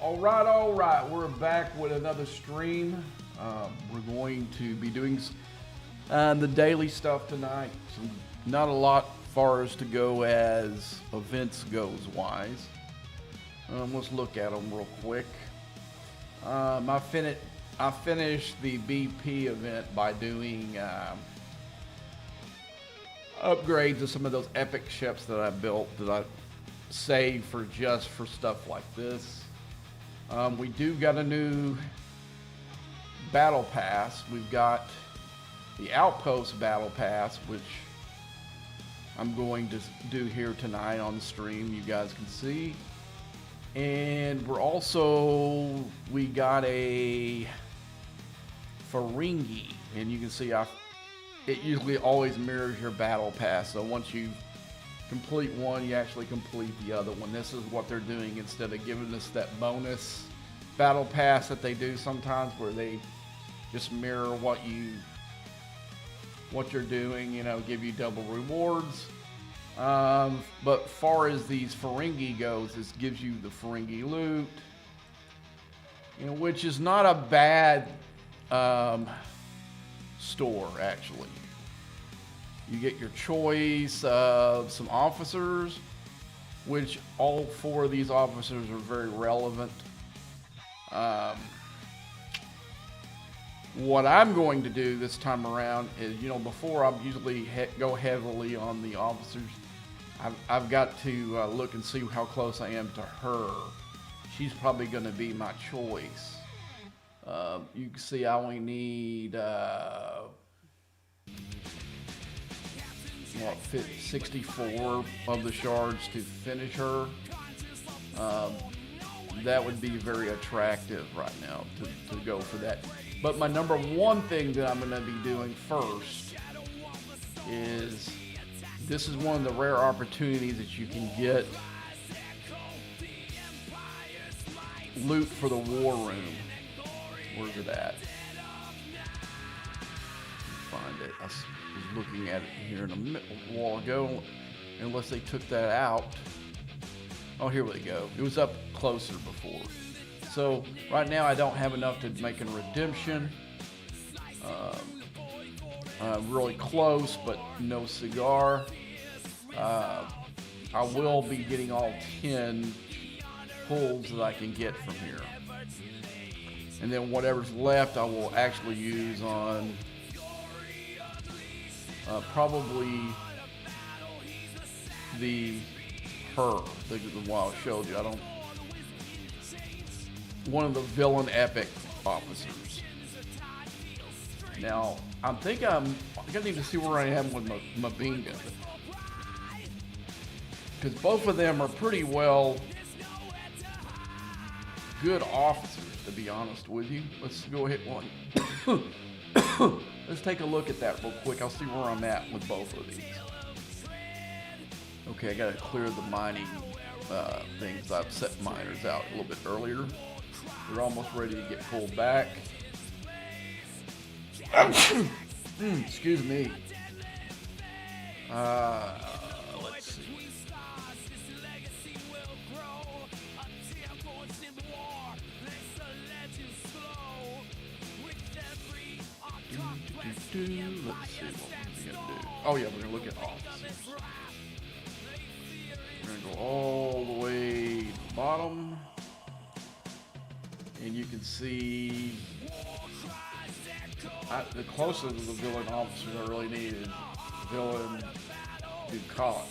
All right. We're back with another stream. We're going to be doing the daily stuff tonight. So not a lot far as to go as events goes wise. Let's look at them real quick. I finished the BP event by doing upgrades to some of those epic ships that I built that I saved for stuff like this. We do got a new battle pass. We've got the Outpost battle pass, which I'm going to do here tonight on the stream. You guys can see. And we got a Ferengi, and you can see it usually always mirrors your battle pass. So once you complete one, you actually complete the other one. This is what they're doing instead of giving us that bonus battle pass that they do sometimes, where they just mirror what you're doing, give you double rewards. But far as these Ferengi goes, this gives you the Ferengi loot, which is not a bad store actually. You get your choice of some officers, which all 4 of these officers are very relevant. What I'm going to do this time around is, before I usually go heavily on the officers, I've got to look and see how close I am to her. She's probably going to be my choice. You can see I only need 64 of the shards to finish her. That would be very attractive right now to go for that. But my number one thing that I'm going to be doing first is, this is one of the rare opportunities that you can get loot for the war room. Where's it at? Find it. I was looking at it here a while ago, unless they took that out. Oh, here we go. It was up closer before. So right now I don't have enough to make a redemption. Really close, but no cigar. I will be getting all 10 pulls that I can get from here. And then whatever's left I will actually use on probably the one I showed you. One of the villain epic officers. Now, I'm gonna need to see where I am with Mabinga, because both of them are pretty well good officers, to be honest with you. Let's go ahead let's take a look at that real quick. I'll see where I'm at with both of these. Okay, I gotta clear the mining things. I've set miners out a little bit earlier. They're almost ready to get pulled back. Excuse me. Let's see. Let's see what we're gonna do. Oh yeah, we're gonna look at officers. We're gonna go all the way to the bottom, and you can see the closest to the villain officer I really need is villain Ducat.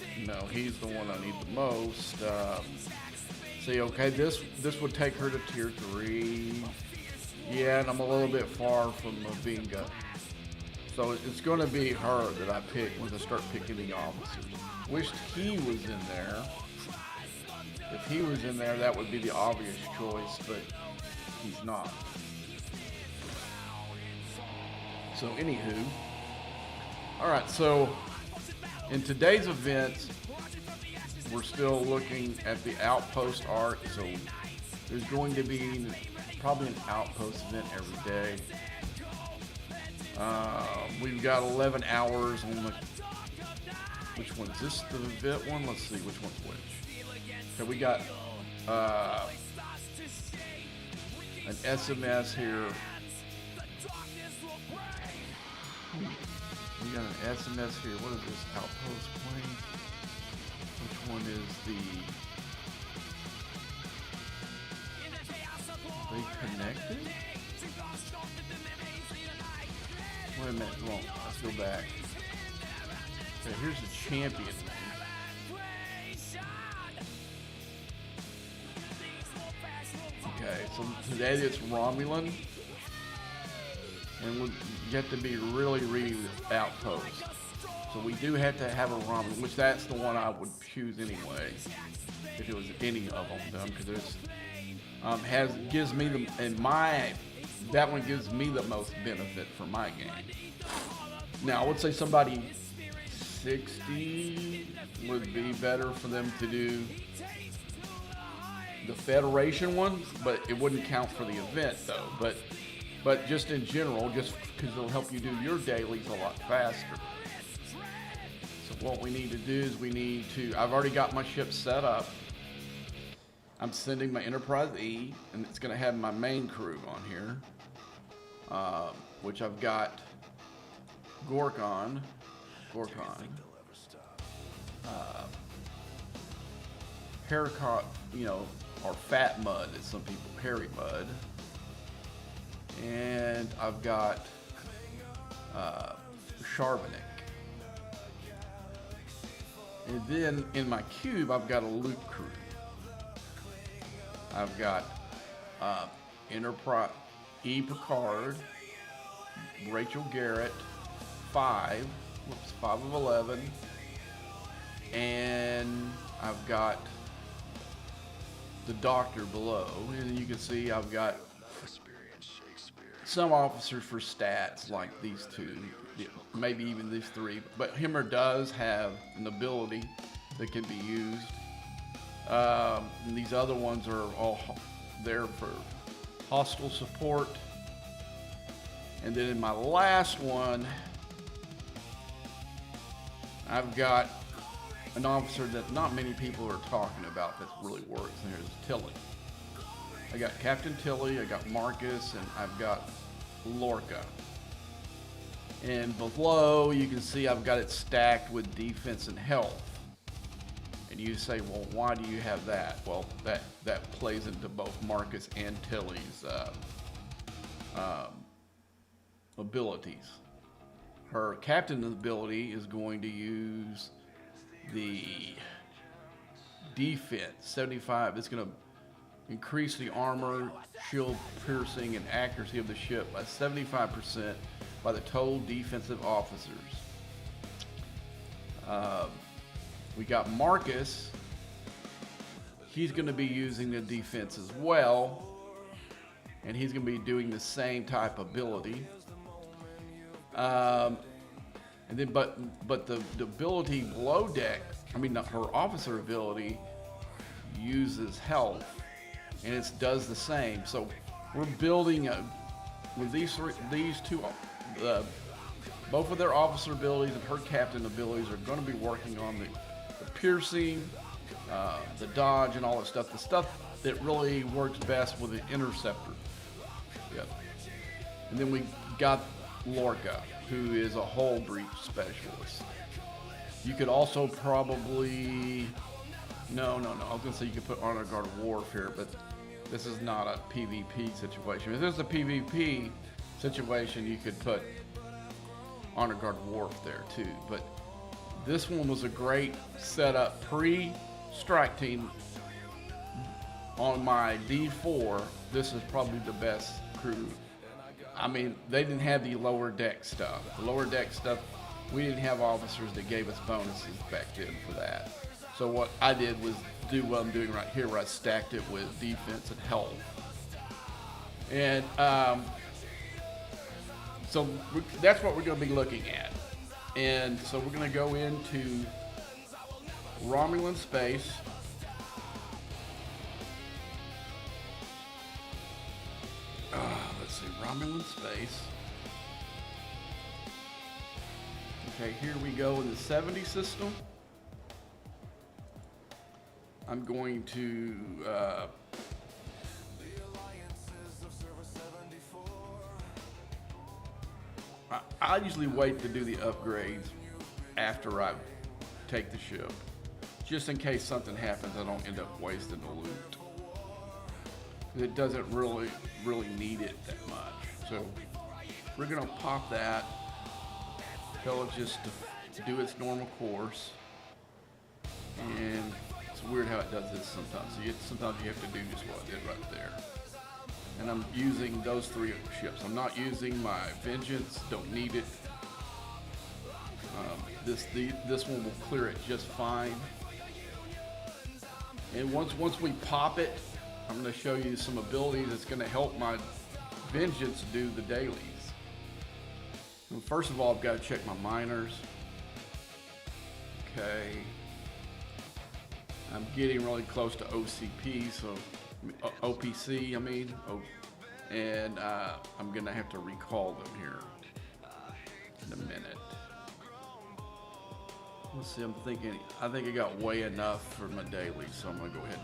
He's the one I need the most. See, okay, this would take her to tier 3. Yeah, and I'm a little bit far from Mabinga. So it's going to be her that I pick when I start picking the officers. Wished he was in there. If he was in there, that would be the obvious choice, but he's not. So anywho, alright, so in today's event, we're still looking at the Outpost art. So there's going to be probably an Outpost event every day. We've got 11 hours on the... Which one? Is this the event one? Let's see which one's which. So we got an SMS here. We got an SMS here. What is this? Outpost plane? Which one is the... Are they connected? Wait a minute. Well, let's go back. Okay, here's the champion one. Okay, so today it's Romulan. And you have to be really reading the outpost. So we do have to have a Romulan, which that's the one I would choose anyway, if it was any of them, because it's gives me the that one gives me the most benefit for my game. Now I would say somebody 60 would be better for them to do the Federation one, but it wouldn't count for the event though. But just in general, just because it'll help you do your dailies a lot faster. So what we need to do is I've already got my ship set up. I'm sending my Enterprise E, and it's going to have my main crew on here, which I've got Gorkon, Haircut, or Fat Mud, as some people, Hairy Mud. And I've got Sharvanik. And then in my cube, I've got a Loot crew. I've got Enterprise E. Picard, Rachel Garrett, 5 of 11, and I've got the Doctor below. And you can see I've got some officers for stats like these two, maybe even these 3, but Himmer does have an ability that can be used. And these other ones are all there for hostile support. And then in my last one, I've got an officer that not many people are talking about that really works, and here's Tilly. I got Captain Tilly, I got Marcus, and I've got Lorca. And below you can see I've got it stacked with defense and health. And you say, well, why do you have that? Well, that plays into both Marcus and Tilly's abilities. Her captain ability is going to use the defense 75. It's going to increase the armor, shield piercing, and accuracy of the ship by 75% by the total defensive officers. We got Marcus. He's going to be using the defense as well, and he's going to be doing the same type ability. And then, but the ability below deck, her officer ability uses health, and it does the same. So we're building with these two, both of their officer abilities and her captain abilities are going to be working on the piercing, the dodge, and all that stuff. The stuff that really works best with the interceptor. Yep. And then we got Lorca, who is a hull breach specialist. You could also probably, no. I was gonna say you could put Honor Guard Warfare, but this is not a PvP situation. If this is a PvP situation, you could put Honor Guard Warf there too. But this one was a great setup pre-strike team. On my D4, this is probably the best crew. They didn't have the lower deck stuff. The lower deck stuff, we didn't have officers that gave us bonuses back then for that. So what I did was do what I'm doing right here, where I stacked it with defense and health. And so that's what we're going to be looking at. And so we're going to go into Romulan space. Let's see, Romulan space. Okay, here we go in the 70 system. I'm going to I usually wait to do the upgrades after I take the ship, just in case something happens. I don't end up wasting the loot. It doesn't really need it that much. So we're gonna pop that. Tell it just to do its normal course. And it's weird how it does this sometimes. Sometimes you have to do just what I did right there. And I'm using those 3 ships. I'm not using my Vengeance. Don't need it. This one will clear it just fine. And once we pop it, I'm going to show you some abilities that's going to help my Vengeance do the dailies. And first of all, I've got to check my miners. Okay. I'm getting really close to OCP, so OPC, I mean, and I'm gonna have to recall them here in a minute. Let's see, I think I got way enough for my daily, so I'm gonna go ahead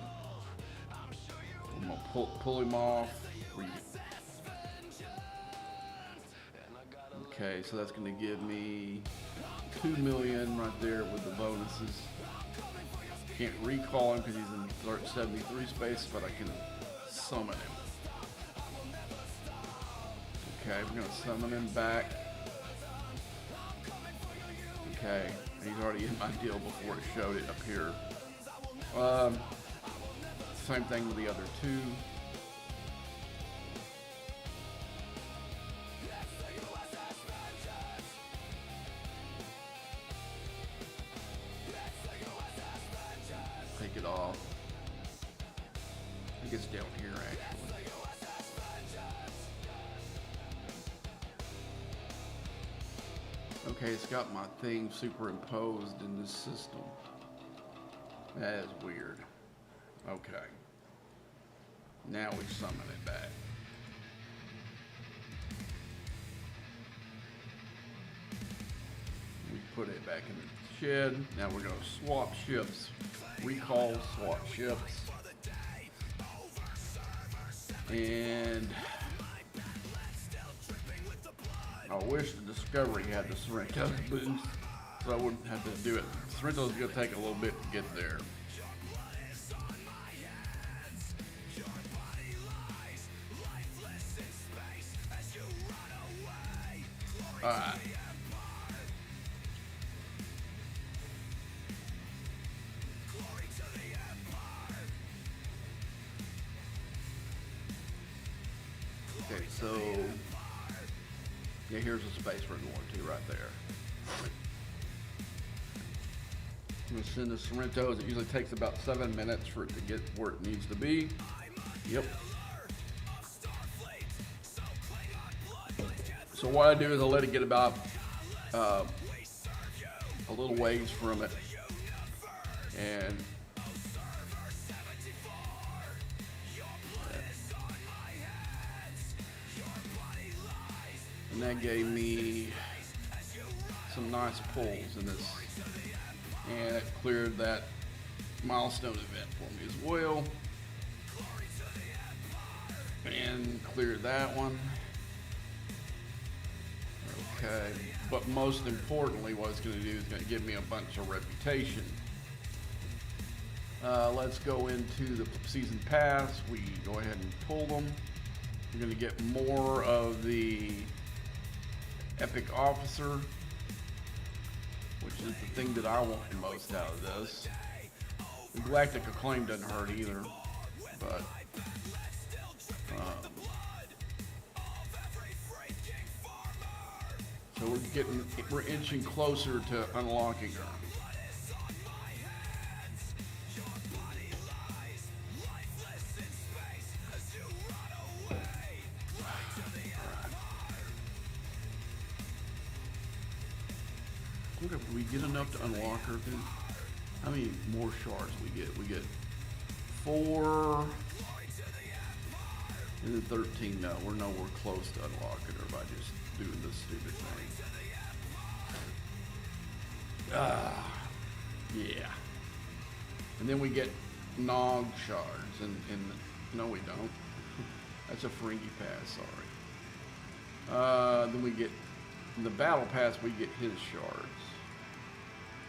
and I'm gonna pull him off. Okay, so that's gonna give me 2 million right there with the bonuses. Can't recall him because he's in 73 space, but I can summon him. Okay, we're gonna summon him back. Okay, he's already in my deal before it showed it up here. Same thing with the other 2. Take it off. I think it's down here actually. Okay, it's got my thing superimposed in this system. That is weird. Okay. Now we summon it back. We put it back in the shed. Now we're gonna swap ships. Recall, swap ships. And I wish the Discovery had the Sorrento boost, so I wouldn't have to do it. Sorrento's gonna take a little bit to get there. Alright. Okay, so yeah, here's the space we're going to right there. I'm gonna send the Sorrentos. It usually takes about 7 minutes for it to get where it needs to be. Yep. So what I do is I let it get about a little ways from it, and that gave me some nice pulls in this, and it cleared that milestone event for me as well, and cleared that one. Okay, but most importantly, what it's going to do is going to give me a bunch of reputation. Let's go into the season pass. We go ahead and pull them. We're going to get more of the Epic Officer, which is the thing that I want the most out of this. The Galactic Acclaim doesn't hurt either, but so we're inching closer to unlocking her. If we get enough to unlock her, then how many more shards we get? We get 4 and then 13. No, we're nowhere close to unlocking her by just doing this stupid thing. Yeah. And then we get Nog shards, and no, we don't. That's a Ferengi pass. Sorry. Then we get in the battle pass we get his shards.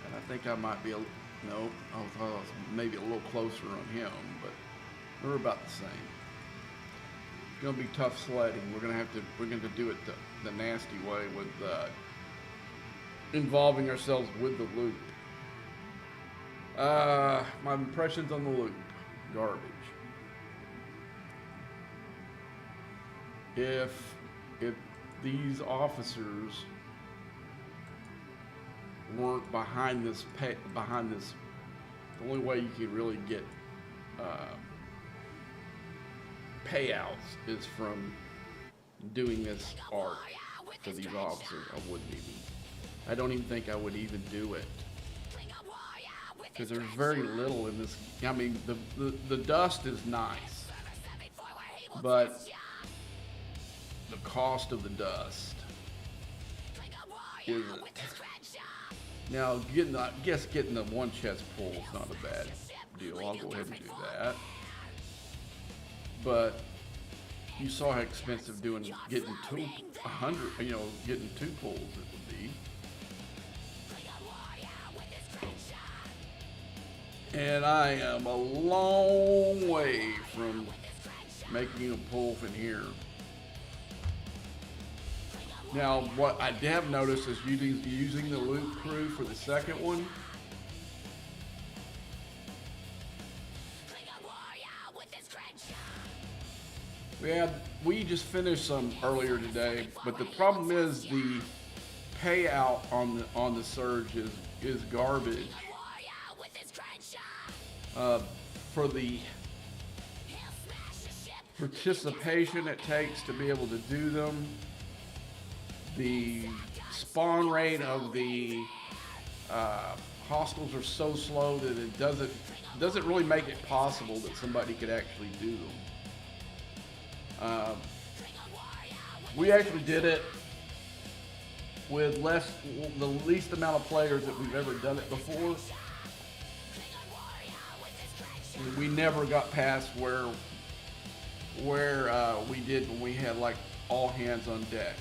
And I think I might be no, I thought I was maybe a little closer on him, but we're about the same. It's gonna be tough sledding. We're gonna do it the nasty way with involving ourselves with the loop. My impressions on the loop, garbage. If these officers weren't behind this, the only way you can really get payouts is from doing this arc for these officers. I don't even think I would even do it. Because there's very little in this. I mean, the dust is nice, but the cost of the dust isn't. Now, getting the one chest pull is not a bad deal. I'll go ahead and do that. But you saw how expensive getting two pulls it would be. And I am a long way from making a pull from here. Now, what I have noticed is using the loop crew for the second one. We just finished some earlier today, but the problem is the payout on the surge is garbage. For the participation it takes to be able to do them, the spawn rate of the hostiles are so slow that it doesn't really make it possible that somebody could actually do them. We actually did it with the least amount of players that we've ever done it before. We never got past where we did when we had like all hands on deck.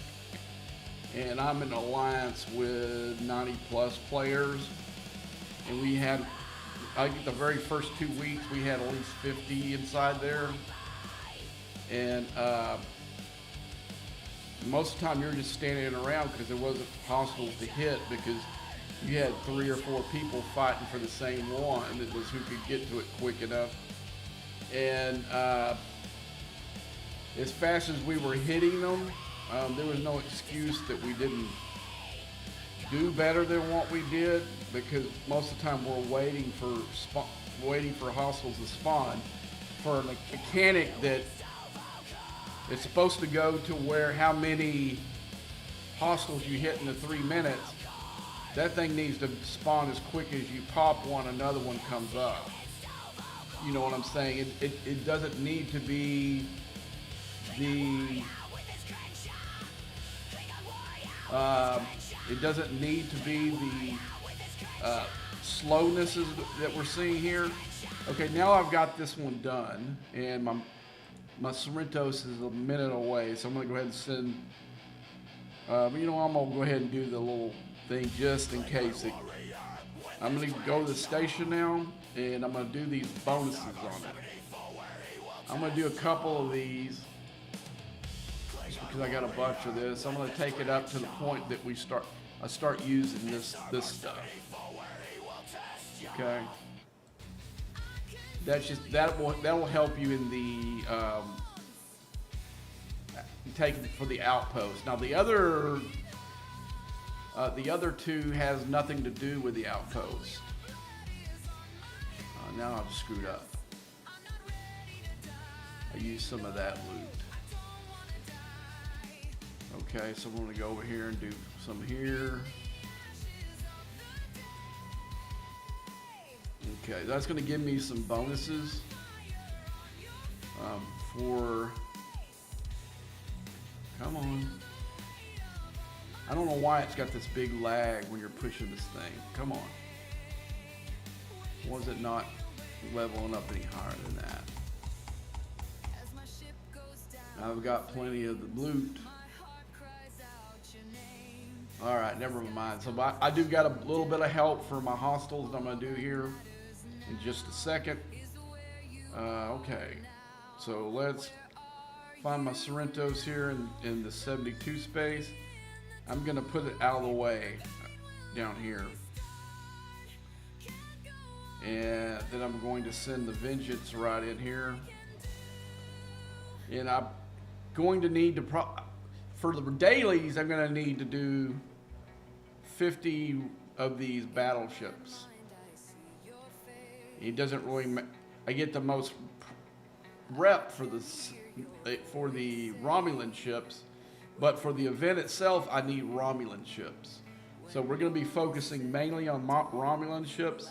And I'm in an alliance with 90 plus players, and we had, I think the very first 2 weeks we had at least 50 inside there. And most of the time you're just standing around because it wasn't possible to hit, because you had 3 or 4 people fighting for the same one. It was who could get to it quick enough. And as fast as we were hitting them, there was no excuse that we didn't do better than what we did, because most of the time we're waiting for hostiles to spawn for a mechanic that it's supposed to go to where how many hostiles you hit in the 3 minutes. That thing needs to spawn as quick as you pop one, another one comes up. You know what I'm saying? It doesn't need to be the slownesses that we're seeing here. Okay, now I've got this one done, and my Cerritos is a minute away, so I'm gonna go ahead and send. I'm gonna go ahead and do the little thing just in case. I'm gonna go to the station now, and I'm gonna do these bonuses on it. I'm gonna do a couple of these just because I got a bunch of this. I'm gonna take it up to the point that I start using this stuff. Okay. That will help you in the taking for the outpost. Now the other two has nothing to do with the outpost. Now I've screwed up. I used some of that loot. Okay, so I'm going to go over here and do some here. Okay, that's going to give me some bonuses for. Come on. I don't know why it's got this big lag when you're pushing this thing. Come on. Was it not leveling up any higher than that? I've got plenty of the loot. All right, never mind. So I do got a little bit of help for my hostiles that I'm going to do here in just a second. Okay, so let's find my Sorrentos here in the 72 space. I'm going to put it out of the way down here. And then I'm going to send the Vengeance right in here. And I'm going to need to, for the dailies, I'm going to need to do 50 of these battleships. It doesn't really, I get the most rep for the Romulan ships, but for the event itself, I need Romulan ships. So we're going to be focusing mainly on Romulan ships.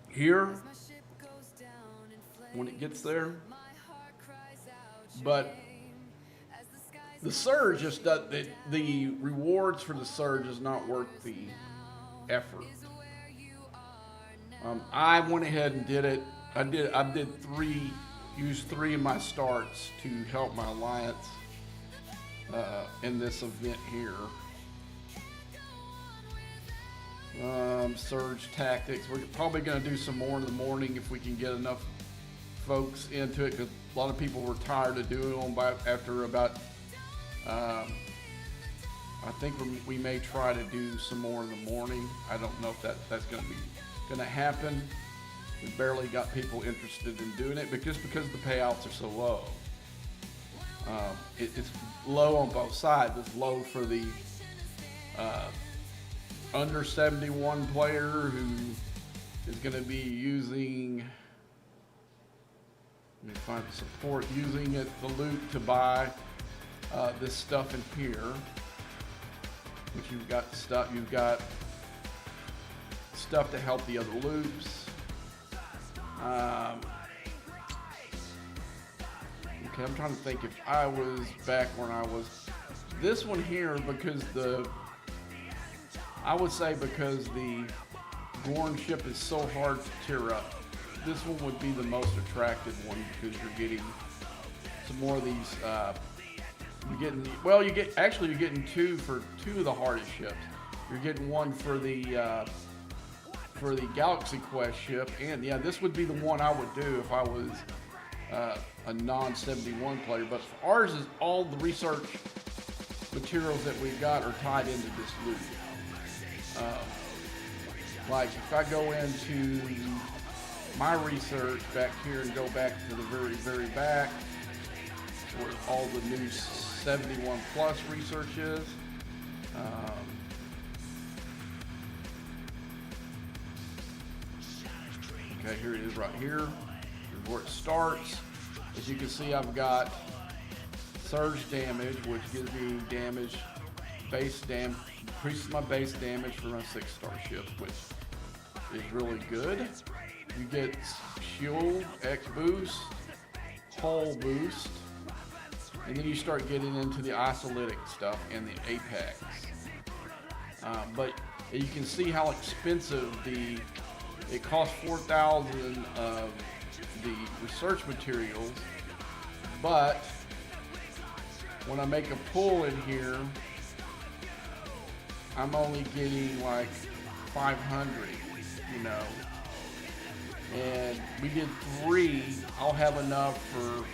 Here, when it gets there, but the surge just does, the rewards for the surge is not worth the effort. I went ahead and did it. I used three of my starts to help my alliance in this event here. Surge tactics. We're probably going to do some more in the morning if we can get enough folks into it, because a lot of people were tired of doing them after about. I think we may try to do some more in the morning. I don't know if that's going to happen. We barely got people interested in doing it because the payouts are so low. It's low on both sides. It's low for the under 71 player who is going to be using, let me find the support, using the loot to buy this stuff in here, which you've got stuff to help the other loops. Okay, I'm trying to think if I was back when I was this one here, because I would say because the Gorn ship is so hard to tear up, this one would be the most attractive one, because you're getting some more of these. You're getting two for two of the hardest ships. You're getting one for the Galaxy Quest ship, and yeah, this would be the one I would do if I was a non-71 player. But for ours, is all the research materials that we've got are tied into this loot. Like if I go into my research back here and go back to the very, very back where all the new 71 plus research is. Okay, here it is right here. Here's where it starts. As you can see, I've got surge damage, which gives me damage, base damage, increases my base damage for my 6-star ships, which is really good. You get shield, X boost, hull boost, and then you start getting into the isolytic stuff and the apex. But you can see how expensive it costs 4,000 of the research materials, but when I make a pull in here, I'm only getting like 500, you know. And we did 3. I'll have enough for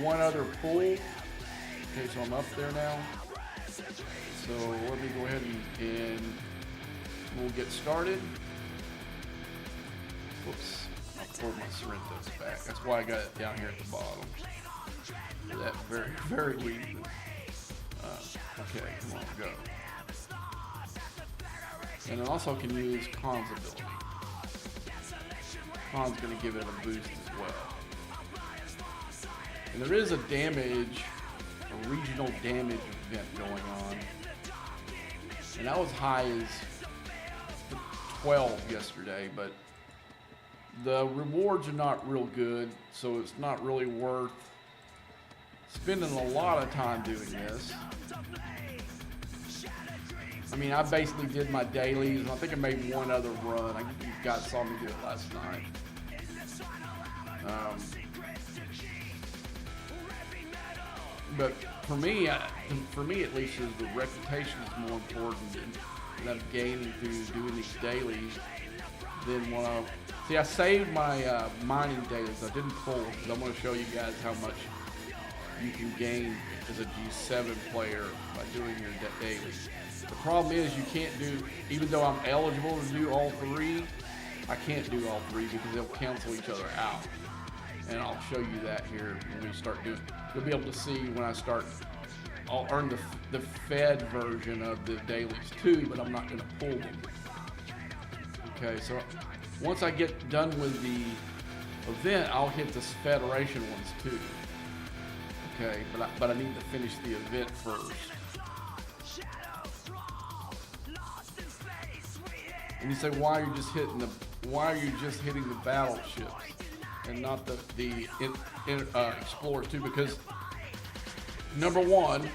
one other pull. Okay, so I'm up there now. So let me go ahead and we'll get started. Whoops, I'll pull my Sorrentos back. That's why I got it down here at the bottom. For that very, very reason. Okay, come on, go. And it also can use Khan's ability. Khan's going to give it a boost as well. And there is a regional damage event going on. And I was high as 12 yesterday, but the rewards are not real good, so it's not really worth spending a lot of time doing this. I mean, I basically did my dailies. I think I made one other run. I think you guys saw me do it last night. but for me at least, is the reputation is more important than I'm gaining through doing these dailies than when I saved my mining dailies. I didn't pull because I'm going to show you guys how much you can gain as a G7 player by doing your dailies. The problem is you can't do, even though I'm eligible to do all three, I can't do all three because they'll cancel each other out. And I'll show you that here when we start doing. You'll be able to see when I start. I'll earn the Fed version of the dailies too, but I'm not going to pull them. Okay, so once I get done with the event, I'll hit the Federation ones too. Okay, but I need to finish the event first. And you say, why are you just hitting the battleships and not the explorers too? Because number one,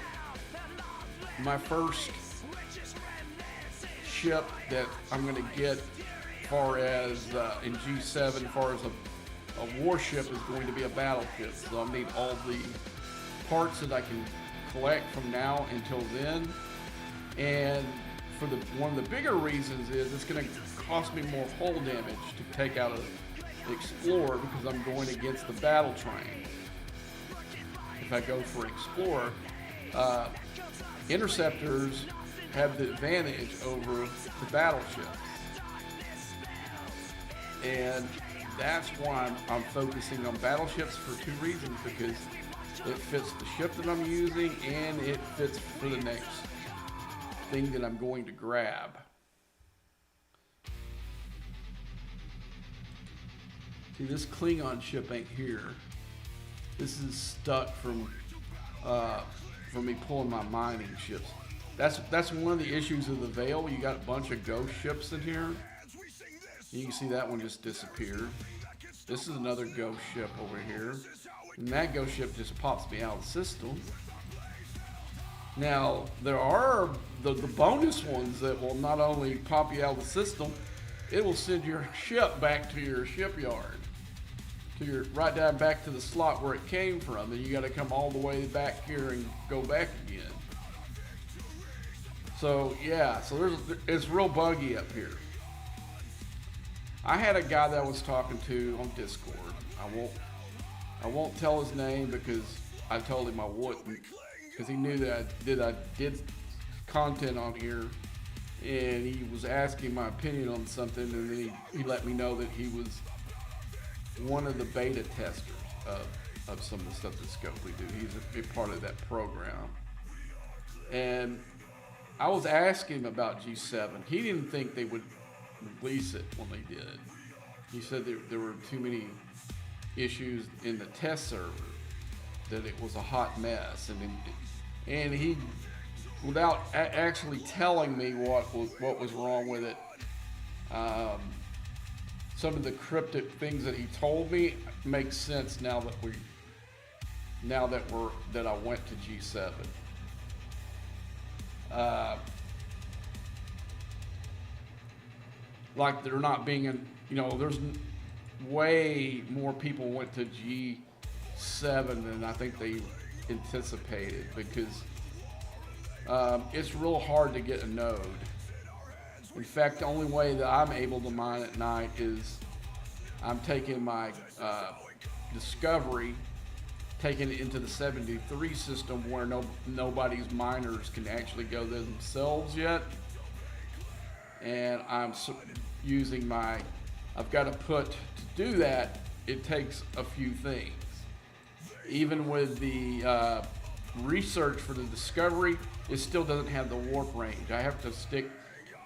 my first ship that I'm going to get, as far as in G7, as far as a warship, is going to be a battleship. So I need all the parts that I can collect from now until then. And for one of the bigger reasons is it's going to cost me more hull damage to take out the Explorer because I'm going against the battle train. If I go for Explorer, interceptors have the advantage over the battleships. And that's why I'm focusing on battleships for two reasons, because it fits the ship that I'm using and it fits for the next thing that I'm going to grab. See, this Klingon ship ain't here. This is stuck from me pulling my mining ships. That's one of the issues of the Veil. You got a bunch of ghost ships in here. You can see that one just disappeared. This is another ghost ship over here. And that ghost ship just pops me out of the system. Now, there are the bonus ones that will not only pop you out of the system, it will send your ship back to your shipyard. Right down back to the slot where it came from. And you got to come all the way back here and go back again. So, yeah, it's real buggy up here. I had a guy that I was talking to on Discord. I won't tell his name because I told him I wouldn't, because he knew that I did content on here, and he was asking my opinion on something, and then he let me know that he was one of the beta testers of some of the stuff that Scopely do. He's a big part of that program. And I was asking him about G7. He didn't think they would release it when they did. He said there were too many issues in the test server, that it was a hot mess, and he, without actually telling me what was wrong with it, some of the cryptic things that he told me makes sense now that I went to G7. Like they're not being there's way more people went to G7 than I think they anticipated, because it's real hard to get a node. In fact, the only way that I'm able to mine at night is I'm taking my Discovery, taking it into the 73 system where nobody's miners can actually go there themselves yet. And I'm using I've got to do that, it takes a few things. Even with the research for the Discovery, it still doesn't have the warp range. I have to stick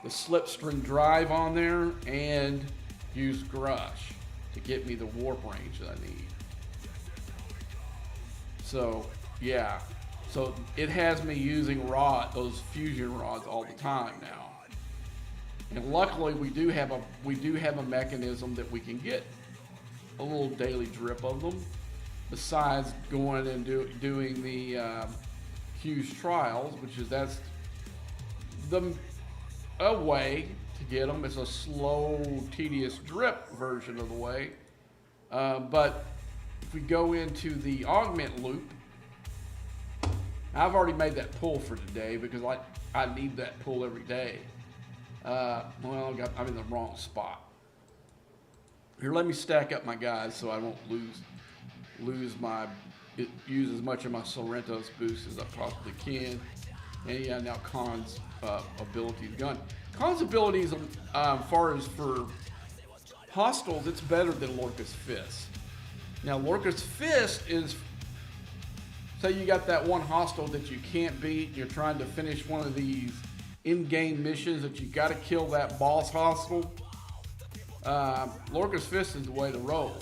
the slipstream drive on there and use Grush to get me the warp range that I need. So, yeah. So it has me using those fusion rods all the time now. And luckily we do have a mechanism that we can get a little daily drip of them, besides going and doing the huge trials, that's a way to get them. It's a slow, tedious drip version of the way. But if we go into the augment loop, I've already made that pull for today because I need that pull every day. Well, I'm in the wrong spot. Here, let me stack up my guys so I won't use as much of my Sorrento's boost as I possibly can. And yeah, now Khan's ability is gone. Khan's abilities, as far as for hostiles, it's better than Lorca's Fist. Now, Lorca's Fist is, say you got that one hostile that you can't beat, you're trying to finish one of these in-game missions that you got to kill that boss hostile. Lorca's Fist is the way to roll.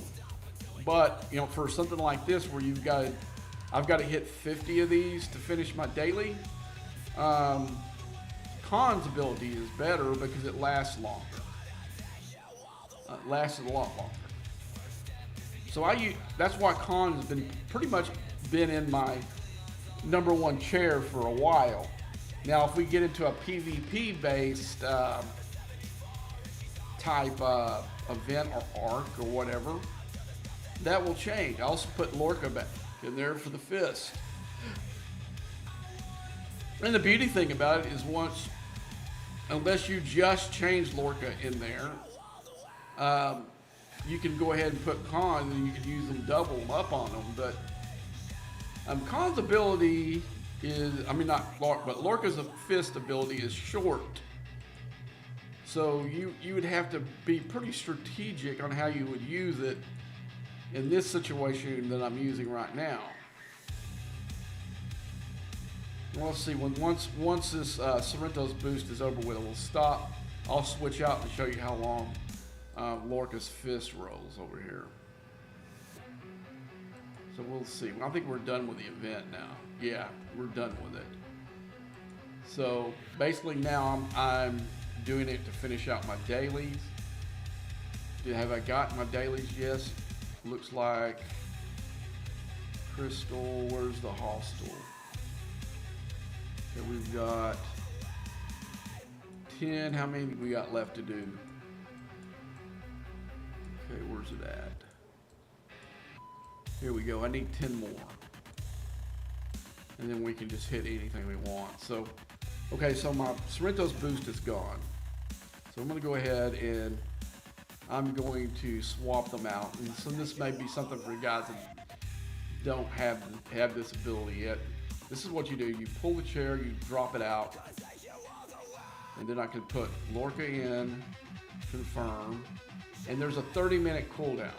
But, you know, for something like this where I've got to hit 50 of these to finish my daily, Khan's ability is better because it lasts longer. It lasted a lot longer. So that's why Khan's been pretty much been in my #1 chair for a while. Now, if we get into a PvP based type event or arc or whatever, that will change. I'll also put Lorca back in there for the Fist. And the beauty thing about it is unless you just change Lorca in there, you can go ahead and put Khan and you can use them double up on them. But Khan's ability is, not Lorca, but Lorca's Fist ability is short. So you would have to be pretty strategic on how you would use it in this situation that I'm using right now. Well, let's see, once this Sorrento's boost is over with, we'll stop. I'll switch out and show you how long Lorca's Fist rolls over here. So we'll see. I think we're done with the event now. Yeah, we're done with it. So basically now I'm doing it to finish out my dailies. Have I got my dailies? Yes. Looks like Crystal. Where's the hostile? Okay, we've got 10. How many we got left to do? Okay, where's it at? Here we go. I need 10 more. And then we can just hit anything we want. So, okay, so my Sorrento's boost is gone. So I'm going to go ahead and I'm going to swap them out. And so this may be something for guys that don't have this ability yet. This is what you do. You pull the chair, you drop it out, and then I can put Lorca in, confirm, and there's a 30-minute cooldown.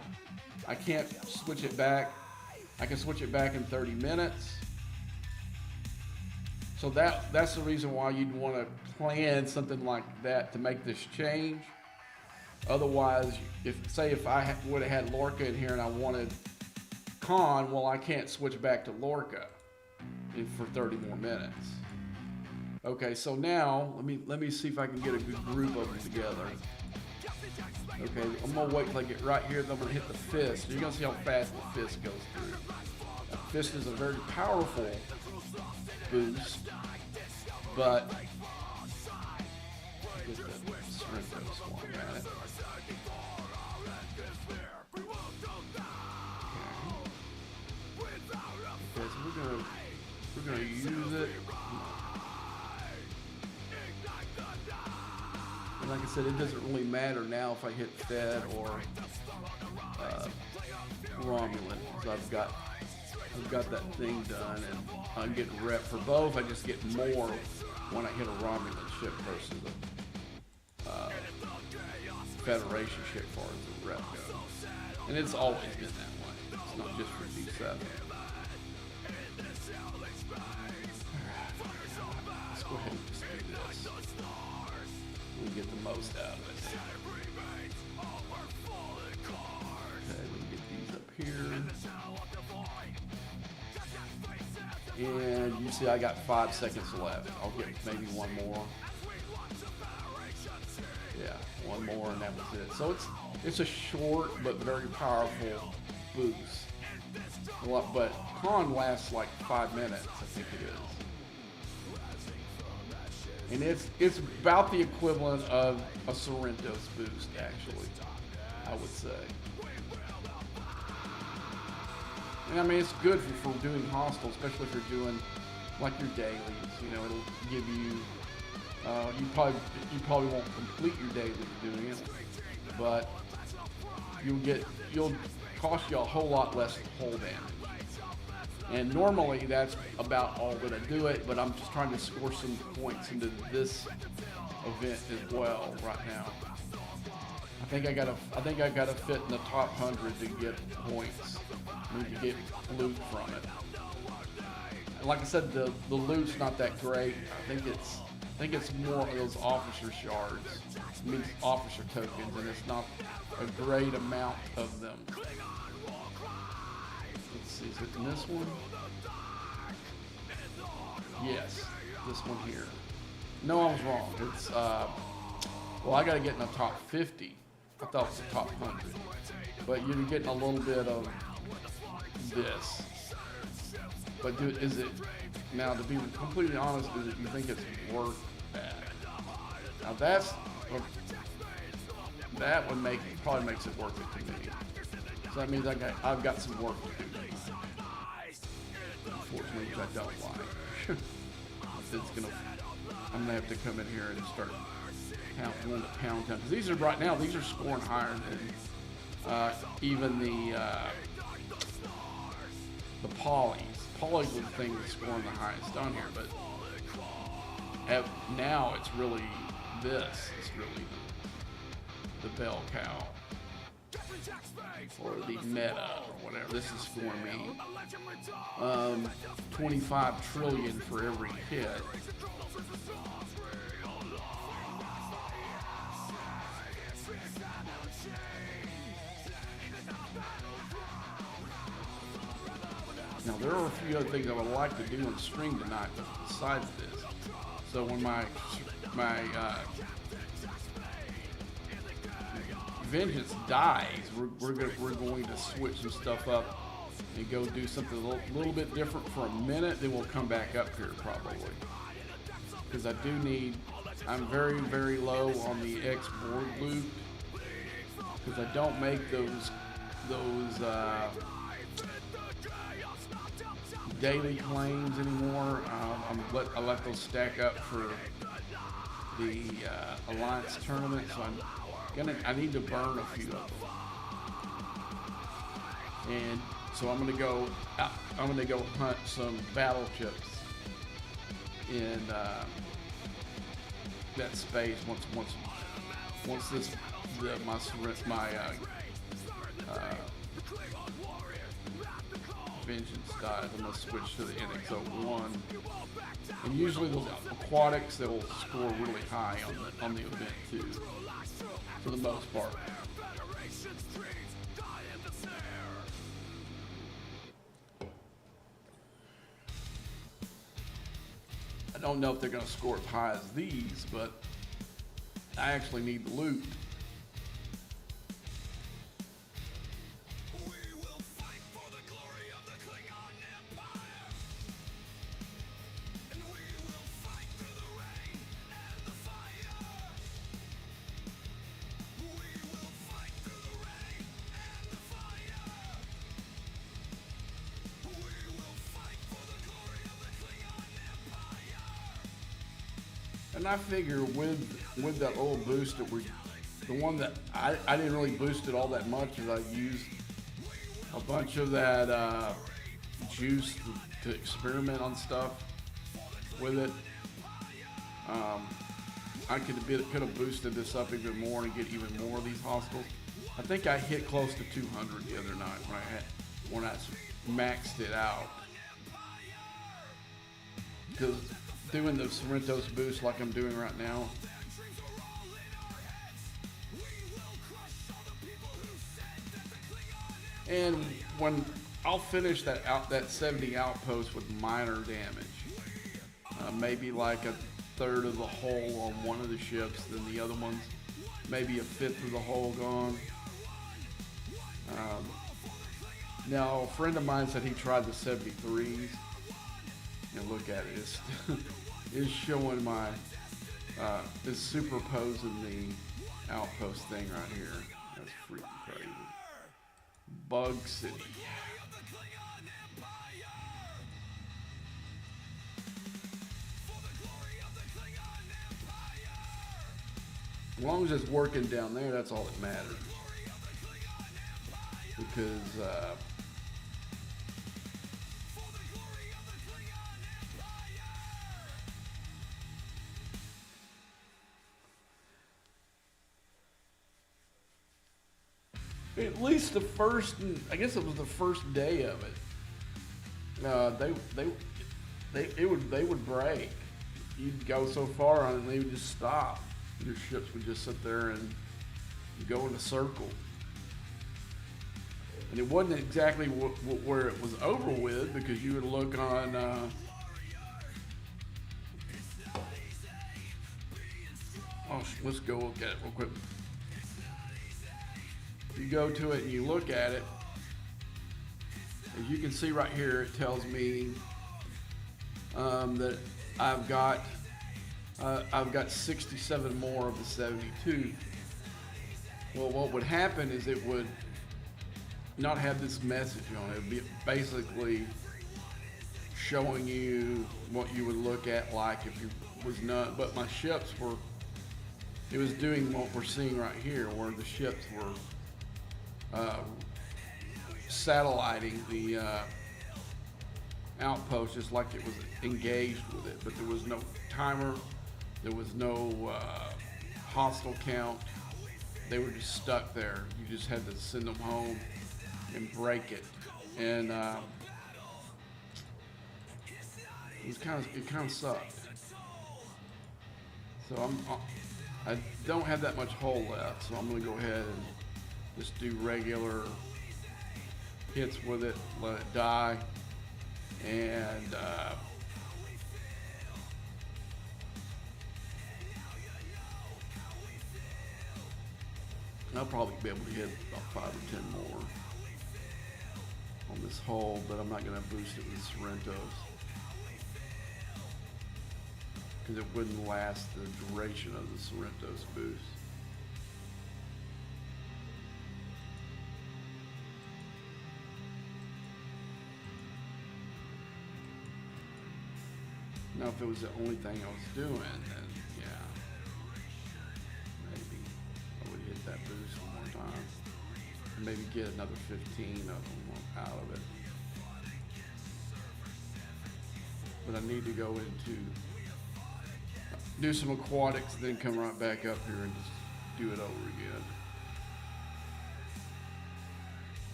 I can't switch it back. I can switch it back in 30 minutes. So that's the reason why you'd want to plan something like that to make this change. Otherwise, if I would have had Lorca in here and I wanted Khan, well, I can't switch back to Lorca for 30 more minutes. Okay, so now let me see if I can get a good group of them together. Okay, I'm gonna wait till I get right here, then I'm gonna hit the Fist. You're gonna see how fast the Fist goes through. The Fist is a very powerful boost, but get the Sorrento swung at it. Okay, so we're gonna use it. And like I said, it doesn't really matter now if I hit Fed or Romulan, because I've got that thing done, and I'm getting rep for both. I just get more when I hit a Romulan ship versus a Federation ship as far as the rep goes. And it's always been that way. It's not just for D7. Let's go ahead and just do this. We get the most out of it. Okay, let me get these up here. And you see I got 5 seconds left. I'll get maybe one more. Yeah, one more and that was it. So it's a short but very powerful boost. But Khan lasts like 5 minutes, I think it is. And it's about the equivalent of a Sorrento's boost, actually, I would say. And I mean, it's good for doing hostile, especially if you're doing like your dailies. You know, it'll give you. You probably won't complete your daily doing it, but you'll cost you a whole lot less hull damage. And normally that's about all gonna do it, but I'm just trying to score some points into this event as well right now. I think I gotta fit in the top 100 to get points. I need to get loot from it. And like I said, the loot's not that great. I think it's more of those officer shards. It means officer tokens, and it's not a great amount of them. Let's see, is it in this one? Yes, this one here. No, I was wrong. It's, well, I gotta get in the top 50. I thought it was the top 100. But you're getting a little bit of this. But dude, is it, now to be completely honest, is it, you think it's worth that? Now that would probably makes it worth it to me. So that means I've got some work to do. Unfortunately, which I don't like. I'm gonna have to come in here and start going to pound time. Because these are scoring higher than even the polys. Polys are the thing that's scoring the highest on here, but now it's really this. It's really the bell cow. Or the meta, or whatever. This is scoring me 25 trillion for every hit. Now there are a few other things I would like to do on stream tonight besides this. So when my Vengeance dies, we're going to switch some stuff up and go do something a little bit different for a minute. Then we'll come back up here probably, because I do need. I'm very low on the X board loot because I don't make those daily claims anymore. I let those stack up for the Alliance tournament, so I need to burn a few of them, and so I'm gonna go hunt some battle chips in that space once this my Vengeance dies. I'm gonna switch to the NX01, and usually those aquatics they'll score really high on the event too, for the most part. I don't know if they're gonna score as high as these, but I actually need the loot. And I figure with that little boost that the one that I didn't really boost it all that much, as I used a bunch of that juice to experiment on stuff with it. I could have boosted this up even more and get even more of these hostiles. I think I hit close to 200 the other night when I maxed it out. Because doing the Sorrento's boost like I'm doing right now, and when I'll finish that 70 outpost with minor damage, maybe like a third of the hull on one of the ships, then the other ones maybe a fifth of the hull gone. Now a friend of mine said he tried the 73s. And look at it, it's showing my, it's superposing the outpost thing right here. That's freaking crazy. Bug City. As long as it's working down there, that's all that matters. Because at least the first, I guess it was the first day of it. They would break. You'd go so far on it, and they would just stop. Your ships would just sit there and go in a circle. And it wasn't exactly where it was over with, because you would look on. Let's go look at it real quick. You go to it and you look at it. As you can see right here, it tells me that I've got 67 more of the 72. Well, what would happen is it would not have this message on it. It would be basically showing you what you would look at like if you was not. But my ships were. It was doing what we're seeing right here, where the ships were satelliting the outpost just like it was engaged with it. But there was no timer. There was no hostile count. They were just stuck there. You just had to send them home and break it. And it kind of sucked. So I don't have that much hull left, so I'm going to go ahead and just do regular hits with it, let it die, and I'll probably be able to hit about 5 or 10 more on this hull, but I'm not going to boost it with Sorrentos, because it wouldn't last the duration of the Sorrentos boost. Now, if it was the only thing I was doing, then yeah, maybe I would hit that boost one more time. And maybe get another 15 of them out of it. But I need to go into do some aquatics, then come right back up here and just do it over again.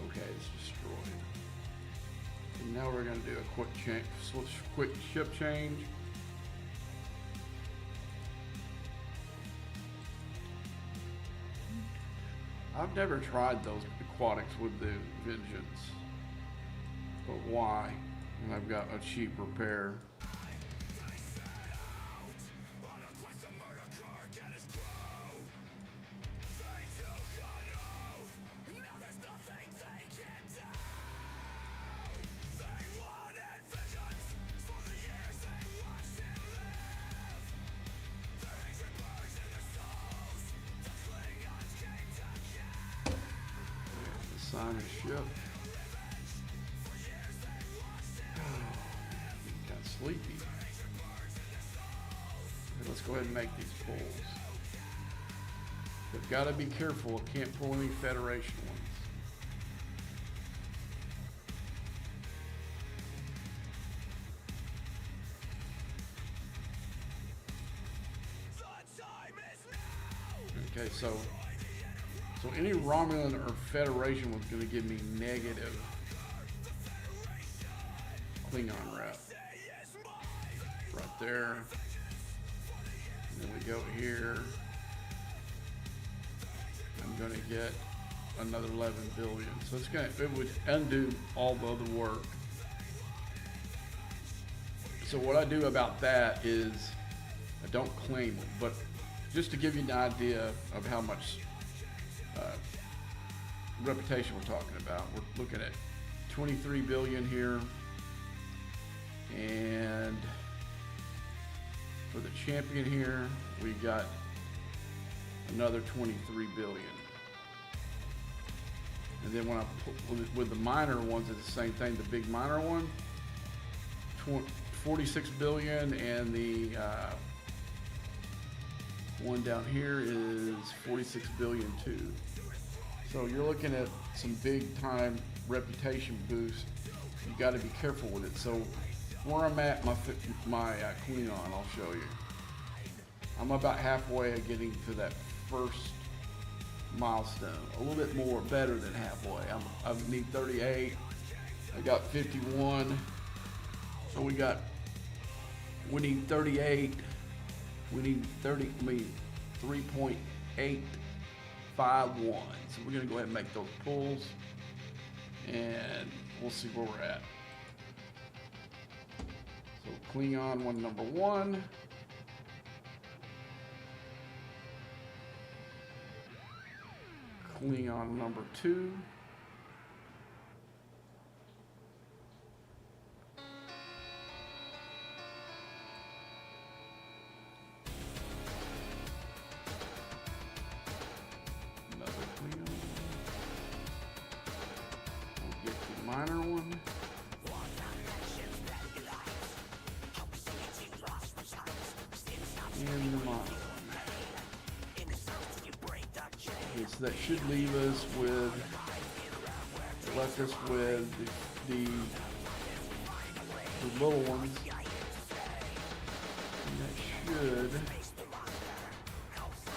Okay, it's destroyed. And now we're going to do a quick ship change. I've never tried those aquatics with the Vengeance, but why? And I've got a cheap repair. Sign a ship. Got sleepy. Okay, let's go ahead and make these pulls. We've got to be careful. Can't pull any Federation ones. Okay, so any Romulan or Federation was going to give me negative Klingon rep. Right there. And then we go here. I'm going to get another 11 billion. So it would undo all the other work. So what I do about that is I don't claim them, but just to give you an idea of how much reputation we're talking about, we're looking at 23 billion here, and for the champion here, we got another 23 billion. And then when I put with the minor ones, it's the same thing. The big minor one, 46 billion, and the one down here is 46 billion too. So you're looking at some big time reputation boost. You got to be careful with it. So where I'm at, my queen on, I'll show you. I'm about halfway of getting to that first milestone. A little bit more, better than halfway. I need 38. I got 51. So we need 38. We need 3.851. So we're gonna go ahead and make those pulls, and we'll see where we're at. So Klingon one, number 1. Klingon number 2. Another Klingon. We'll get the minor one. And the minor one. So that should leave us with, left us with the little ones. And that should,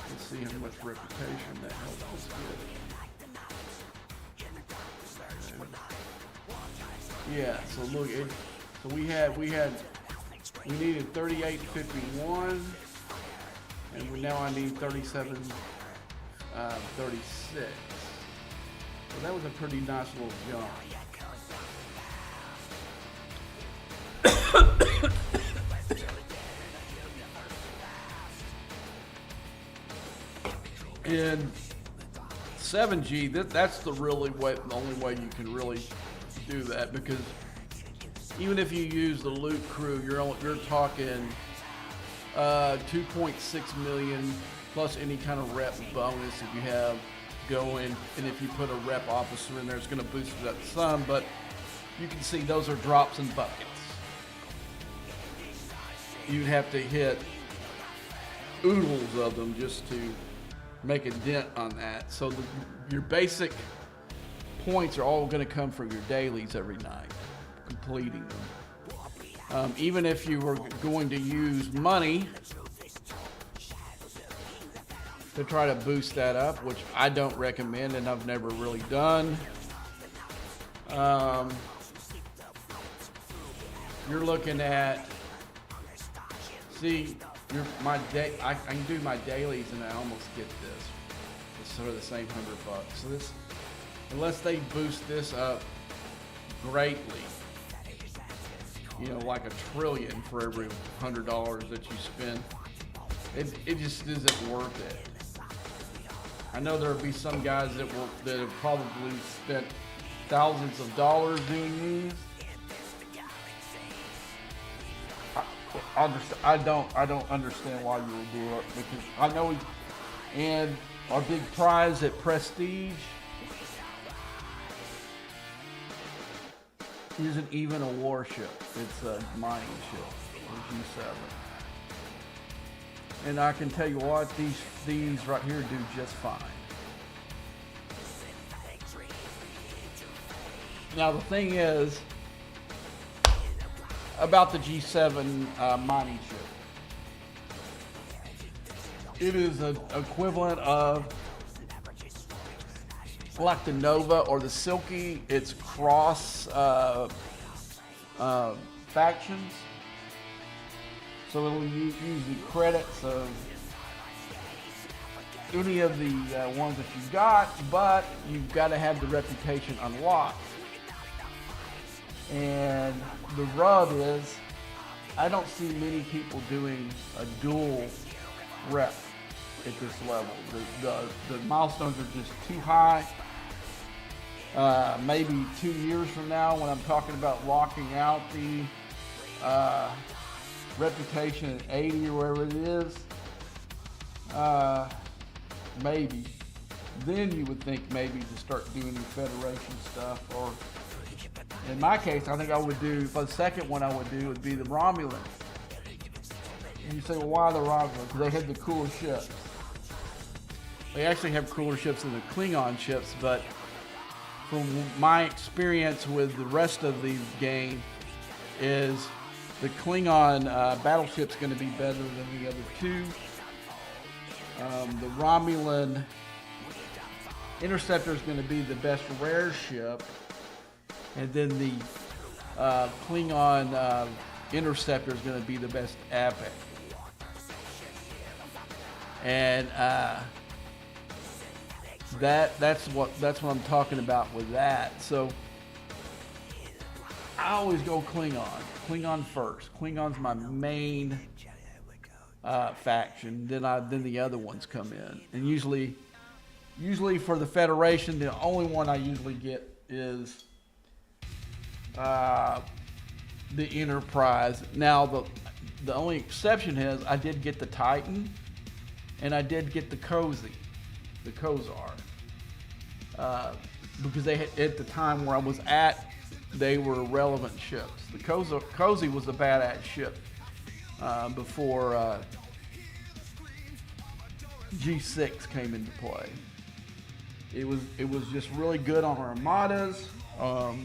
let's see how much reputation that helps us get. Yeah, so look, so we needed 38.51, and now I need 37. 36. So that was a pretty nice little jump. In 7G, that's the only way you can really do that, because even if you use the loot crew, you're talking 2.6 million. Plus any kind of rep bonus if you have going, and if you put a rep officer in there, it's going to boost it up some, but you can see those are drops and buckets. You'd have to hit oodles of them just to make a dent on that. So your basic points are all going to come from your dailies every night, completing them. Even if you were going to use money to try to boost that up, which I don't recommend and I've never really done. You're looking at, see, I can do my dailies and I almost get this. It's sort of the same $100. So this, unless they boost this up greatly, you know, like $1 trillion for every $100 that you spend, it just isn't worth it. I know there'll be some guys that have probably spent thousands of dollars doing these. I don't understand why you would do it, because I know and our big prize at Prestige isn't even a warship. It's a mining ship, a G7. And I can tell you what, these right here do just fine. Now the thing is about the G7 mining ship. It is an equivalent of like the Nova or the Silky. It's cross factions. So it'll use the credits of any of the ones that you've got, but you've got to have the reputation unlocked. And the rub is, I don't see many people doing a dual rep at this level. The milestones are just too high. Maybe 2 years from now, when I'm talking about locking out the reputation at 80 or wherever it is, maybe. Then you would think maybe to start doing the Federation stuff. Or in my case, I think I would do, for the second one I would do would be the Romulans. And you say, well, why the Romulans? Because they had the cooler ships. They actually have cooler ships than the Klingon ships, but from my experience with the rest of the game is the Klingon battleship's going to be better than the other two. The Romulan Interceptor is going to be the best rare ship, and then the Klingon Interceptor is going to be the best epic. And that's what I'm talking about with that. So I always go Klingon first. Klingon's my main faction. Then the other ones come in, and usually for the Federation, the only one I usually get is the Enterprise. Now the only exception is I did get the Titan, and I did get the Cozy. The Khazar, because they had, at the time where I was at, they were relevant ships. The Cozy was a badass ship before G6 came into play. It was just really good on armadas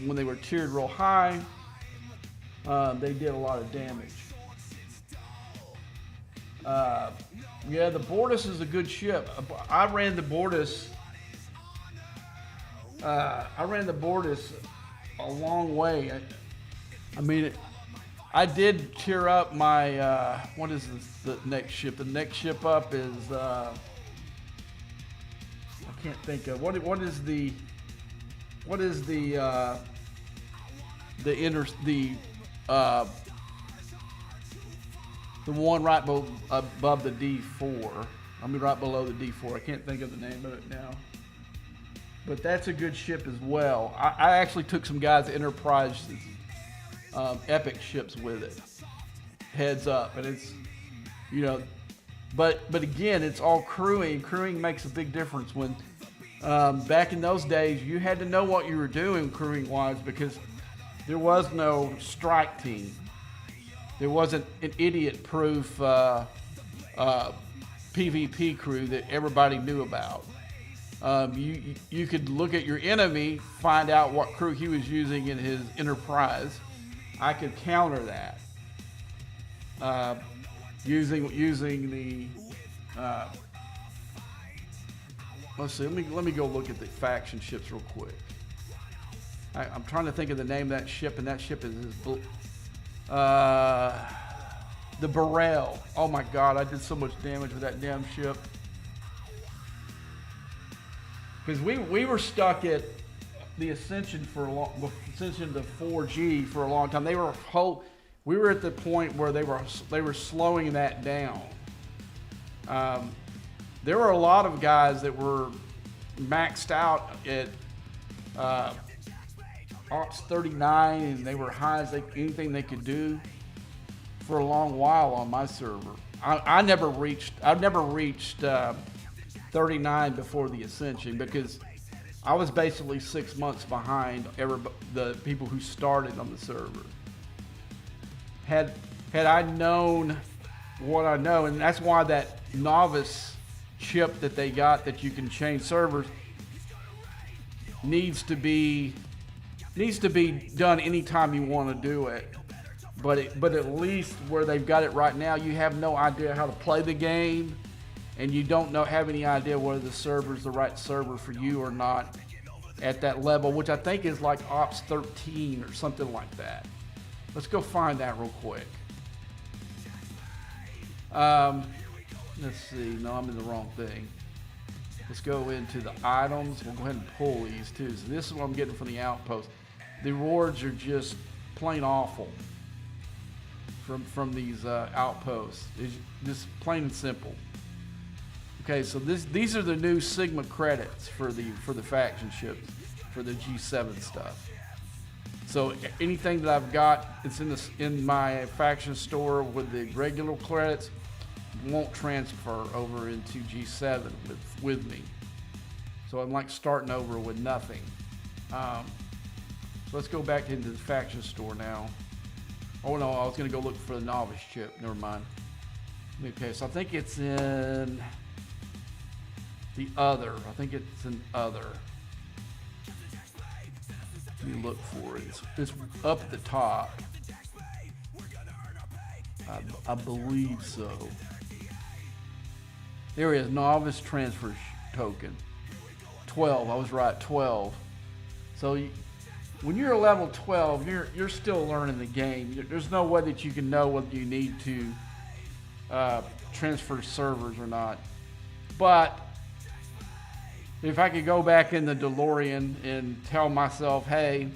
when they were tiered real high. They did a lot of damage. Yeah, the Bortus is a good ship. I ran the Bortus a long way. I mean, I did tier up my, what is the next ship? The next ship up is, I can't think of, what is the one right above the D4. I mean, right below the D4. I can't think of the name of it now. But that's a good ship as well. I actually took some guys' Enterprise epic ships with it. Heads up. And it's, but again, it's all crewing. Crewing makes a big difference. When back in those days, you had to know what you were doing crewing-wise, because there was no strike team. There wasn't an idiot-proof PvP crew that everybody knew about. You could look at your enemy, find out what crew he was using in his Enterprise. I could counter that using the. Let's see. Let me go look at the faction ships real quick. I'm trying to think of the name of that ship, and that ship is the Burrell. Oh my God, I did so much damage with that damn ship. Because we were stuck at the Ascension Ascension to 4G for a long time. We were at the point where they were slowing that down. There were a lot of guys that were maxed out at Ops 39, and they were high as anything they could do for a long while on my server. I've never reached 39 before the Ascension, because I was basically 6 months behind the people who started on the server. Had I known what I know, and that's why that novice chip that they got that you can change servers needs to be done anytime you want to do it. But at least where they've got it right now, you have no idea how to play the game, and you don't have any idea whether the server's the right server for you or not at that level, which I think is like Ops 13 or something like that. Let's go find that real quick. Let's see. No, I'm in the wrong thing. Let's go into the items. We'll go ahead and pull these too. So this is what I'm getting from the outpost. The rewards are just plain awful from these outposts. It's just plain and simple. Okay, so these are the new Sigma credits for the faction ships, for the G7 stuff. So anything that I've got, it's in my faction store with the regular credits, won't transfer over into G7 with me. So I'm like starting over with nothing. So let's go back into the faction store now. Oh no, I was gonna go look for the novice chip. Never mind. Okay, so I think it's in the other. I think it's in other. Let me look for it. It's up at the top. I believe so. There is novice transfer token. 12. I was right. 12. So when you're a level 12, you're still learning the game. There's no way that you can know whether you need to transfer servers or not. But if I could go back in the DeLorean and tell myself, hey,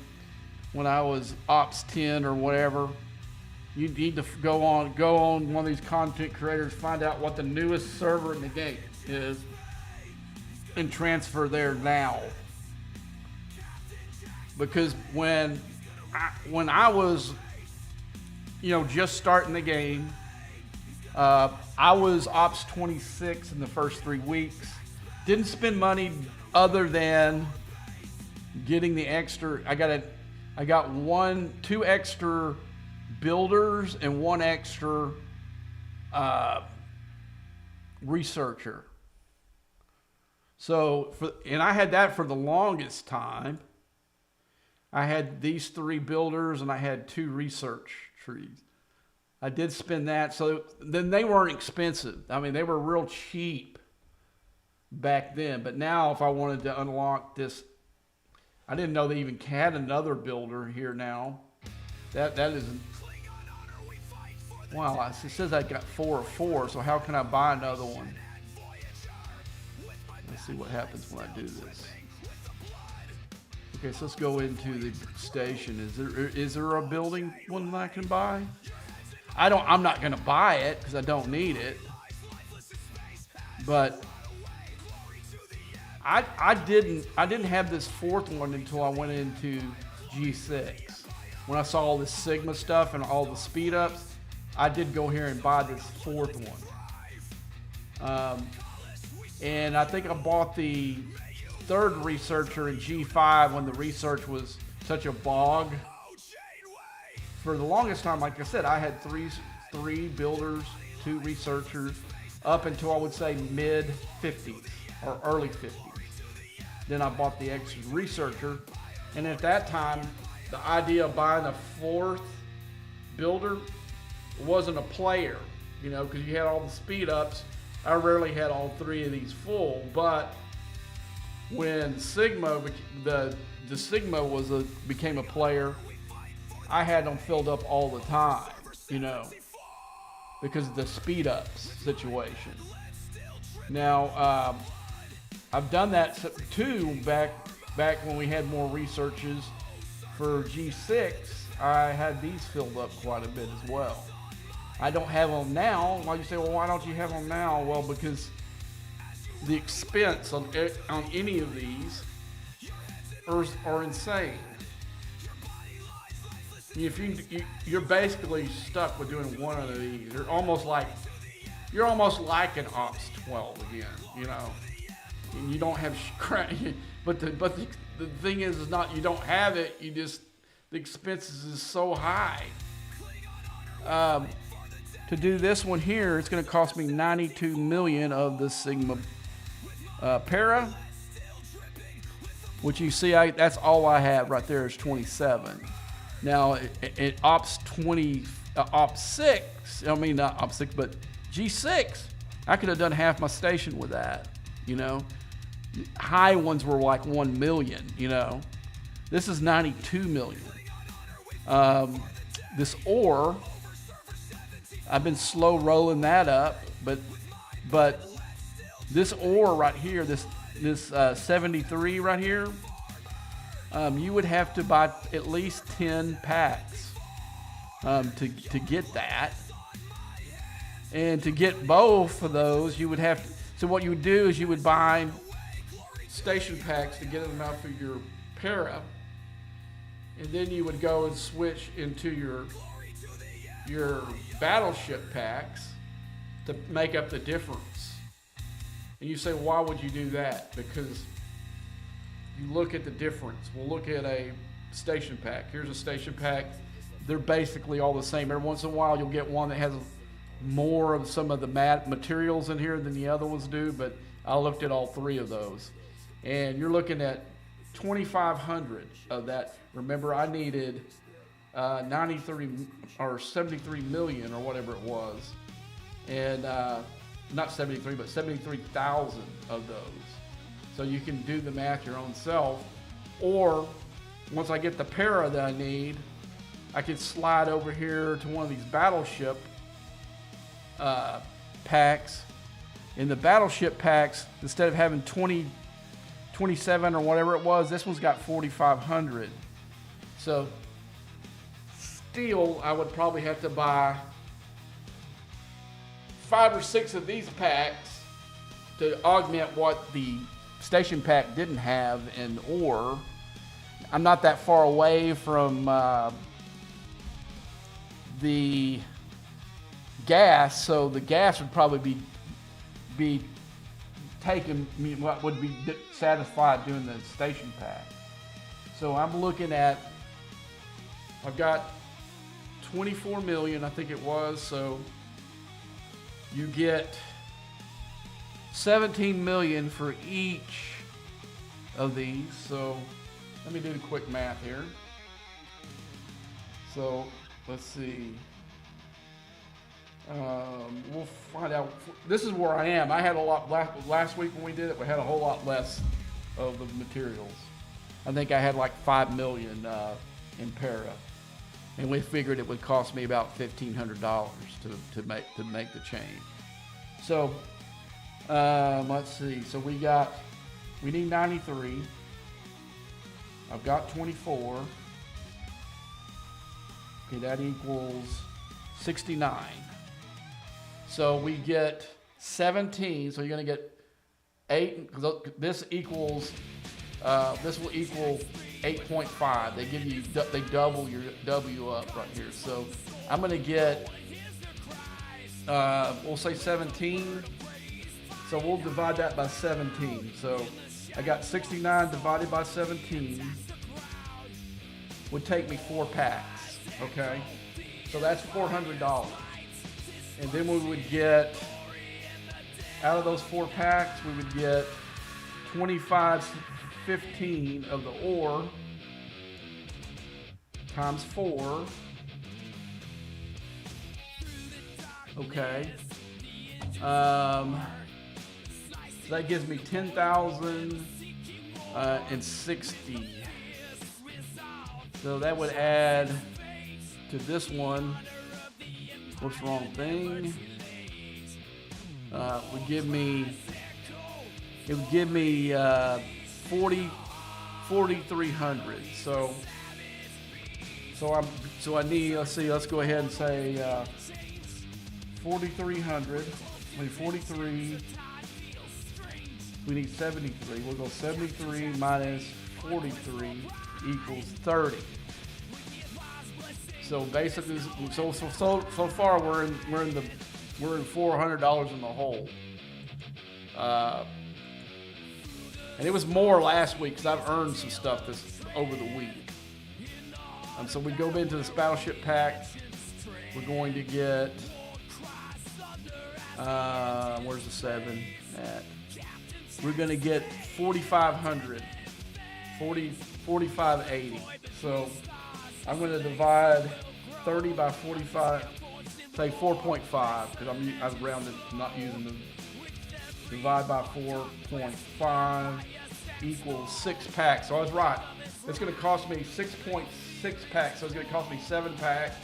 when I was Ops 10 or whatever, you need to go on one of these content creators, find out what the newest server in the game is, and transfer there now. Because when I was, just starting the game, I was Ops 26 in the first 3 weeks. Didn't spend money other than getting the extra. I got 2 extra builders and 1 extra researcher. So and I had that for the longest time. I had these 3 builders and I had 2 research trees. I did spend that. So then they weren't expensive. I mean, they were real cheap back then. But now if I wanted to unlock this, I didn't know they even had another builder here now. That isn't. Wow, it says I got 4 of 4, so how can I buy another one? Let's see what happens when I do this. Okay, so let's go into the station. Is there a building one that I can buy? I'm not gonna buy it because I don't need it. But I didn't have this 4th one until I went into G6. When I saw all this Sigma stuff and all the speed ups, I did go here and buy this 4th one. And I think I bought the 3rd researcher in G5 when the research was such a bog. For the longest time, like I said, I had three builders, 2 researchers, up until I would say mid 50s or early 50s. Then I bought the extra researcher, and at that time, the idea of buying a 4th builder wasn't a player, because you had all the speed ups. I rarely had all 3 of these full, but when Sigma, the Sigma became a player, I had them filled up all the time, because of the speed ups situation. Now, I've done that too back when we had more researches for G6. I had these filled up quite a bit as well. I don't have them now. Why you say, well, why don't you have them now? Well, because the expense on any of these are insane. If you're basically stuck with doing one of these. You're almost like an Ops 12 again, And you don't have but the thing is not you don't have it. The expenses is so high. To do this one here, it's going to cost me 92 million of the Sigma Para, which you see, that's all I have right there is 27. Now, it Ops 20, Ops 6, I mean not Ops 6, but G6, I could have done half my station with that, High ones were like 1 million, This is 92 million. This ore, I've been slow rolling that up, but this ore right here, this 73 right here, you would have to buy at least 10 packs to get that. And to get both of those, you would have to. So what you would do is you would buy station packs to get them out for your para, and then you would go and switch into your battleship packs to make up the difference. And you say, why would you do that? Because you look at the difference. We'll look at a station pack. Here's a station pack. They're basically all the same. Every once in a while, you'll get one that has more of some of the materials in here than the other ones do, but I looked at all three of those. And you're looking at 2,500 of that. Remember, I needed 93 or 73 million or whatever it was. And not 73, but 73,000 of those. So you can do the math your own self. Or once I get the para that I need, I can slide over here to one of these battleship packs. In the battleship packs, instead of having 27 or whatever it was, this one's got 4,500. So still, I would probably have to buy 5 or 6 of these packs to augment what the station pack didn't have. And or I'm not that far away from the gas, so the gas would probably be taken, what would be satisfied doing the station pack. So I'm looking at, I've got 24 million, I think it was, so you get 17 million for each of these. So let me do the quick math here. So let's see. We'll find out. This is where I am. I had a lot last week when we did it. We had a whole lot less of the materials. I think I had like 5 million in para, and we figured it would cost me about $1,500 to make the change. So let's see. So we need 93. I've got 24. Okay, that equals 69. So we get 17, so you're gonna get 8, this equals, this will equal 8.5. They double your W up right here. So I'm gonna get, we'll say 17. So we'll divide that by 17. So I got 69 divided by 17 would take me 4 packs, okay? So that's $400. And then we would get, out of those 4 packs, we would get 2515 of the ore times 4. Okay. So that gives me 10,060. So that would add to this one. What's the wrong thing? Would give me, it would give me 4,300. So I need, let's see, let's go ahead and say 4,300. I mean 43. We need 73. We'll go 73 minus 43 equals 30. So basically, so far we're in $400 in the hole. And it was more last week because I've earned some stuff over the week. So we go into this battleship pack. We're going to get, where's the 7 at? We're going to get 4,500, 4,580. So I'm going to divide 30 by 45, say 4.5, because I've rounded, I'm not using them. Divide by 4.5 equals 6 packs. So I was right. It's going to cost me 6.6 packs. So it's going to cost me 7 packs,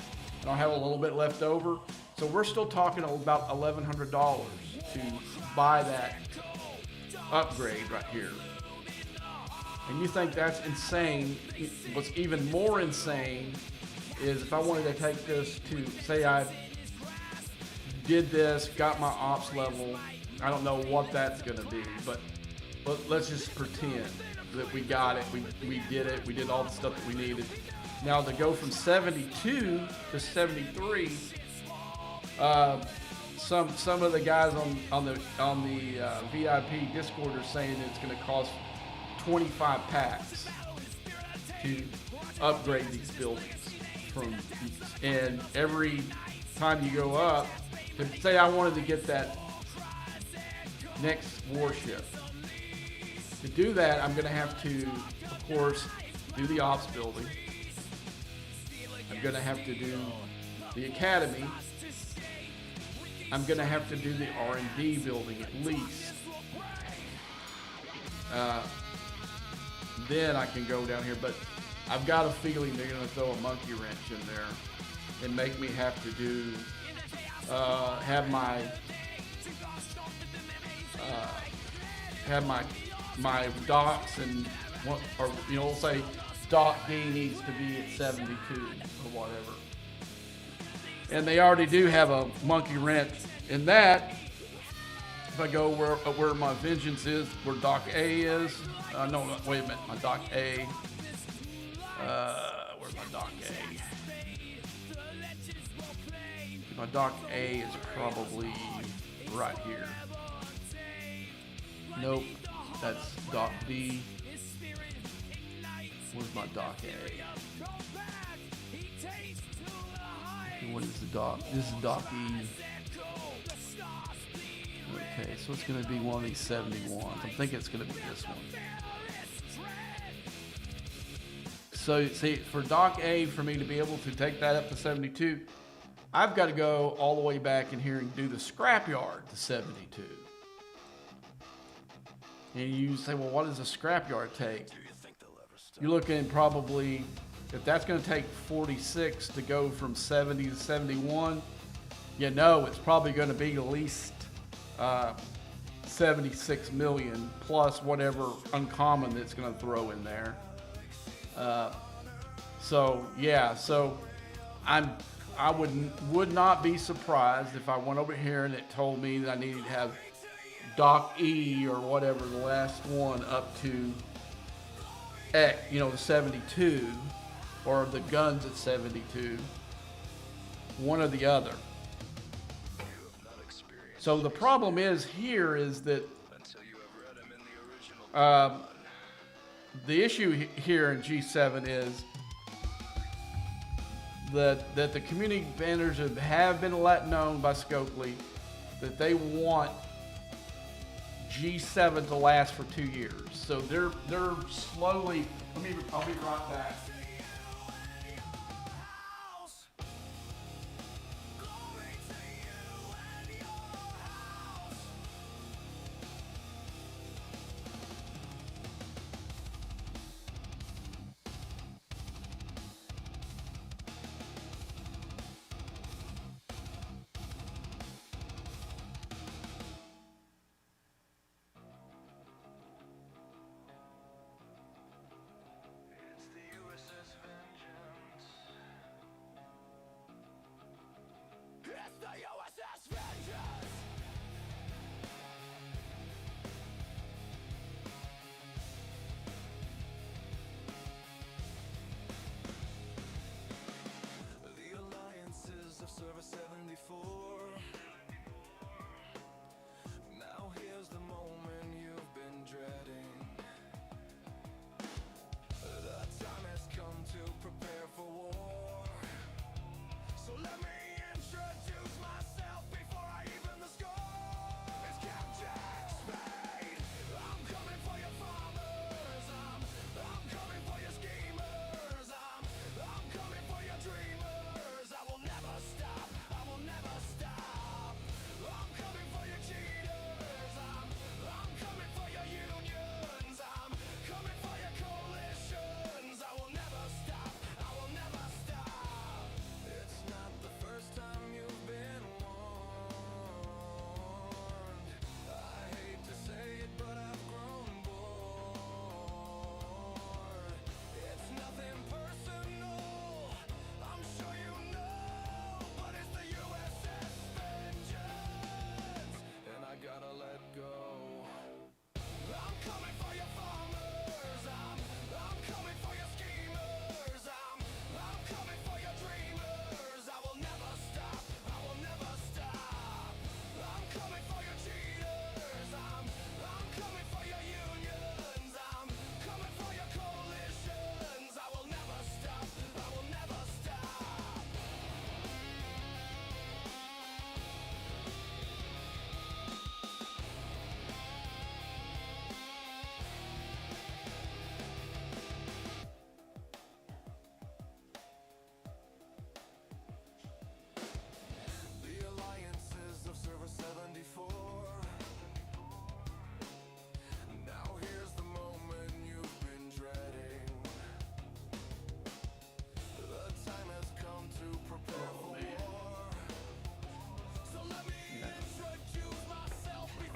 and I'll have a little bit left over. So we're still talking about $1,100 to buy that upgrade right here. And you think that's insane. What's even more insane is if I wanted to take this to, say I did this, got my ops level, I don't know what that's gonna be, but let's just pretend that we got it, we did it, we did all the stuff that we needed. Now to go from 72 to 73, some of the guys on the VIP Discord are saying it's going to cost 25 packs to upgrade these buildings and every time you go up, to say I wanted to get that next warship. To do that, I'm going to have to, of course, do the ops building. I'm going to have to do the academy. I'm going to have to do the R&D building at least. Then I can go down here, but I've got a feeling they're going to throw a monkey wrench in there and make me have to do, have my docks and what, or we'll say dock D needs to be at 72 or whatever. And they already do have a monkey wrench in that. If I go where my vengeance is, where dock A is, no, wait a minute, my dock A. Where's my dock A? My dock A is probably right here. Nope, that's dock B. Where's my dock A? What is the dock? This is dock E. Okay, so it's going to be one of these 71s. I'm thinking it's going to be this one. So, see, for dock A, for me to be able to take that up to 72, I've got to go all the way back in here and do the scrapyard to 72. And you say, well, what does a scrapyard take? You're looking probably, if that's going to take 46 to go from 70 to 71, you know it's probably going to be at least 76 million plus whatever uncommon that's going to throw in there. So yeah, so I would not be surprised if I went over here and it told me that I needed to have dock E or whatever, the last one up to X, the 72, or the guns at 72, one or the other. So the problem is here is that the issue here in G7 is that the community vendors have been let known by Scopely that they want G7 to last for 2 years. So they're slowly. I'll be right back.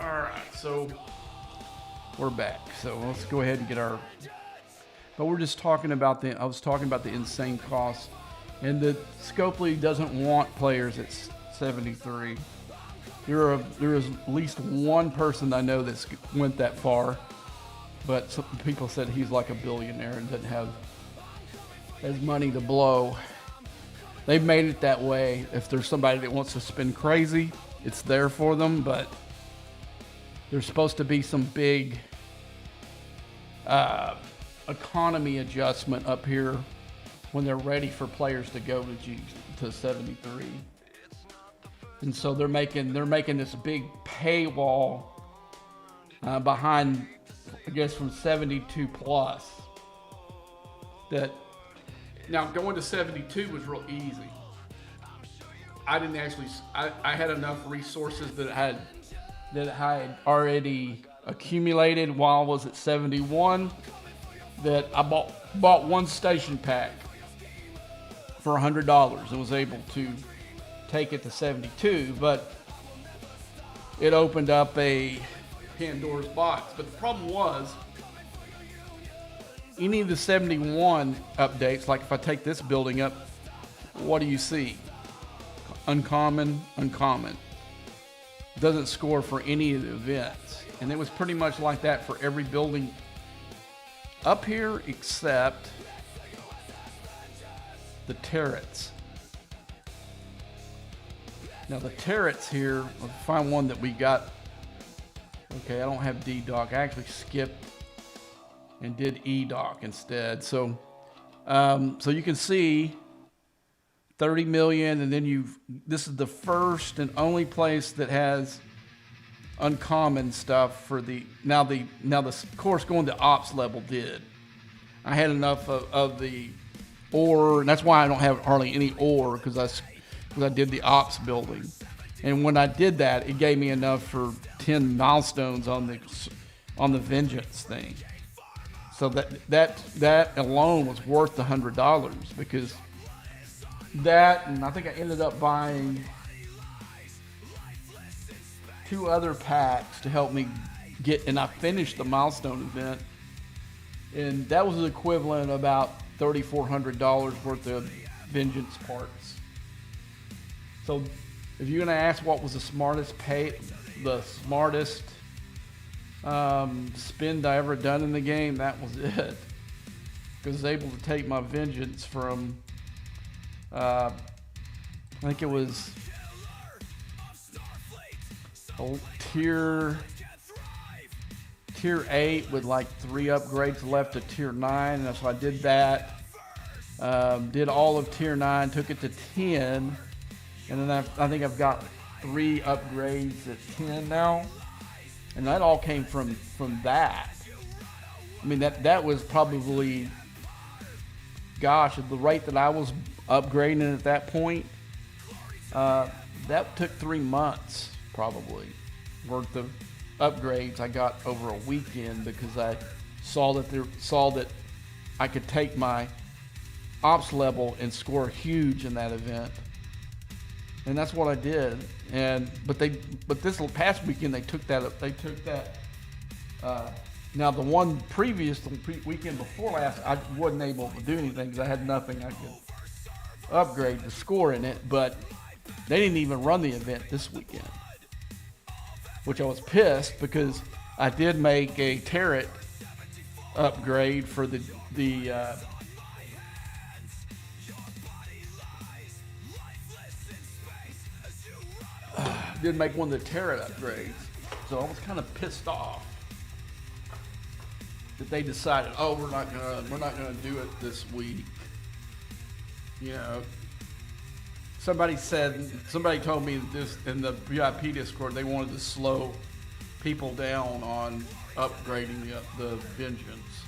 All right, so we're back. So let's go ahead and get our. But we're just talking about I was talking about the insane cost, and the Scope League doesn't want players at 73. There is at least one person I know that went that far, but some people said he's like a billionaire and doesn't have as money to blow. They've made it that way. If there's somebody that wants to spend crazy, it's there for them, but there's supposed to be some big economy adjustment up here when they're ready for players to go to 73. And so they're making this big paywall behind, I guess, from 72 plus. That now going to 72 was real easy. I didn't actually. I had enough resources that I had already accumulated while I was at 71. That I bought one station pack for $100 and was able to take it to 72, but it opened up a Pandora's box. But the problem was, any of the 71 updates, like if I take this building up, what do you see? Uncommon. Doesn't score for any of the events. And it was pretty much like that for every building up here except the turrets. Now the turrets here, I'll find one that we got. Okay, I don't have D-Dock. I actually skipped and did E-Dock instead. So you can see 30 million, and then this is the first and only place that has uncommon stuff for now the course going to ops level did. I had enough of the ore, and that's why I don't have hardly any ore, because I did the ops building. And when I did that, it gave me enough for 10 milestones on the vengeance thing. So that alone was worth the $100, because that, and I think I ended up buying 2 other packs to help me get, and I finished the milestone event, and that was the equivalent of about $3,400 worth of vengeance parts. So if you're gonna ask what was the smartest spend I ever done in the game, that was it. Because I was able to take my vengeance from I think it was tier 8 with like 3 upgrades left to tier 9, and so I did that. Did all of tier 9, took it to 10, and then I think I've got 3 upgrades at 10 now, and that all came from that. I mean, that was probably, gosh, at the rate that I was upgrading at that point, that took 3 months probably worth of upgrades I got over a weekend, because I saw that I could take my ops level and score huge in that event, and that's what I did. But this past weekend they took that. Now the one previous, weekend before last, I wasn't able to do anything because I had nothing I could upgrade to score in it. But they didn't even run the event this weekend, which I was pissed, because I did make a turret upgrade for the did make one of the turret upgrades. So I was kind of pissed off that they decided, oh, we're not gonna do it this week. You know, somebody told me this in the VIP Discord, they wanted to slow people down on upgrading the vengeance.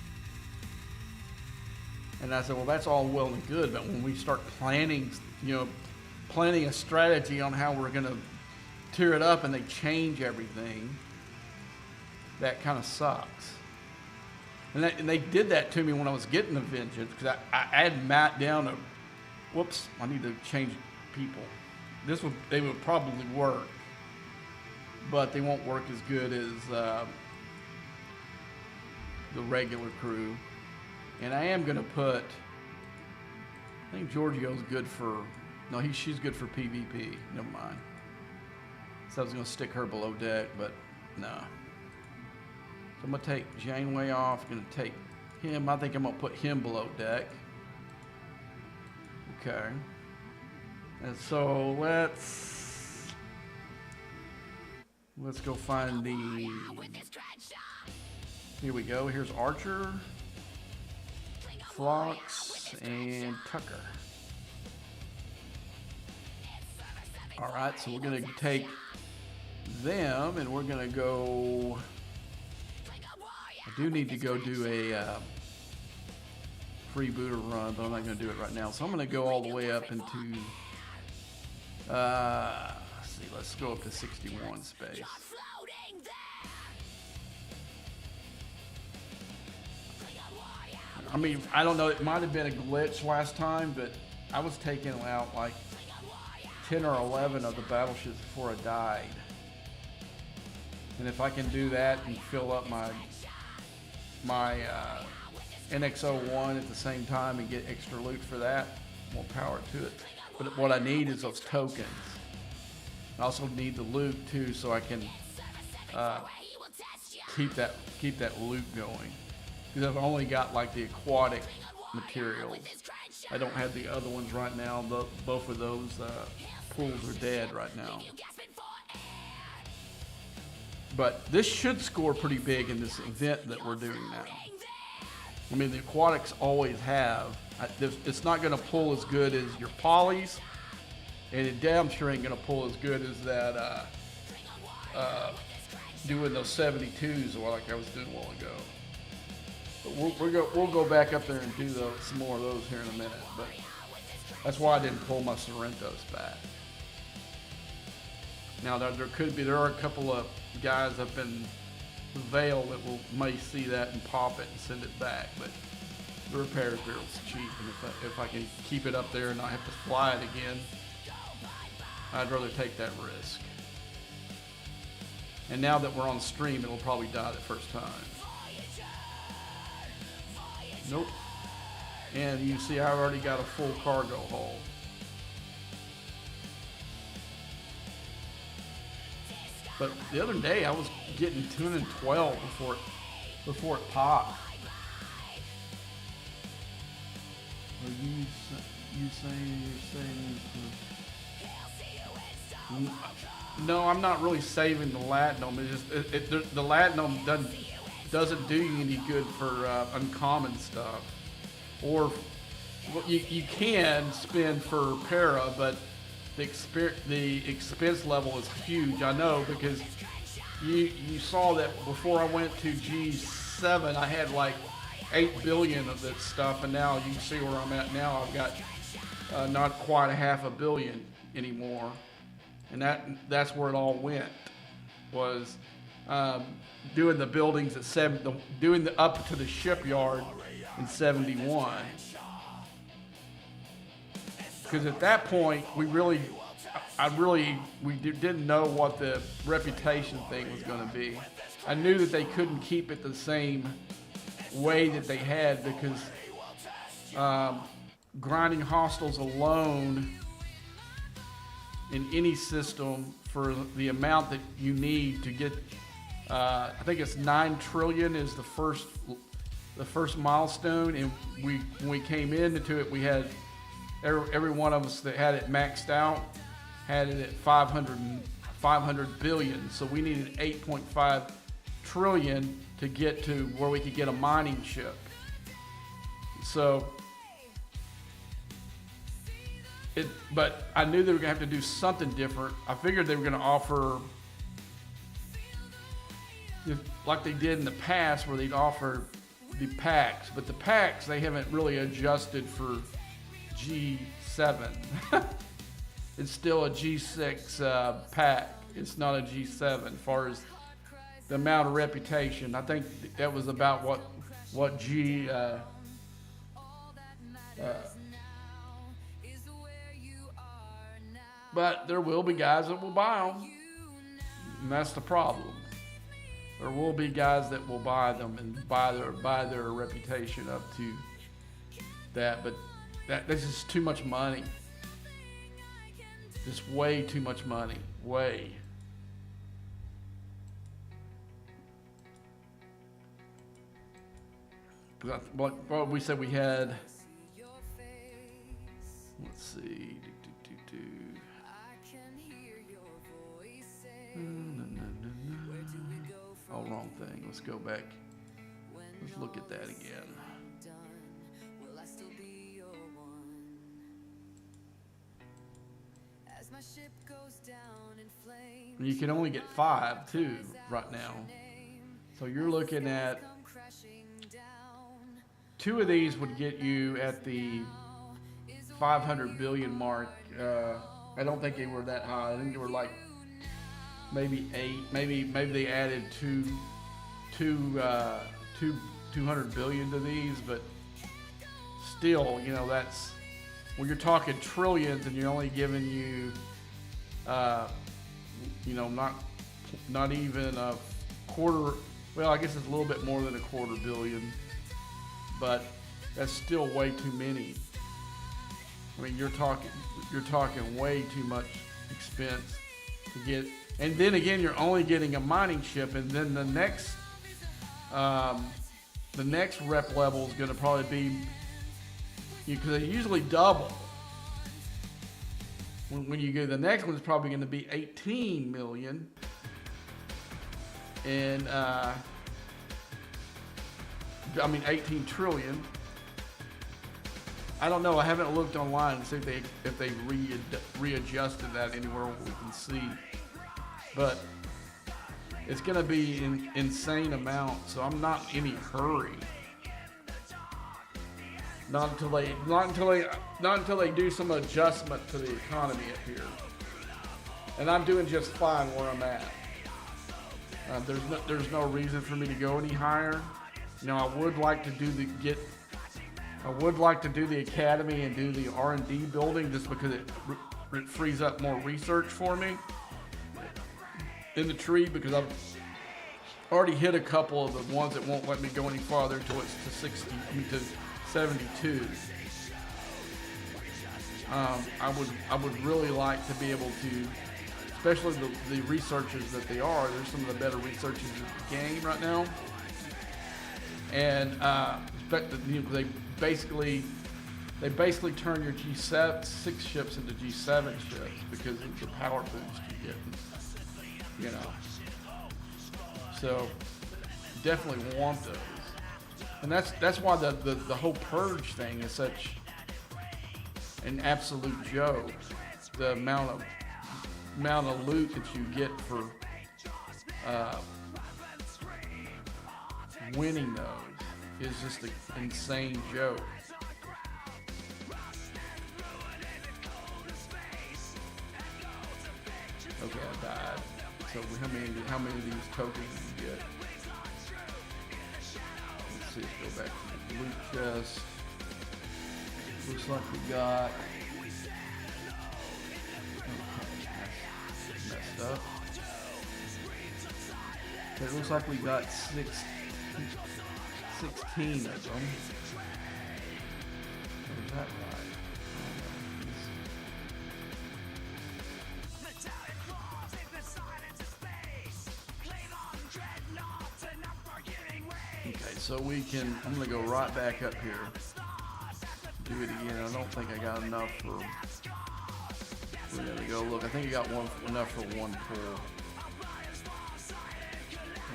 And I said, well, that's all well and good, but when we start planning a strategy on how we're gonna tear it up and they change everything, that kind of sucks. And they did that to me when I was getting the vengeance, because I had Matt down to, whoops, I need to change people. They would probably work. but they won't work as good as the regular crew. And I am gonna put. I think Giorgio's good for. No, she's good for PvP. Never mind. So I was gonna stick her below deck, but no. So I'm gonna take Janeway off. Gonna take him. I think I'm gonna put him below deck. Okay. And so let's go find the. Here we go. Here's Archer, Phlox, and Tucker. All right, so we're gonna take them, and we're gonna go. I do need to go do a freebooter run, but I'm not gonna do it right now. So I'm gonna go all the way up into. Let's see. Let's go up to 61 space. I mean, I don't know. It might have been a glitch last time, but I was taking out like 10 or 11 of the battleships before I died. And if I can do that and fill up my NX-01 at the same time and get extra loot for that, more power to it. But what I need is those tokens. I also need the loot too, so I can keep that loot going. Because I've only got like the aquatic materials. I don't have the other ones right now. Both of those pools are dead right now. But this should score pretty big in this event that we're doing now. I mean, the aquatics always have. It's not going to pull as good as your polys, and it damn sure ain't going to pull as good as that doing those 72s like I was doing a while ago. But we'll go back up there and do some more of those here in a minute. But that's why I didn't pull my Sorrentos back. Now there are a couple of guys up in the Vale that may see that and pop it and send it back, but the repair bureau's cheap, and if I can keep it up there and not have to fly it again, I'd rather take that risk. And now that we're on stream, it'll probably die the first time. Nope. And you see I already got a full cargo hold. But the other day I was getting 2 and 12 before it popped. Are you saying no, I'm not really saving the latinum. It's just the latinum doesn't do you any good for uncommon stuff. Or you can spend for para, but the expense level is huge. I know, because you saw that before I went to G7, I had like 8 billion of that stuff, and now you can see where I'm at now. I've got not quite a half a billion anymore, and that's where it all went, was doing the buildings at doing the up to the shipyard in 71. Because at that point, we didn't know what the reputation thing was going to be. I knew that they couldn't keep it the same way that they had, because grinding hostiles alone in any system for the amount that you need to get, I think it's 9 trillion is the first milestone, and when we came into it, we had every one of us that had it maxed out had it at 500 billion. So we needed 8.5 trillion to get to where we could get a mining ship. So, but I knew they were gonna have to do something different. I figured they were gonna offer, like they did in the past, where they'd offer the packs. But the packs, they haven't really adjusted for G7. It's still a G6 pack. It's not a G7 as far as the amount of reputation. I think that was about what G but there will be guys that will buy them. And that's the problem. There will be guys that will buy them and buy their reputation up to that, but that's just too much money. Just way too much money. Way. What we said we had. Let's see. Oh, wrong thing. Let's go back. Let's look at that again. You can only get 5 too right now. So you're looking at 2 of these would get you at the 500 billion mark. I don't think they were that high. I think they were like maybe 8. Maybe they added 200 billion to these, but still, you know, that's when you're talking trillions and you're only giving you, you know, not even a quarter. Well, I guess it's a little bit more than a quarter billion, but that's still way too many. I mean, you're talking way too much expense to get, and then again, you're only getting a mining ship, and then the next rep level is going to probably be, because they usually double. When you go, the next one is probably going to be 18 million, and I mean 18 trillion. I don't know. I haven't looked online to see if they readjusted that anywhere we can see, but it's going to be an insane amount. So I'm not in any hurry. Not until they do some adjustment to the economy up here. And I'm doing just fine where I'm at. There's no reason for me to go any higher. You know, I would like to do the academy and do the R&D building, just because it frees up more research for me in the tree, because I've already hit a couple of the ones that won't let me go any farther until it's to 72. I would really like to be able to, especially the researchers that they are. They're some of the better researchers in the game right now, and they basically turn your G6 ships into G7 ships because of the power boost you get. You know, so definitely want those. And that's why the whole purge thing is such an absolute joke. The amount of loot that you get for winning those is just an insane joke. Okay, I died. So how many of these tokens do you get? Let's see, let's go back to the loot chest. Looks like we got, messed up. It looks like we got 16 of them. Is that right? So I'm going to go right back up here, do it again. I don't think I got enough for, we're going to go look. I think I got enough for one pull.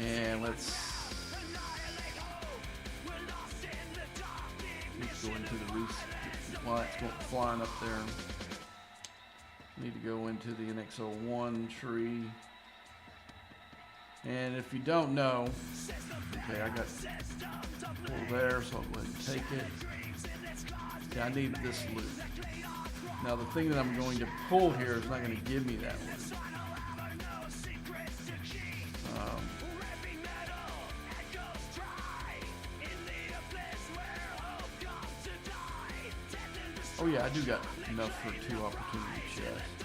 And let's go into the roof while it's flying up there. Need to go into the NX01 tree. And if you don't know, okay, I got pull there, so I'll go ahead and take it. See, I need this loot. Now the thing that I'm going to pull here is not going to give me that loot. Oh yeah, I do got enough for 2 opportunity chests.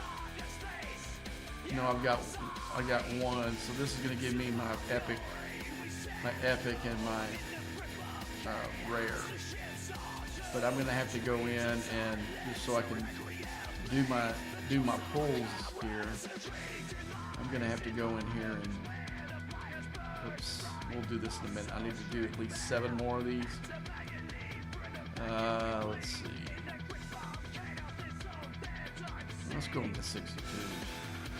No, I got one. So this is gonna give me my epic and my rare. But I'm gonna have to go in and just so I can do my pulls here. I'm gonna have to go in here and oops. We'll do this in a minute. I need to do at least 7 more of these. Let's see. Let's go into 62.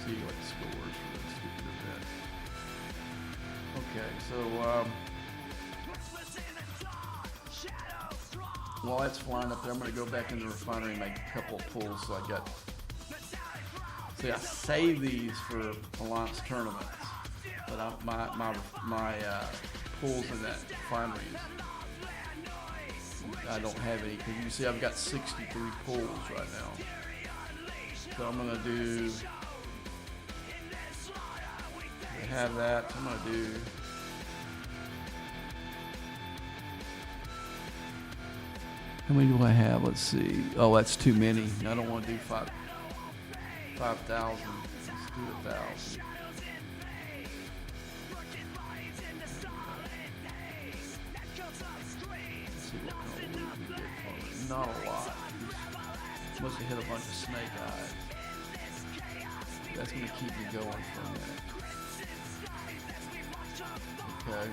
See what the scores for this stupid event. Okay, so while that's flying up there, I'm going to go back in the refinery and make a couple of pulls. So I got. See, I save these for Alliance tournaments, but my pulls in that refinery I don't have any because you see I've got 63 pulls right now. So I'm gonna do. I have that. I'm gonna do. How many do I have? Let's see. Oh, that's too many. I don't want to do 5,000. Let's do 1,000. Let's see what kind of loot we get for it. Not a lot. Must have hit a bunch of snake eyes. That's gonna keep me going for a minute. Okay.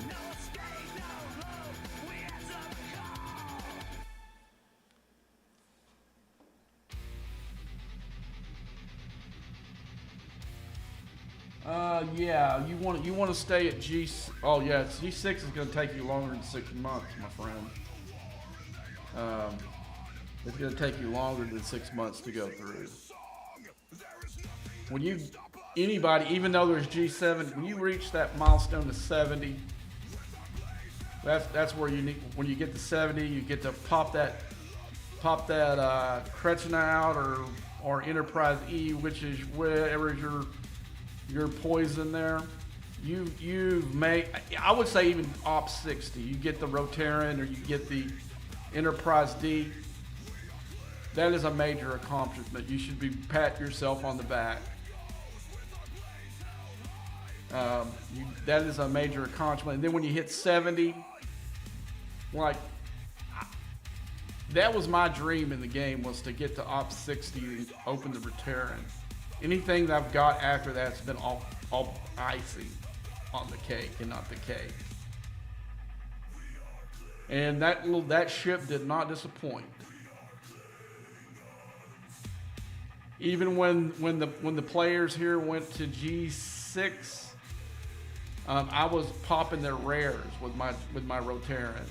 Yeah, you want to stay at G. Oh yeah, G6 is going to take you longer than 6 months, my friend. It's going to take you longer than 6 months to go through. When anybody, even though there's G7, when you reach that milestone of 70, that's where you need. When you get to 70, you get to pop that Kretschner out or Enterprise E, which is wherever your poison there. You've made, I would say even Op 60. You get the Rotaran or you get the Enterprise D. That is a major accomplishment. You should be pat yourself on the back. That is a major accomplishment. And then when you hit 70, like that was my dream in the game, was to get to Op 60 and open the Rotaran. Anything that I've got after that's been all icing on the cake and not the cake. And that ship did not disappoint. Even when the players here went to G6, I was popping their rares with my Rotaran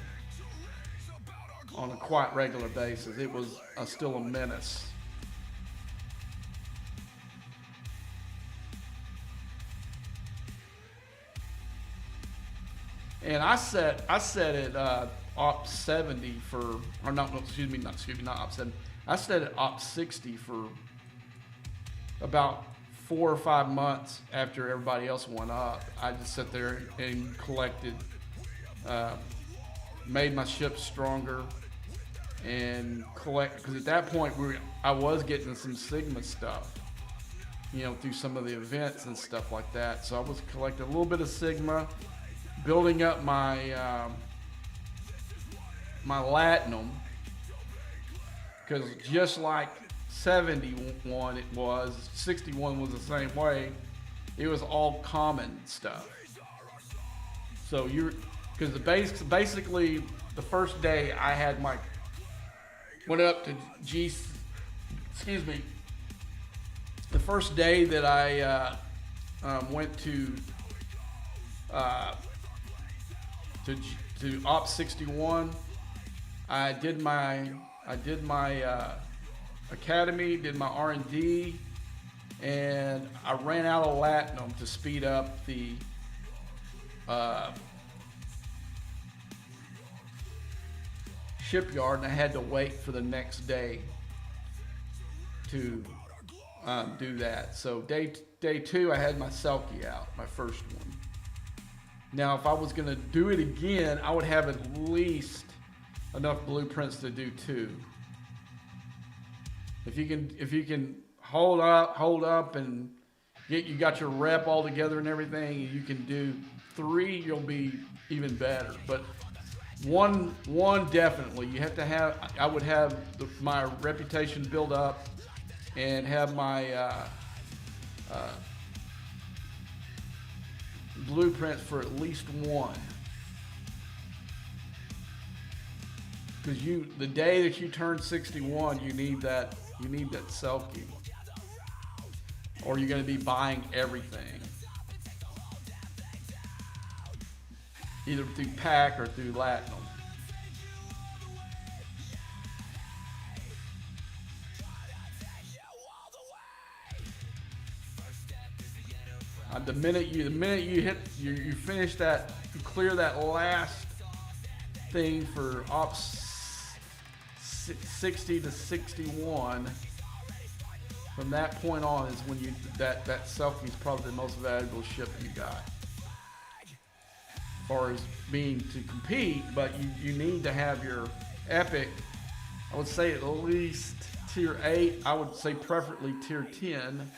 on a quite regular basis. It was still a menace. And I set it Op 70 for, or not Op 70. I set it Op 60 for about 4 or 5 months after everybody else went up. I just sat there and collected, made my ship stronger, and because at that point I was getting some Sigma stuff, through some of the events and stuff like that. So I was collecting a little bit of Sigma, building up my my Latinum, because just like 71 it was, 61 was the same way. It was all common stuff. So because basically the first day I had went up to the first day that I went to Op 61, I did my academy, did my R&D, and I ran out of Latinum to speed up the shipyard, and I had to wait for the next day to do that. So day 2, I had my Selkie out, my first one. Now, if I was going to do it again, I would have at least enough blueprints to do 2. If you can hold up and you got your rep all together and everything, and you can do 3, you'll be even better. But one definitely, you have to have. I would have my reputation build up, and have my blueprints for at least 1. Because the day that you turn 61, you need that selkie, or you're going to be buying everything, either through pack or through Latinum. The minute you hit, you finish that, you clear that last thing for ops 60 to 61. From that point on is when that selkie is probably the most valuable ship you got, as far as being to compete. But you need to have your epic. I would say at least tier 8. I would say preferably tier 10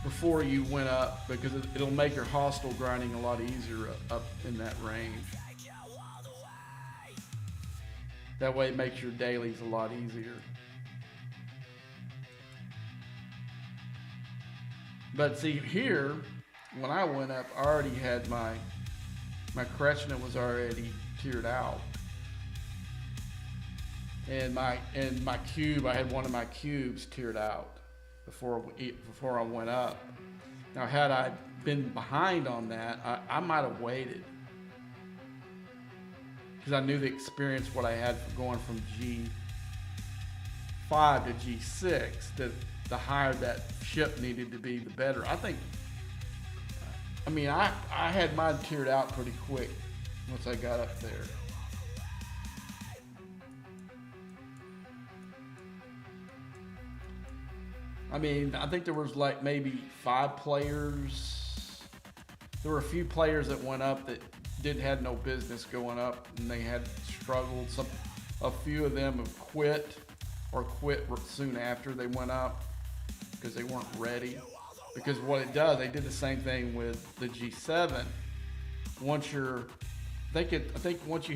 before you went up, because it'll make your hostile grinding a lot easier up in that range. That way it makes your dailies a lot easier. But see here, when I went up, I already had my Kretschner was already tiered out. And my cube, I had one of my cubes tiered out before I went up. Now, had I been behind on that, I might have waited, because I knew the experience what I had for going from G5 to G6, that the higher that ship needed to be, the better. I had mine tiered out pretty quick once I got up there. I think there was like maybe 5 players. There were a few players that went up that had no business going up, and they had struggled. A few of them have quit soon after they went up because they weren't ready. Because what it does, they did the same thing with the G7. Once you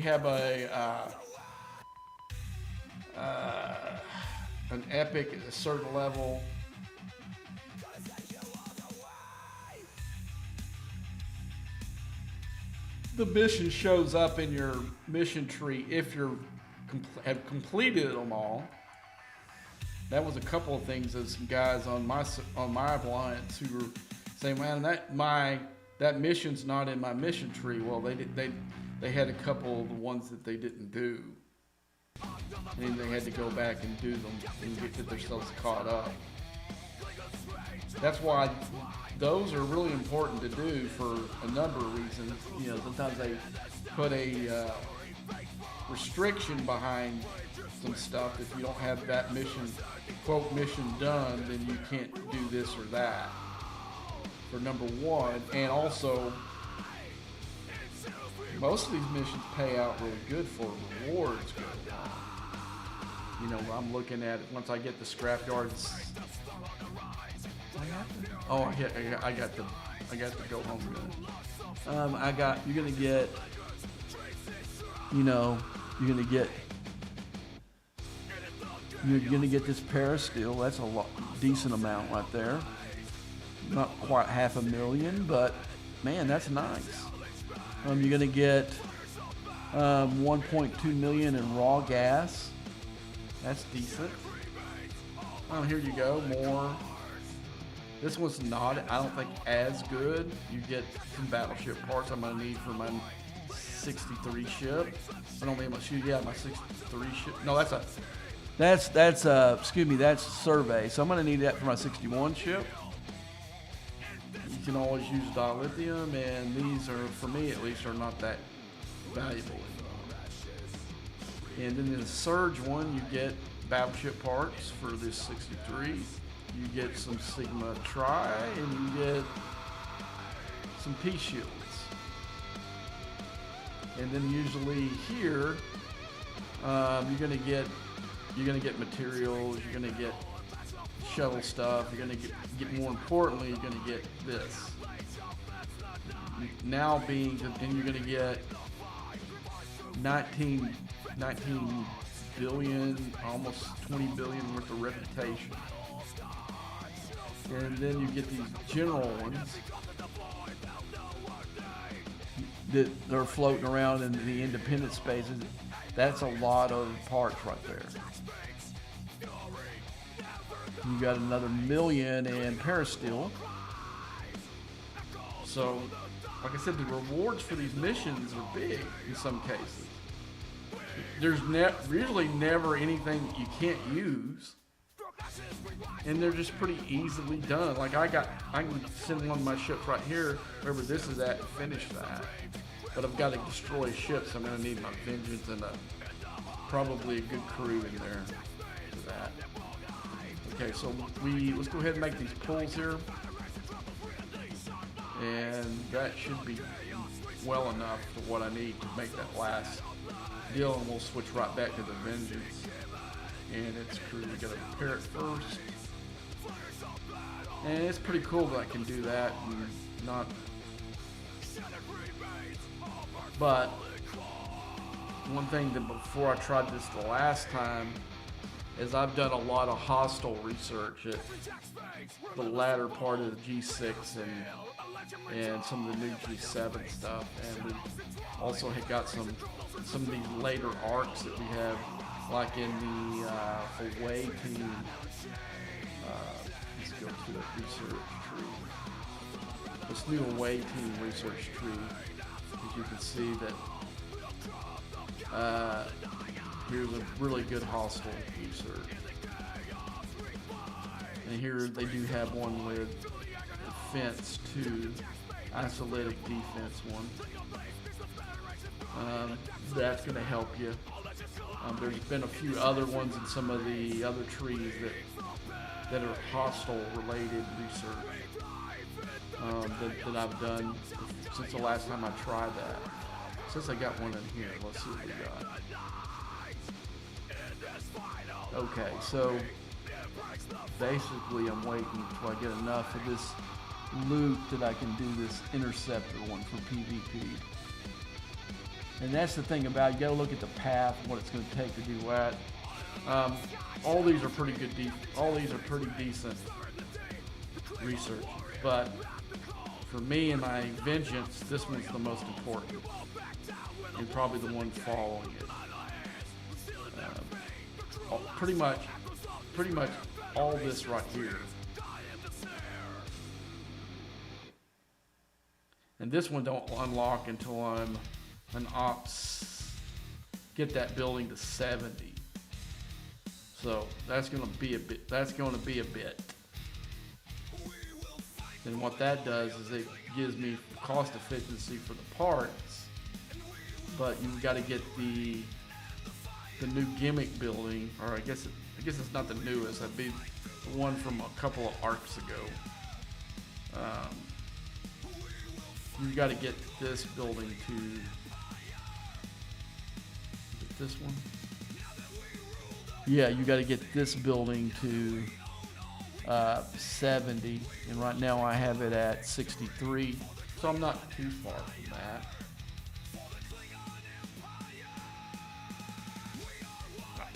have an epic at a certain level, the mission shows up in your mission tree if you have completed them all. That was a couple of things that some guys on my alliance who were saying, "Man, that mission's not in my mission tree." Well, they had a couple of the ones that they didn't do, and they had to go back and do them and get themselves caught up. That's why those are really important to do for a number of reasons. Sometimes they put a restriction behind some stuff. If you don't have that mission done, then you can't do this or that, for number one. And also, most of these missions pay out really good for rewards going on. I'm looking at it once I get the scrapyards. Oh, I got the go home gun. You're gonna get this Parasteel. That's a decent amount right there. Not quite 500,000, but man, that's nice. You're gonna get 1.2 million in raw gas. That's decent. Here you go, more. This one's not, I don't think, as good. You get some battleship parts I'm gonna need for my 63 ship. I don't think my 63 ship. No, that's survey. So I'm gonna need that for my 61 ship. You can always use dilithium, and these are, for me at least, are not that valuable. And then in the Surge one, you get battleship parts for this 63. You get some Sigma Tri, and you get some P shields. And then usually here, you're gonna get materials. You're gonna get shuttle stuff. You're gonna get more importantly, you're gonna get this. Now and you're gonna get 19 billion, almost 20 billion worth of reputation. And then you get these general ones that are floating around in the independent spaces. That's a lot of parts right there. You got another million in Parasteel. So, like I said, the rewards for these missions are big in some cases. There's usually never anything you can't use, and they're just pretty easily done. Like I can send one of my ships right here, wherever this is at, and finish that. But I've got to destroy ships. I'm gonna need my vengeance and probably a good crew in there for that. Okay, so let's go ahead and make these pulls here, and that should be well enough for what I need to make that last deal, and we'll switch right back to the vengeance and its crew. We gotta repair it first, and it's pretty cool that I can do that and not. But one thing that before I tried this the last time is I've done a lot of hostile research at the latter part of the G6 and some of the new G7 stuff, and we also had got some of these later arcs that we have, like in the away team. Let's go to the research tree. This new away team research tree, as you can see that here's a really good hostile research. And here they do have one with defense 2, isolated defense 1. That's going to help you. There's been a few other ones in some of the other trees that are hostile related research that I've done since the last time I tried that. Since I got one in here, let's see what we got. Okay, so basically I'm waiting until I get enough of this loot that I can do this interceptor one for PvP. And that's the thing about it, you gotta look at the path, what it's gonna take to do that. All these are pretty good, all these are pretty decent research, but for me and my vengeance, this one's the most important, and probably the one following it. Pretty much all this right here. And this one don't unlock until I'm an ops, get that building to 70. So that's gonna be a bit. And what that does is it gives me cost efficiency for the parts, but you've got to get the new gimmick building, or I guess it's not the newest. That'd be the one from a couple of arcs ago. You've got to get this building to this one. Yeah, you got to get this building to 70, and right now I have it at 63, so I'm not too far from that.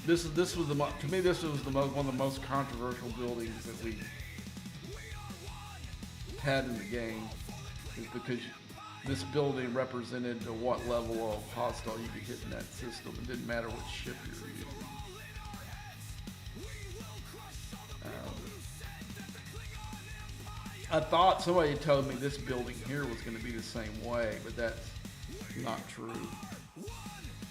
This was to me this was one of the most controversial buildings that we had in the game, is because this building represented to what level of hostile you could hit in that system. It didn't matter what ship you were using. I thought somebody told me this building here was going to be the same way, but that's not true.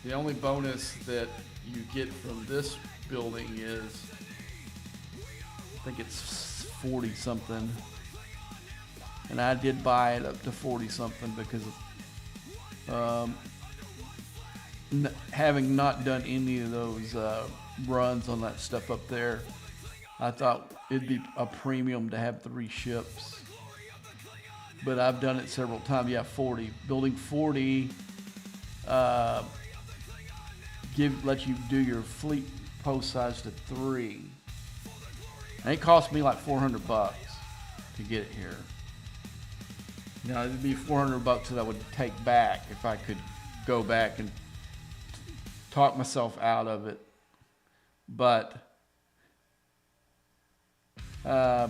The only bonus that you get from this building is, I think it's 40 something, and I did buy it up to 40 something because of having not done any of those runs on that stuff up there. I thought it'd be a premium to have 3 ships, but I've done it several times. Yeah, 40. Building 40 lets you do your fleet post size to 3, And it cost me like $400 to get it here. You know, it'd be $400 that I would take back if I could go back and talk myself out of it. But I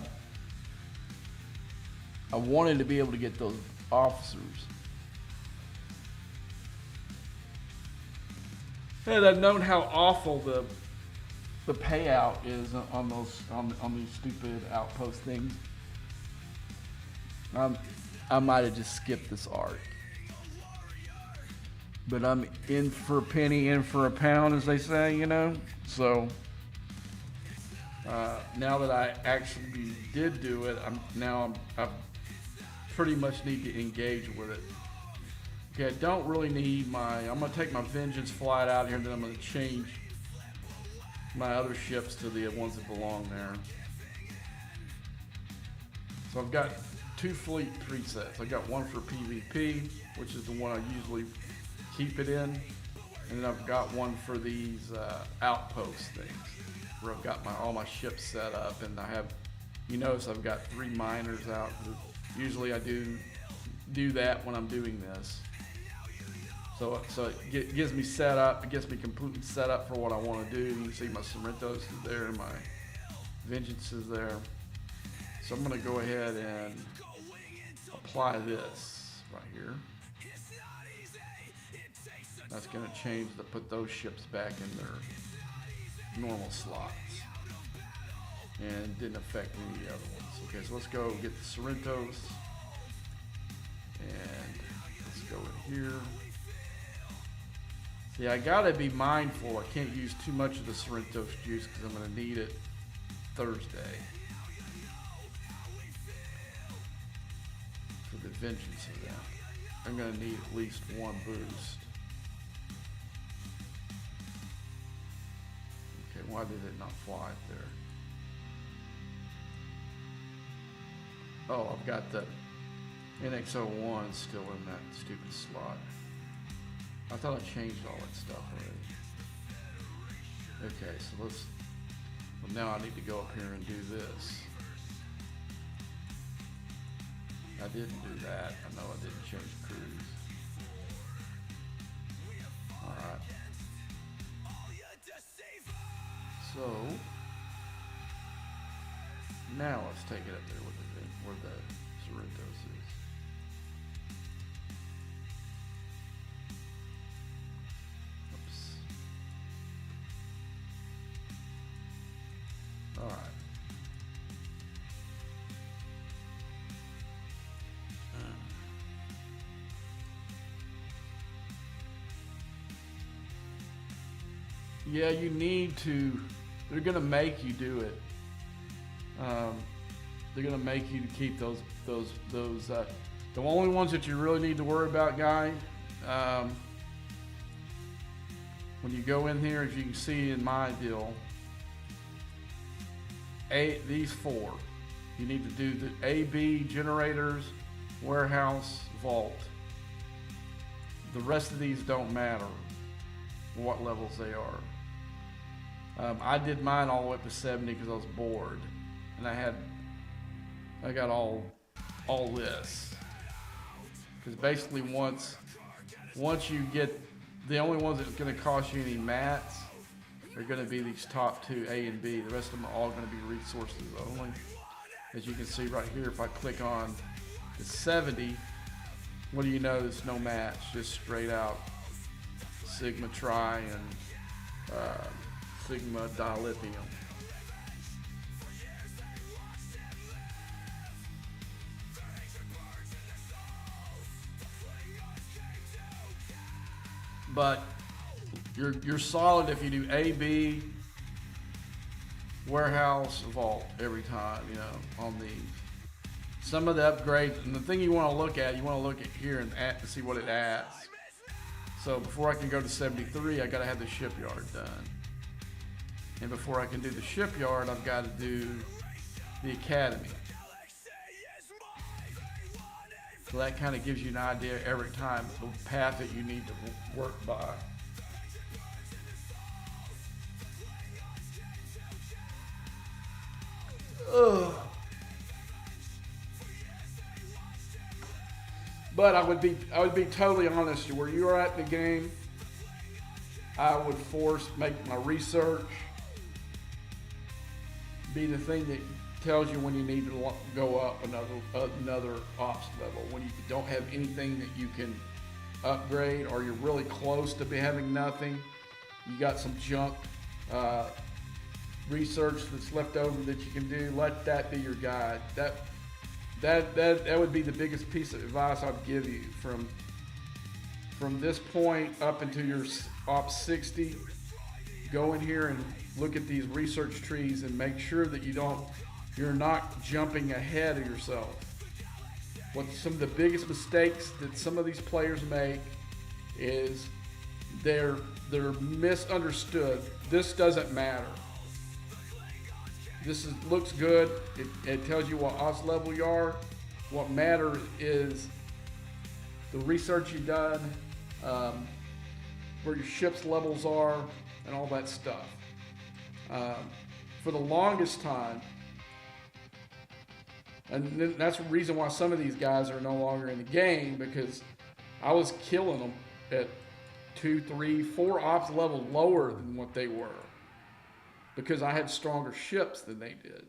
wanted to be able to get those officers. And I've known how awful the payout is on these stupid outpost things. I might have just skipped this arc. But I'm in for a penny, in for a pound, as they say, you know? So, now that I actually did do it, I pretty much need to engage with it. Okay, I don't really need I'm going to take my Vengeance flight out here, and then I'm going to change my other ships to the ones that belong there. So I've got 2 fleet presets. I got one for PvP, which is the one I usually keep it in, and then I've got one for these outpost things, where I've got all my ships set up, and I have, you notice I've got 3 miners out. Usually I do that when I'm doing this. So it gives me set up. It gets me completely set up for what I want to do. You can see my Sorrentos is there, my Vengeance is there. So I'm going to go ahead and apply this right here. That's going to change put those ships back in their normal slots. And it didn't affect any of the other ones. Okay, so let's go get the Sorrentos. And let's go in here. See, I gotta be mindful. I can't use too much of the Sorrentos juice because I'm gonna need it Thursday for the Vengeance event. I'm gonna need at least 1 boost. Okay, why did it not fly up there? Oh, I've got the NX-01 still in that stupid slot. I thought I changed all that stuff already. Okay, so well, now I need to go up here and do this. I didn't do that. I know I didn't change cruise. Alright. So, now let's take it up there where the Sorrentos is. All right. Yeah, you need to. They're gonna make you do it. They're gonna make you to keep those. The only ones that you really need to worry about, guys. When you go in here, as you can see in my deal. These 4. You need to do the AB, generators, warehouse, vault. The rest of these don't matter what levels they are. I did mine all the way up to 70 because I was bored, and I got all this. Because basically once you get, the only ones that's going to cost you any mats are going to be these top 2, A and B. The rest of them are all going to be resources only. As you can see right here, if I click on the 70, what do you know? There's no match, just straight out Sigma Tri and Sigma Dilithium. But you're solid if you do AB, warehouse, vault every time, you know, on these. Some of the upgrades, and the thing you want to look at here and see what it adds. So before I can go to 73, I got to have the shipyard done. And before I can do the shipyard, I've got to do the academy. So that kind of gives you an idea every time the path that you need to work by. Ugh. But I would be totally honest. Where you are at in the game, I would make my research be the thing that tells you when you need to go up another ops level. When you don't have anything that you can upgrade, or you're really close to having nothing, you got some junk research that's left over that you can do. Let that be your guide. That would be the biggest piece of advice I'd give you from this point up until your Ops 60. Go in here and look at these research trees and make sure that you're not jumping ahead of yourself. What some of the biggest mistakes that some of these players make is they're misunderstood. This doesn't matter. Looks good. It tells you what ops level you are. What matters is the research you've done, where your ship's levels are, and all that stuff. For the longest time, and that's the reason why some of these guys are no longer in the game, because I was killing them at 2, 3, 4 ops level lower than what they were, because I had stronger ships than they did.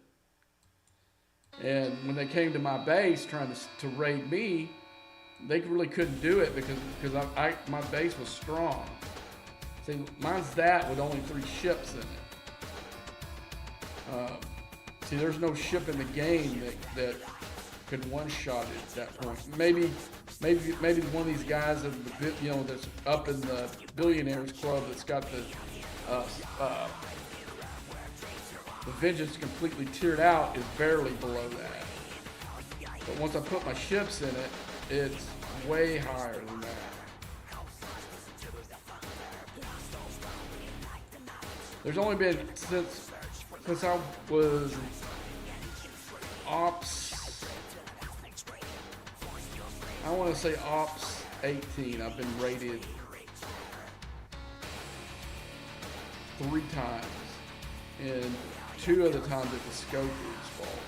And when they came to my base trying to raid me, they really couldn't do it because my base was strong. See, mine's that with only 3 ships in it. See, there's no ship in the game that could one-shot it at that point. Maybe one of these guys that's up in the Billionaires Club that's got the Vengeance completely tiered out is barely below that. But once I put my ships in it, it's way higher than that. There's only been, since I was Ops, I want to say Ops 18, I've been rated 3 times. And 2 of the times it was Scoper's fault.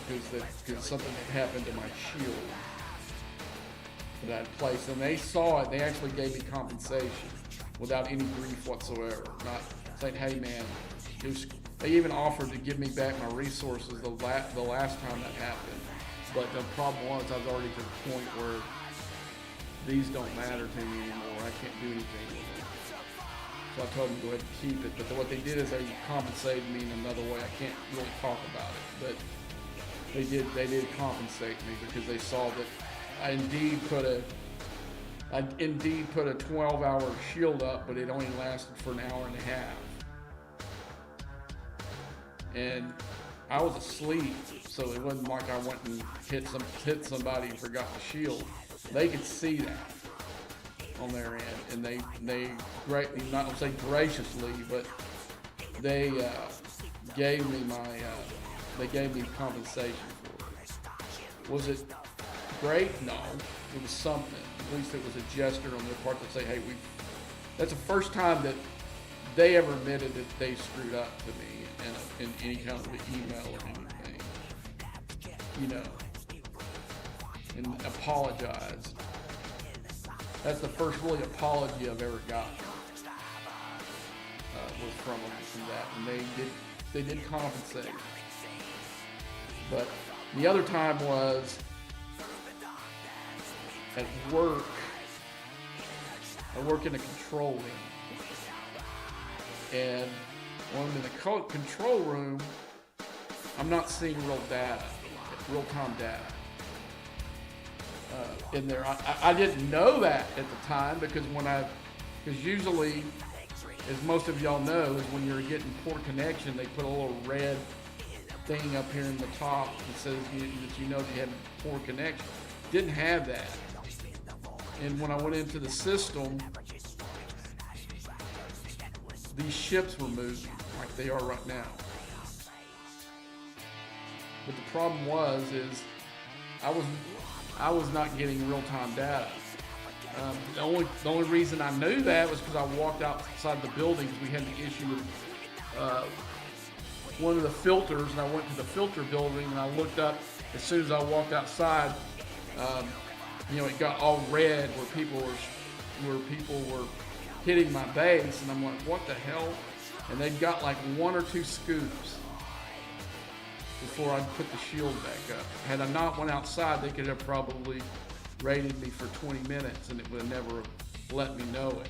Because something had happened to my shield that I'd placed. And they saw it, they actually gave me compensation without any grief whatsoever. Not saying, hey man, they even offered to give me back my resources the last time that happened. But the problem was I was already to the point where these don't matter to me anymore. I can't do anything with them. So I told them to go ahead and keep it. But what they did is they compensated me in another way. I can't really talk about it, but they did compensate me because they saw that I indeed put a 12-hour shield up, but it only lasted for an hour and a half. And I was asleep, so it wasn't like I went and hit somebody and forgot the shield. They could see that on their end, and they greatly, not to say graciously, but they gave me compensation for it. Was it great? No, it was something. At least it was a gesture on their part to say, hey, that's the first time that they ever admitted that they screwed up to me in any kind of email or anything, and apologized. That's the first really apology I've ever gotten. Was from them from that, and they did compensate. But the other time was at work. I work in a control room, and when I'm in the control room, I'm not seeing real-time data. In there, I didn't know that at the time because usually, as most of y'all know, is when you're getting poor connection, they put a little red thing up here in the top that says that you know that you have poor connection. Didn't have that, and when I went into the system, these ships were moving like they are right now. But the problem is I was not getting real-time data. The only reason I knew that was because I walked outside the buildings. We had the issue with one of the filters, and I went to the filter building, and I looked up as soon as I walked outside. It got all red where people were hitting my base, and I'm like, what the hell? And they'd got like 1 or 2 scoops before I put the shield back up. Had I not went outside, they could have probably rated me for 20 minutes, and it would have never let me know it.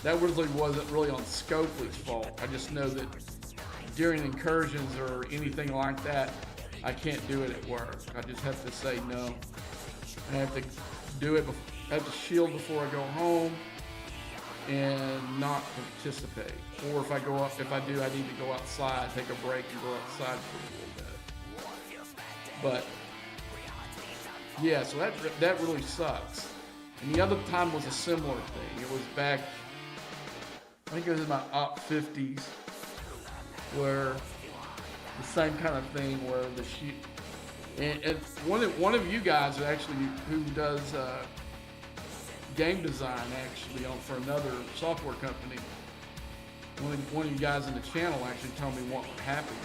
That really wasn't really on Scopely's fault. I just know that during incursions or anything like that, I can't do it at work. I just have to say no. I have to do it. I have to shield before I go home and not participate. Or if I do, I need to go outside, take a break, and go outside for a little bit. But yeah, so that really sucks. And the other time was a similar thing. It was back, I think it was in my Op 50s, where the same kind of thing where and one of you guys who does game design actually for another software company, one of you guys in the channel actually told me what happened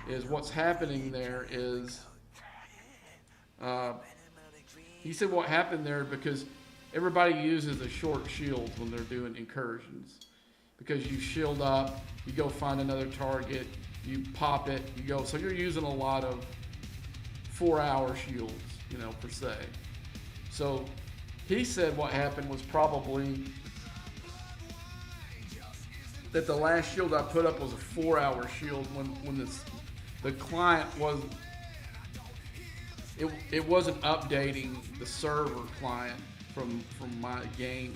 there. What's happening there is he said what happened there because everybody uses the short shields when they're doing incursions. Because you shield up, you go find another target, you pop it, you go. So you're using a lot of 4-hour shields, per se. So he said what happened was probably that the last shield I put up was a 4-hour shield when the client it wasn't updating the server client from my game.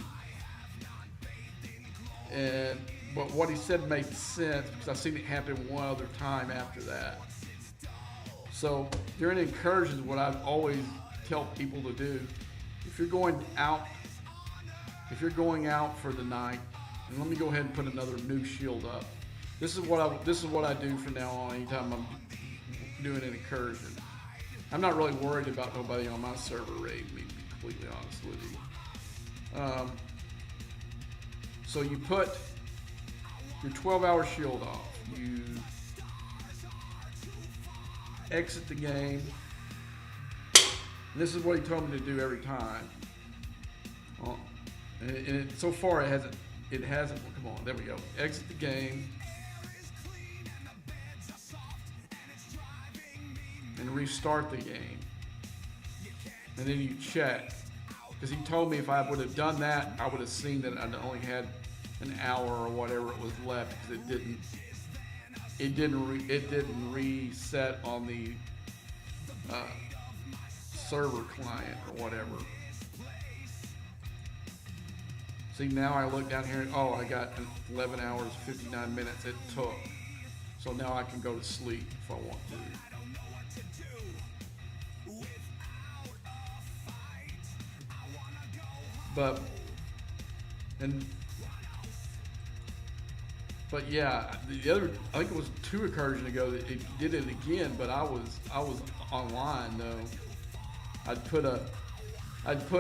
But what he said made sense because I've seen it happen one other time after that. So during incursions, what I always tell people to do, if you're going out for the night, and let me go ahead and put another new shield up. This is what I do from now on. Anytime I'm doing an incursion, I'm not really worried about nobody on my server raiding me. To be completely honest with you. So you put your 12-hour shield off. You exit the game. And this is what he told me to do every time. So far it hasn't. Well, come on, there we go. Exit the game. And restart the game. And then you check. Because he told me if I would have done that, I would have seen that I only had an hour or whatever it was left because it didn't reset on the server client or whatever. See, now I look down here and I got 11 hours 59 minutes it took. So now I can go to sleep if I want to. But yeah, the other, I think it was 2 incursions ago that it did it again, but I was online though. I'd put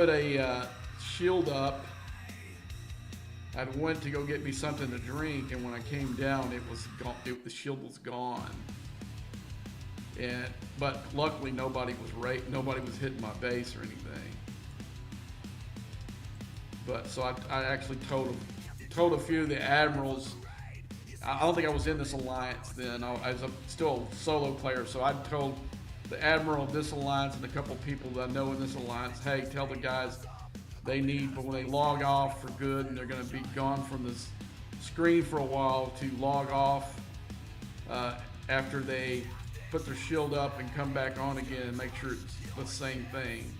a shield up. I went to go get me something to drink, and when I came down, it was gone. The shield was gone. But luckily nobody was hitting my base or anything. But so I actually told a few of the admirals. I don't think I was in this alliance then. I was still a solo player, so I told the admiral of this alliance and a couple people that I know in this alliance, hey, tell the guys they need, but when they log off for good and they're going to be gone from this screen for a while, to log off after they put their shield up and come back on again and make sure it's the same thing.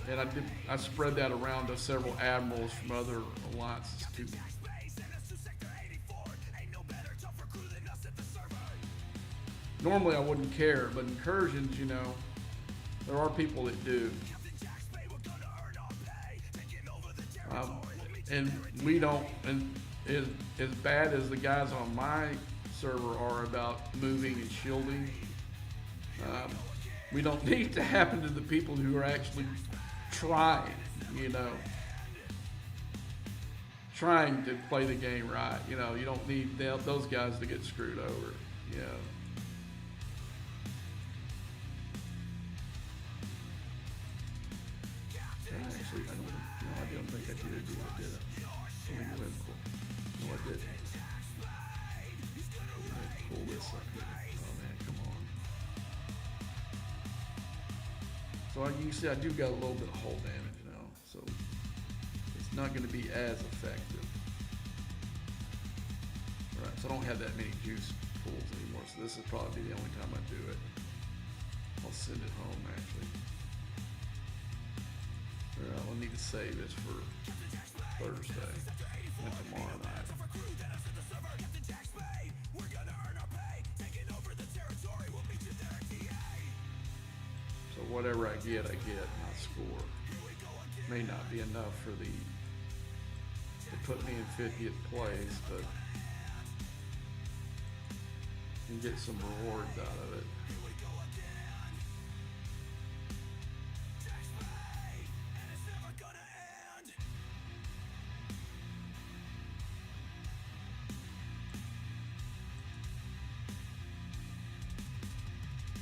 And I spread that around to several admirals from other alliances too. Normally I wouldn't care, but incursions, there are people that do. And we don't, and as bad as the guys on my server are about moving and shielding, we don't need to happen to the people who are actually trying, trying to play the game right. You know, you don't need those guys to get screwed over. You know. Actually, I don't think I did it. Did I? No, I didn't. Pull this up here. Oh man, come on. So you see, I do got a little bit of hull damage now, so it's not going to be as effective. All right, so I don't have that many juice pulls anymore, so this is probably the only time I do it. I'll send it home actually. All right, I'll need to save this for Thursday and tomorrow night. So whatever I get, and I score. May not be enough for to put me in 50th place, but and get some rewards out of it.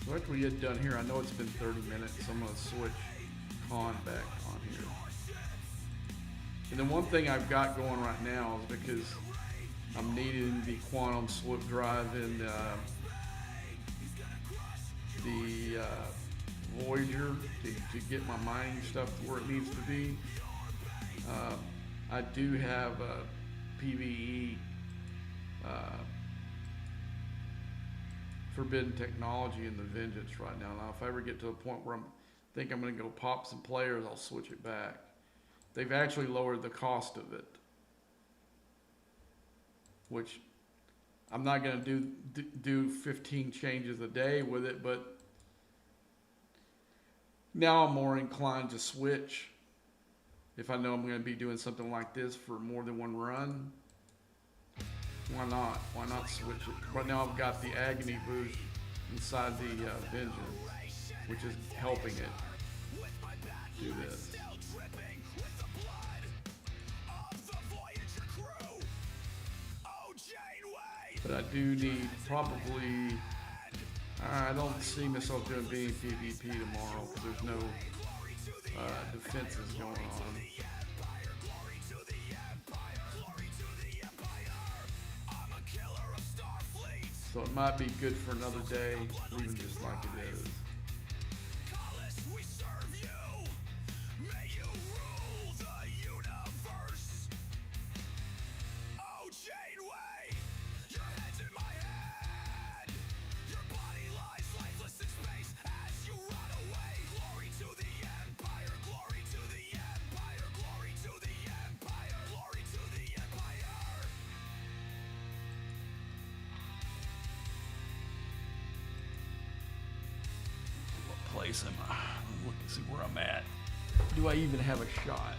So after we get done here, I know it's been 30 minutes, so I'm going to switch con back on here. And then one thing I've got going right now is because I'm needing the quantum slip drive in the Voyager to get my mining stuff to where it needs to be. I do have a PvE forbidden technology in the Vengeance right now. Now, if I ever get to a point where I think I'm going to go pop some players, I'll switch it back. They've actually lowered the cost of it, which I'm not going to do 15 changes a day with it, but now I'm more inclined to switch if I know I'm going to be doing something like this for more than one run. Why not? Why not switch it? Right now I've got the Agony boost inside the Vengeance, which is helping it do this. But I do need probably, I don't see myself doing being PvP tomorrow because there's no defenses going on. So it might be good for another day, even just like it is. Place am I? Look and see where I'm at. Do I even have a shot?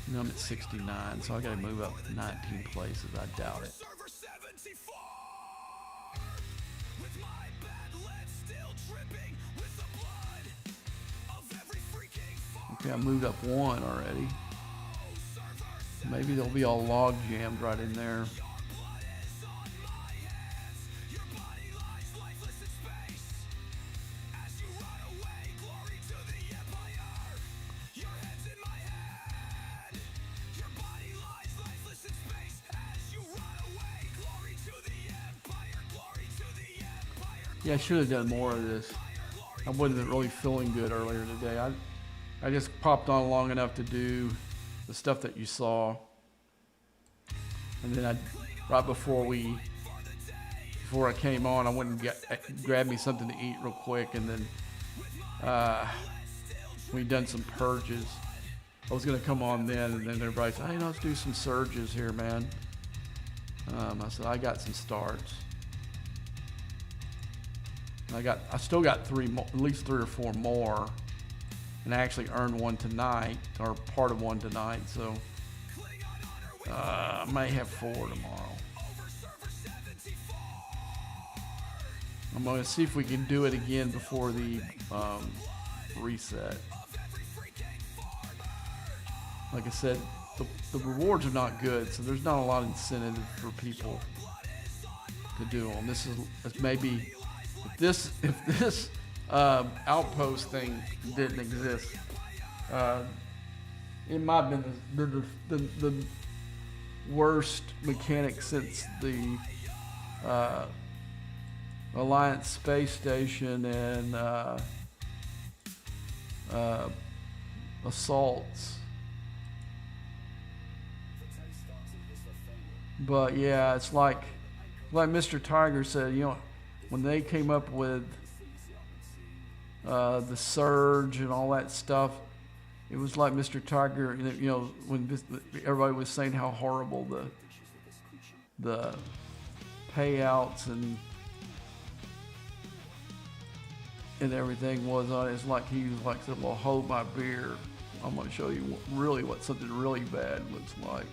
No, I'm at 69, so I gotta move up 19 places. I doubt it. Okay, I moved up one already. Maybe they'll be all log jammed right in there. Yeah, I should have done more of this. I wasn't really feeling good earlier today. I just popped on long enough to do the stuff that you saw. And then right before I came on, I went and grabbed me something to eat real quick. And then we done some purges. I was going to come on then, and then everybody said, hey, let's do some surges here, man. I said, I got some starts. I still got at least 3 or 4 more, and I actually earned one tonight, or part of one tonight. So I may have 4 tomorrow. I'm going to see if we can do it again before the reset. Like I said, the rewards are not good, so there's not a lot of incentive for people to do them. This is maybe if this outpost thing didn't exist, it might have been the worst mechanic since the Alliance space station and assaults. But yeah, it's like Mr. Tiger said, you know, when they came up with the surge and all that stuff, it was like Mr. Tiger, you know, when everybody was saying how horrible the payouts and everything was on it. It's like he was like said, well, hold my beer. I'm going to show you what something really bad looks like.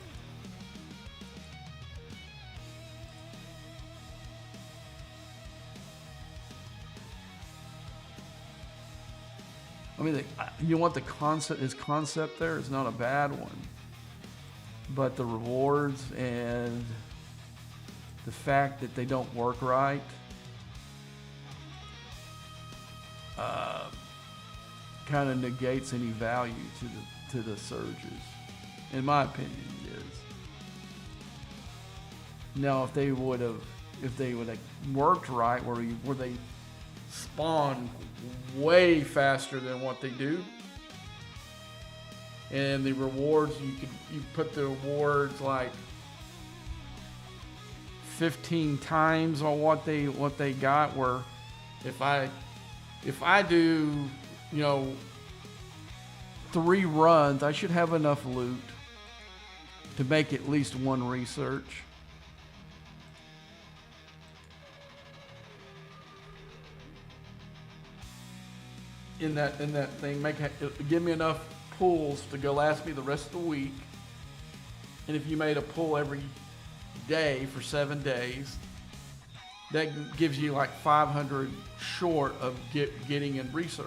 I mean, you know what, his concept there is not a bad one, but the rewards and the fact that they don't work right kind of negates any value to the surges, in my opinion. It is. Now, if they would have worked right, where they spawn way faster than what they do, and the rewards, you put the rewards like 15 times on what they got, where if I do, you know, 3 runs, I should have enough loot to make at least 1 research. In that thing, give me enough pulls to go last me the rest of the week. And if you made a pull every day for 7 days, that gives you like 500 short of getting in research.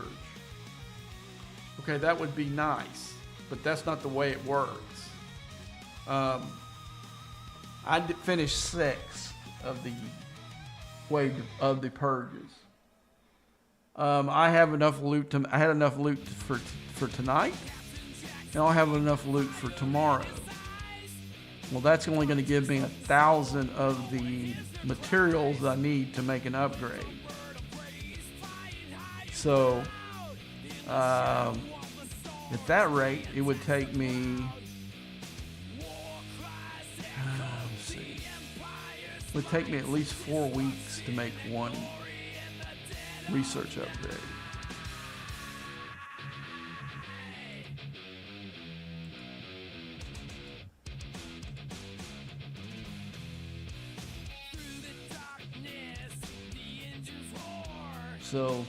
Okay, that would be nice, but that's not the way it works. I finished 6 of the wave of the purges. I have enough loot. I had enough loot for tonight, and I'll have enough loot for tomorrow. Well, that's only going to give me 1,000 of the materials I need to make an upgrade. So, at that rate, it would take me. Let's see. It would take me at least 4 weeks to make 1 research upgrade. So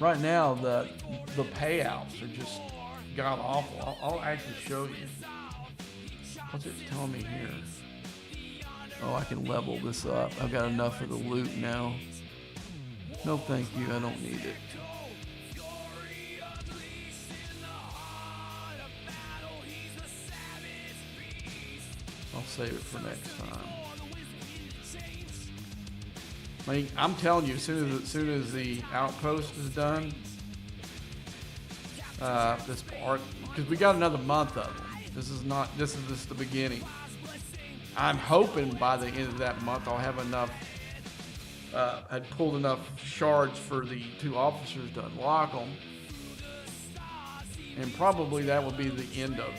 right now the payouts are just god awful. I'll actually show you. What's it telling me here? Oh, I can level this up. I've got enough of the loot now. No, thank you. I don't need it. I'll save it for next time. I mean, I'm telling you, as soon as the outpost is done, this part, because we got another month of them. This is just the beginning. I'm hoping by the end of that month I'll have enough. I'd pulled enough shards for the 2 officers to unlock them, and probably that would be the end of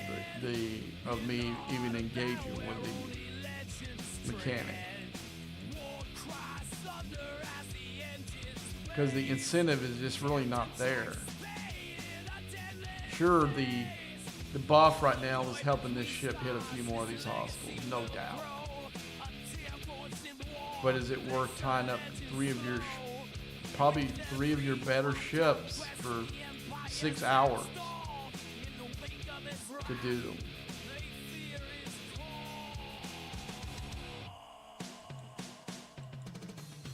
of me even engaging with the mechanic, because the incentive is just really not there. Sure, the buff right now is helping this ship hit a few more of these hostiles, no doubt. But is it worth tying up 3 of your, probably 3 of your better ships for 6 hours to do them?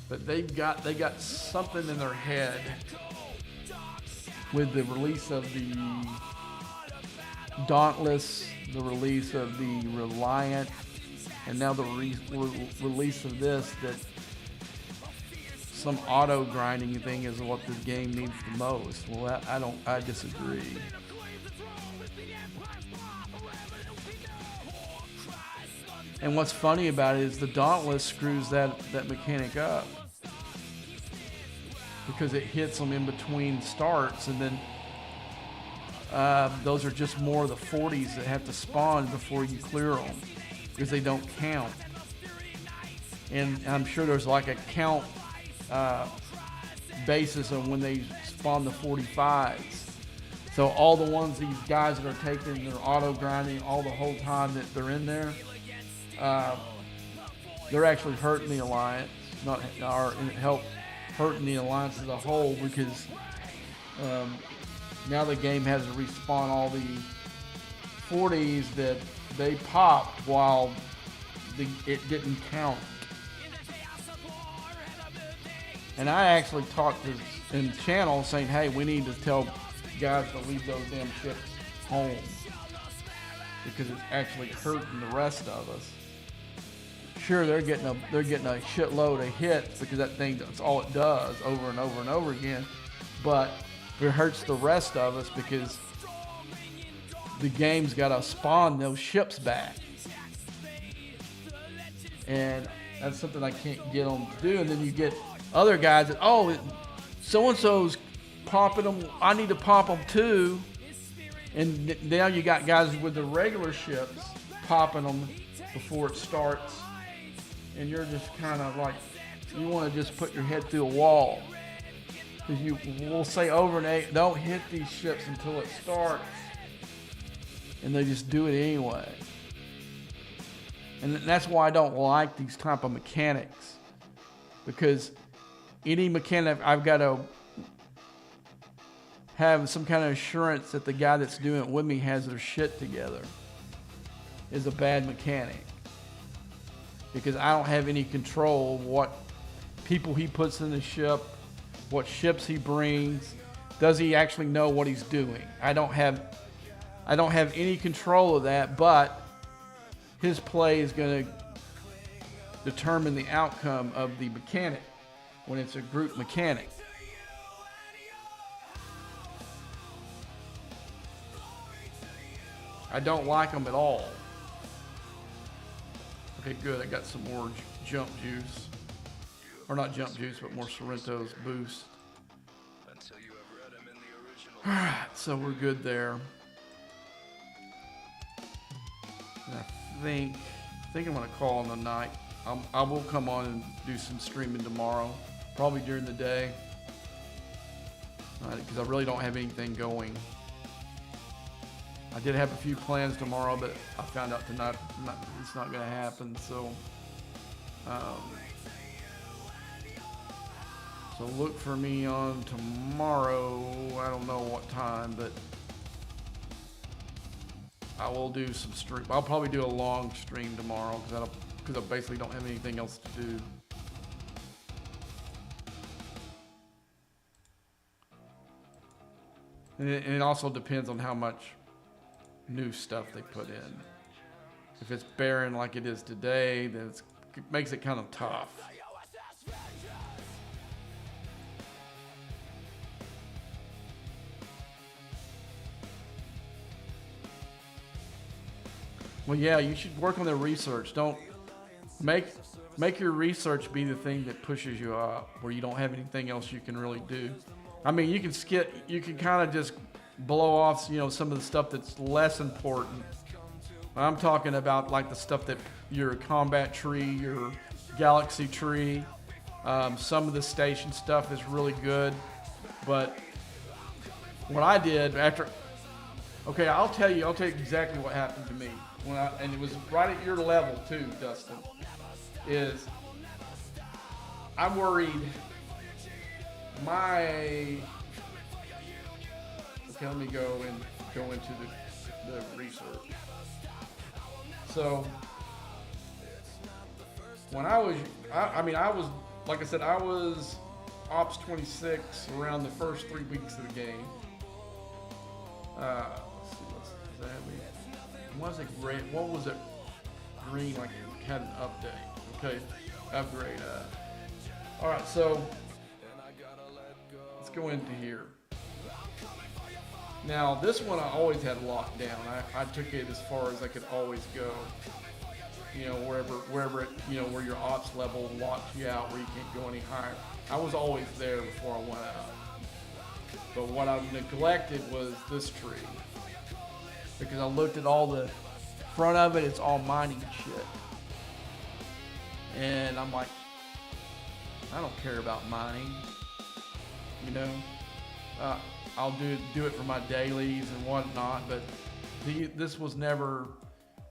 But they got something in their head with the release of the Dauntless, the release of the Reliant, and now the release of this, that some auto grinding thing is what this game needs the most. Well, I disagree. And what's funny about it is the Dauntless screws that mechanic up, because it hits them in between starts, and then those are just more of the 40s that have to spawn before you clear them, because they don't count. And I'm sure there's like a count basis on when they spawn the 45s. So all the ones these guys that are taking, they're auto grinding all the whole time that they're in there, they're actually hurting the Alliance, or help hurting the Alliance as a whole, because now the game has to respawn all the 40s that they popped while it didn't count. And I actually talked in channel saying, hey, we need to tell guys to leave those damn ships home, because it's actually hurting the rest of us. Sure, they're getting a shitload of hits, because that's all it does over and over and over again, but it hurts the rest of us because the game's got to spawn those ships back. And that's something I can't get them to do. And then you get other guys that, so-and-so's popping them, I need to pop them too. And now you got guys with the regular ships popping them before it starts. And you're just kind of like, you want to just put your head through a wall. Because you will say over and over, don't hit these ships until it starts. And they just do it anyway. And that's why I don't like these type of mechanics. Because any mechanic, I've got to have some kind of assurance that the guy that's doing it with me has their shit together, is a bad mechanic. Because I don't have any control of what people he puts in the ship, what ships he brings. Does he actually know what he's doing? I don't have any control of that, but his play is going to determine the outcome of the mechanic when it's a group mechanic. I don't like them at all. Okay, good. I got some more jump juice. Or not jump juice, but more Sorrento's boost. Alright, so we're good there. And I think I'm going to call on the night. I will come on and do some streaming tomorrow, probably during the day, because I really don't have anything going. I did have a few plans tomorrow, but I found out tonight it's not going to happen. So look for me on tomorrow. I don't know what time, but I will do some stream. I'll probably do a long stream tomorrow because I basically don't have anything else to do. And it also depends on how much new stuff they put in. If it's barren like it is today, then it makes it kind of tough. Well, yeah, you should work on the research. Don't make your research be the thing that pushes you up, where you don't have anything else you can really do. I mean, you can kind of just blow off, some of the stuff that's less important. I'm talking about like the stuff that your combat tree, your galaxy tree, some of the station stuff is really good. But what I did I'll tell you exactly what happened to me. And it was right at your level too, Dustin, is I'm worried okay, let me go into the research. So when I was like I said, I was Ops 26 around the first 3 weeks of the game. Let's see, does that mean? Was it great? What was it? Green, like it had an update. Okay, upgrade. All right, so let's go into here. Now this one I always had locked down. I took it as far as I could always go. You know, wherever it, you know, where your ops level locks you out, where you can't go any higher. I was always there before I went out. But what I neglected was this tree, because I looked at all the front of it. It's all mining shit, and I'm like, I don't care about mining. You know, I'll do it for my dailies and whatnot. But this was never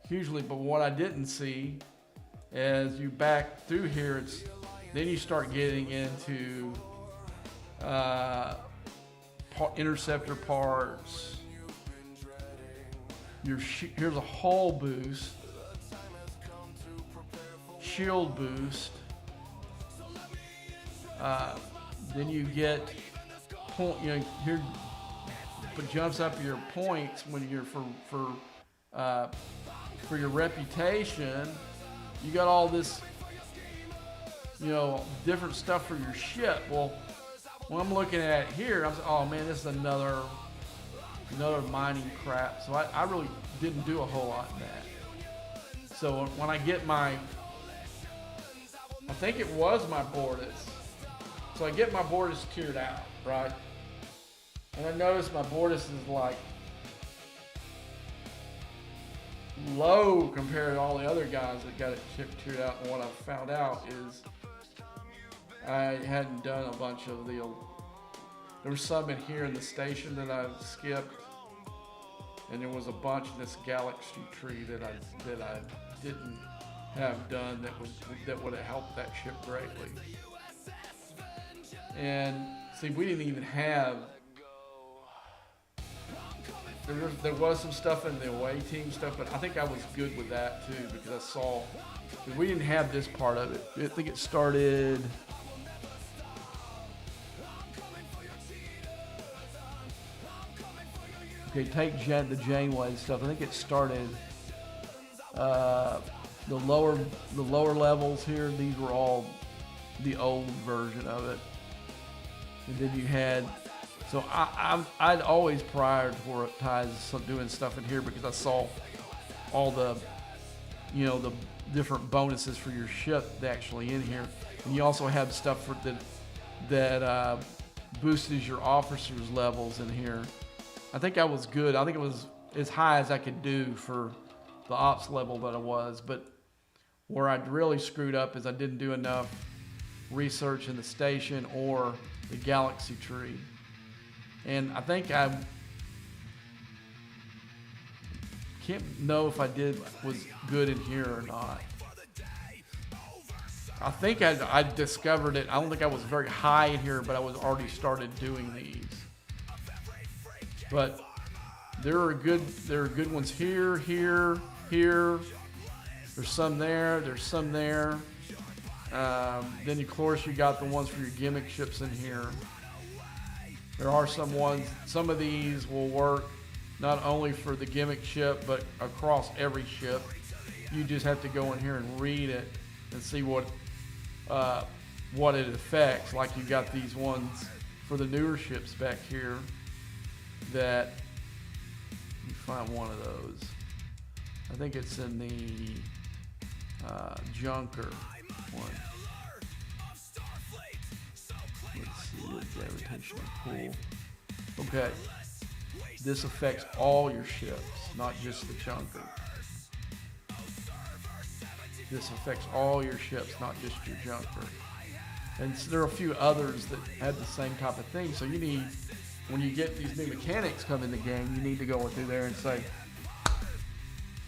hugely. But what I didn't see, as you back through here, then you start getting into interceptor parts. Here's a hull boost, shield boost. Then you get point. You know, here, but jumps up your points when you're for your reputation. You got all this, you know, different stuff for your ship. Well, when I'm looking at it here, I'm saying, oh man, this is another mining crap. So I really didn't do a whole lot in that. So when I get I think it was my Bortus. So I get my Bortus tiered out, right? And I notice my Bortus is like low compared to all the other guys that got it tiered out. And what I found out is I hadn't done a bunch of there was some in here in the station that I skipped, and there was a bunch in this galaxy tree that I didn't have done that would have helped that ship greatly. And see, we didn't even have. There was some stuff in the away team stuff, but I think I was good with that too, because I saw we didn't have this part of it. I think it started. Okay, take the Janeway stuff. I think it started the lower levels here. These were all the old version of it, and then you had. So I'd always prioritized doing stuff in here because I saw all the, you know, the different bonuses for your ship actually in here, and you also have stuff that boosts your officers' levels in here. I think I was good. I think it was as high as I could do for the ops level that I was. But where I really screwed up is I didn't do enough research in the station or the galaxy tree. And I think I can't know if I was good in here or not. I think I discovered it. I don't think I was very high in here, but I was already started doing these. But there are good ones here. There's some there. There's some there. Then of course you got the ones for your gimmick ships in here. There are some of these will work not only for the gimmick ship, but across every ship. You just have to go in here and read it and see what it affects. Like you got these ones for the newer ships back here that you find one of those. I think it's in the Junker one. Let's see, the gravitational pull. Okay, this affects all your ships, not just the Junker. This affects all your ships, not just your Junker. And so there are a few others that have the same type of thing. So you need, when you get these new mechanics come in the game, you need to go through there and say,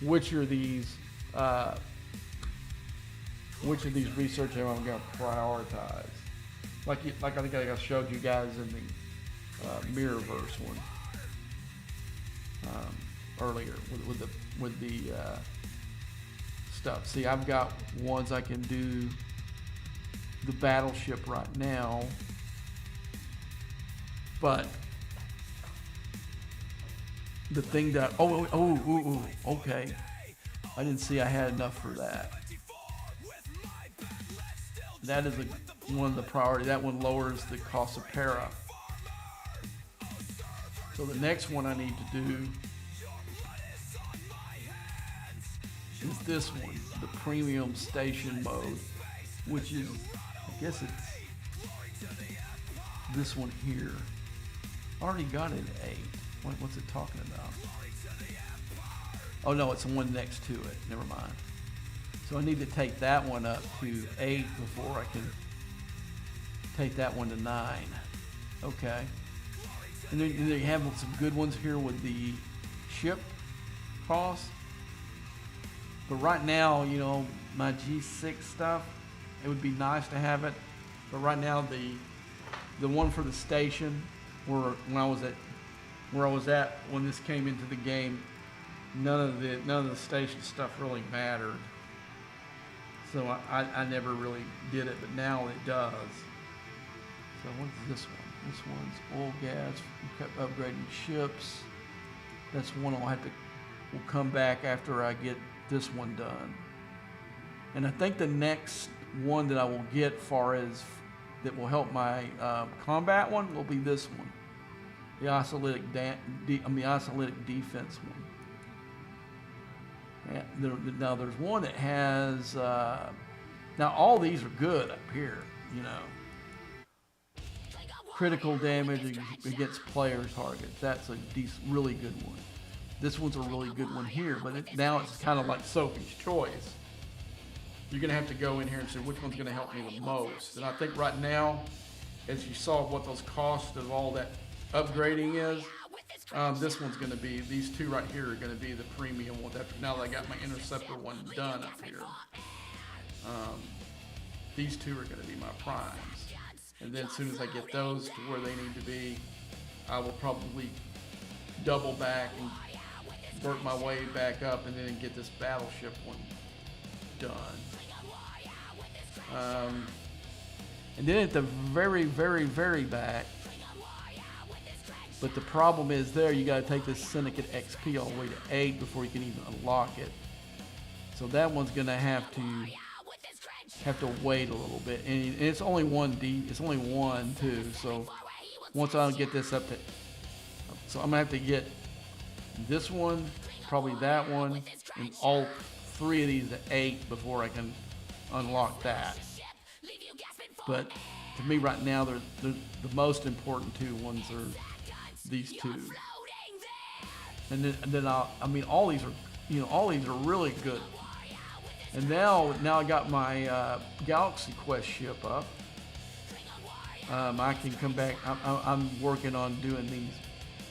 which of these research am I going to prioritize? Like I think I showed you guys in the Mirrorverse one earlier with the stuff. See, I've got ones I can do the battleship right now, but the thing that okay, I didn't see I had enough for that. That is one of the priority. That one lowers the cost of para. So the next one I need to do is this one, the premium station mode, which is, I guess it's this one here. I already got it at 8. What's it talking about? Oh no, it's the one next to it. Never mind. So I need to take that one up to 8 before I can take that one to 9. Okay. And then you have some good ones here with the ship cost. But right now, you know, my G6 stuff, it would be nice to have it. But right now, the one for the station, where I was at when this came into the game, none of the station stuff really mattered. So I never really did it, but now it does. So what's this one? This one's oil, gas. We kept upgrading ships. That's one we'll come back after I get this one done. And I think the next one that I will get that will help my combat one will be this one. The isolytic defense one. Now there's one that has, now all these are good up here, you know. Critical damage against player targets. That's a really good one. This one's a really good one here, but now it's kind of like Sophie's Choice. You're going to have to go in here and say which one's going to help me the most. And I think right now, as you saw what those costs of all that upgrading is, this one's going to be, these two right here are going to be the premium ones. Now that I got my interceptor one done up here, these two are going to be my primes. And then as soon as I get those to where they need to be, I will probably double back and work my way back up and then get this battleship one done. And then at the very, very, very back, but the problem is there, you got to take this Syndicate XP all the way to 8 before you can even unlock it. So that one's going to have to wait a little bit, and it's only it's only one too. So once I get this up to, so I'm gonna have to get this one, probably that one, and all 3 of these at 8 before I can unlock that. But to me right now, they're the most important 2 ones are these 2. And then I mean all these are, you know, all these are really good. And now I got my Galaxy Quest ship up. I can come back. I'm working on doing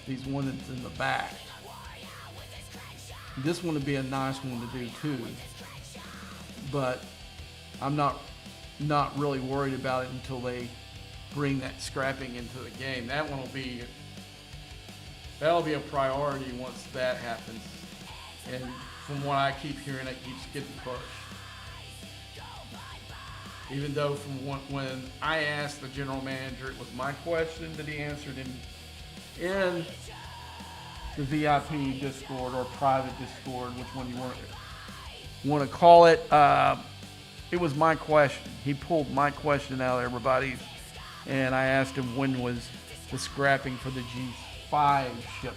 these ones that's in the back. This one would be a nice one to do too. But I'm not really worried about it until they bring that scrapping into the game. That one that'll be a priority once that happens. And from what I keep hearing, it keeps getting pushed. Even though from when I asked the general manager, it was my question that he answered in the VIP Discord or private Discord, which one you want to call it. It was my question. He pulled my question out of everybody's, and I asked him when was the scrapping for the G5 ship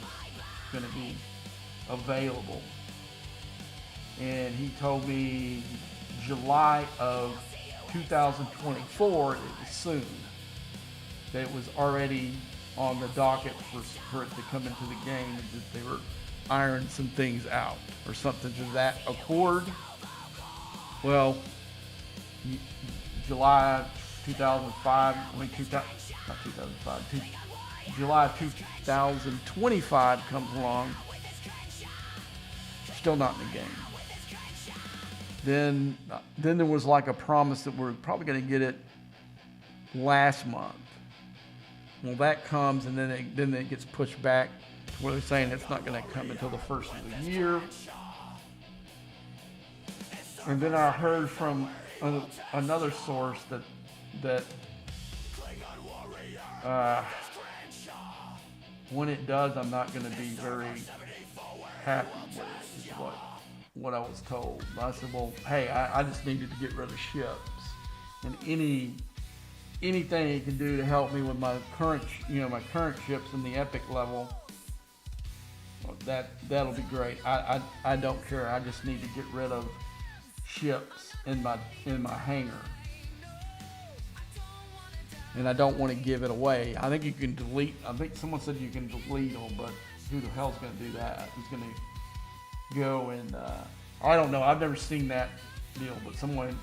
going to be available. And he told me July of 2024, it was soon. That it was already on the docket for it to come into the game, and that they were ironing some things out or something to that accord. Well, July 2005, July 2025 comes along, still not in the game. Then there was like a promise that we're probably going to get it last month. Well, that comes, and then it gets pushed back to where they're saying it's not going to come until the first of the year. And then I heard from another source that when it does, I'm not going to be very happy with it, is what I was told. I said, well, hey, I just needed to get rid of ships, and anything it can do to help me with my current ships in the epic level, well, that'll be great. I don't care. I just need to get rid of ships in my hangar, and I don't want to give it away. I think you can delete. I think someone said you can delete them, but who the hell's going to do that? Who's going to go and I don't know. I've never seen that deal, but someone.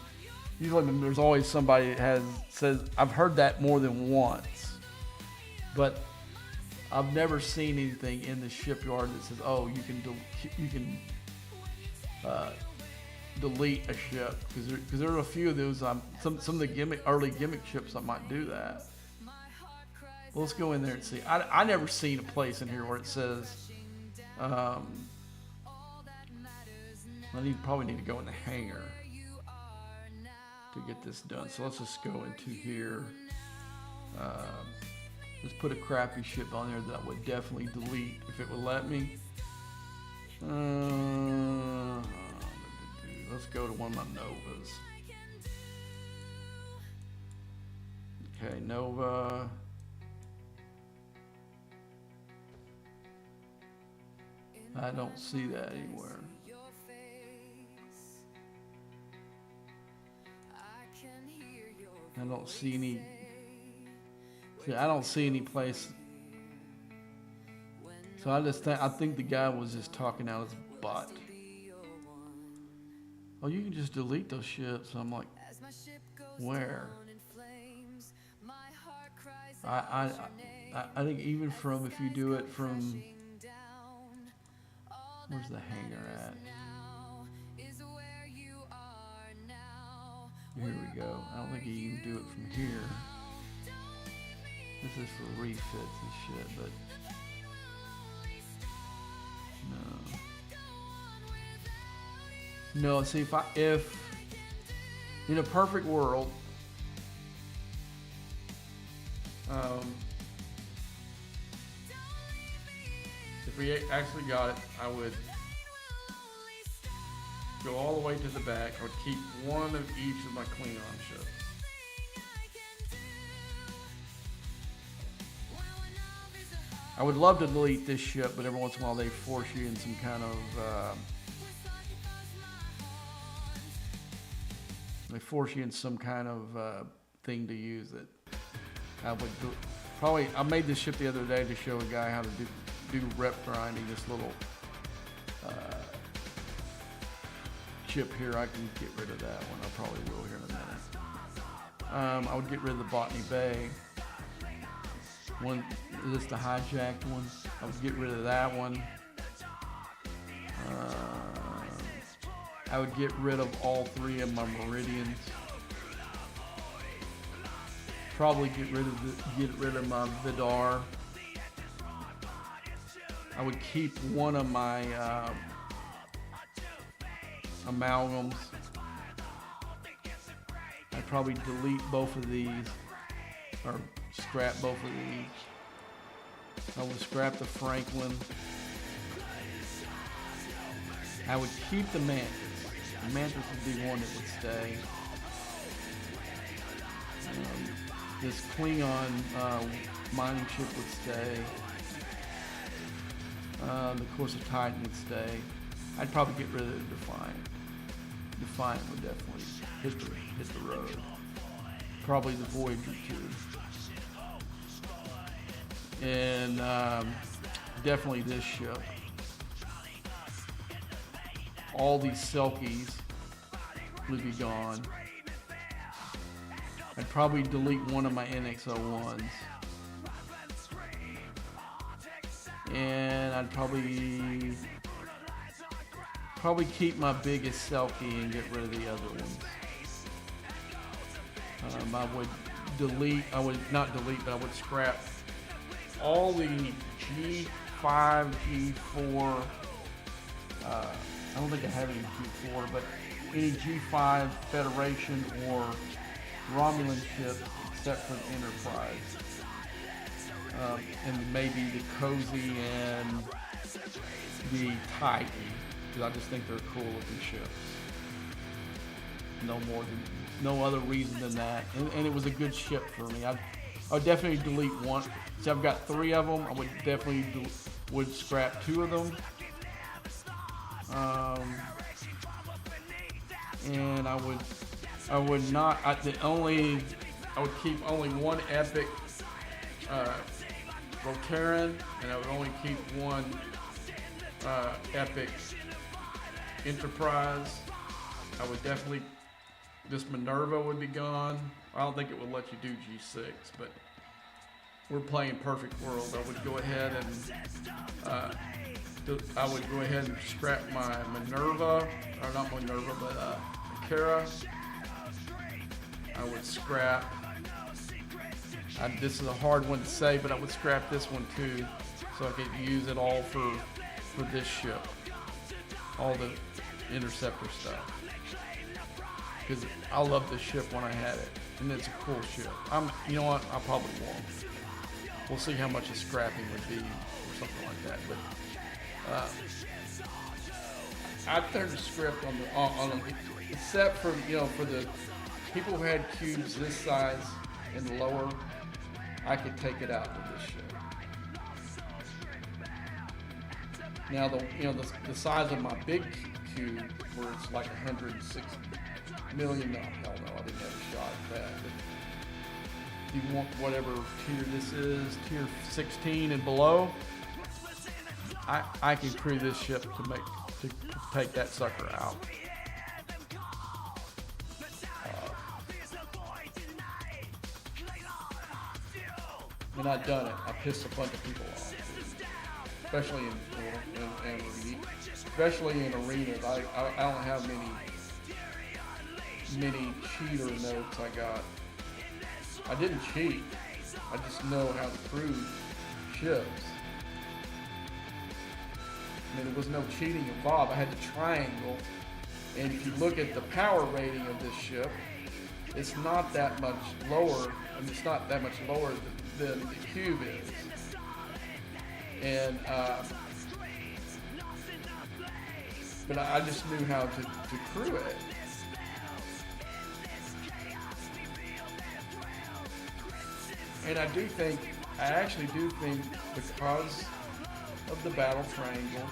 Usually there's always somebody that says, I've heard that more than once, but I've never seen anything in the shipyard that says, oh, you can delete a ship, because there are a few of those. Some of the early gimmick ships that might do that. Well, let's go in there and see. I never seen a place in here where it says, I probably need to go in the hangar to get this done. So let's just go into here. Let's put a crappy ship on there that I would definitely delete if it would let me. Let's go to one of my Novas. Okay, Nova. I don't see that anywhere. I don't see any. I don't see any place. So I think the guy was just talking out his butt. Oh, you can just delete those ships. I'm like, where? I think even from, if you do it from, where's the hangar at? Here we go. I don't think you can do it from here. This is for refits and shit, but no. See, if in a perfect world, if we actually got it, I would go all the way to the back. I would keep one of each of my Klingon ships. I would love to delete this ship, but every once in a while they force you in some kind of thing to use it. I would probably. I made this ship the other day to show a guy how to do rep grinding. This little chip here, I can get rid of that one. I probably will here in a minute. I would get rid of the Botany Bay one. Is this the hijacked one? I would get rid of that one. I would get rid of all three of my Meridians. Probably get rid of my Vidar. I would keep one of my amalgams. I'd probably delete both of these, or scrap both of these. I would scrap the Franklin. I would keep the Mantis. The Mantis would be one that would stay. This Klingon mining ship would stay. The Course of Titan would stay. I'd probably get rid of the Defiant. Defiant would definitely hit the road. Probably the Voyager too. And definitely this ship. All these Selkies would be gone. I'd probably delete one of my NX-01s. And I'd probably keep my biggest Selkie and get rid of the other ones. I would not delete, but I would scrap all the G5, G4, I don't think I have any G4, but any G5 Federation or Romulan ships except for the Enterprise. And maybe the Cozy and the Titan, because I just think they're cool looking ships. No other reason than that. And it was a good ship for me. I would definitely delete one. See, I've got 3 of them. I would definitely would scrap 2 of them. And I would not. I would keep only 1 epic Rotaran, and I would only keep 1 epic Enterprise. I would definitely. This Minerva would be gone. I don't think it would let you do G6, but we're playing Perfect World. I would go ahead and scrap my Minerva, or not Minerva, but Akira. I would scrap. This is a hard one to say, but I would scrap this one too, so I could use it all for this ship, all the interceptor stuff. Because I loved this ship when I had it, and it's a cool ship. You know what? I probably won't. We'll see how much a scrapping would be, or something like that. But I turned the script on the except for for the people who had cubes this size and lower, I could take it out with this ship. Now the size of my big cube, where it's like 160 million, no, hell no, I didn't have a shot at that. But if you want whatever tier this is, tier 16 and below, I can crew this ship to take that sucker out. And I've done it. I pissed a bunch of people off, especially in arenas. I don't have many cheater notes I got. I didn't cheat. I just know how to crew ships. I mean, there was no cheating involved. I had the triangle, and if you look at the power rating of this ship, it's not that much lower, and it's not that much lower than the cube is. And but I just knew how to crew it. And I actually do think because of the battle triangle,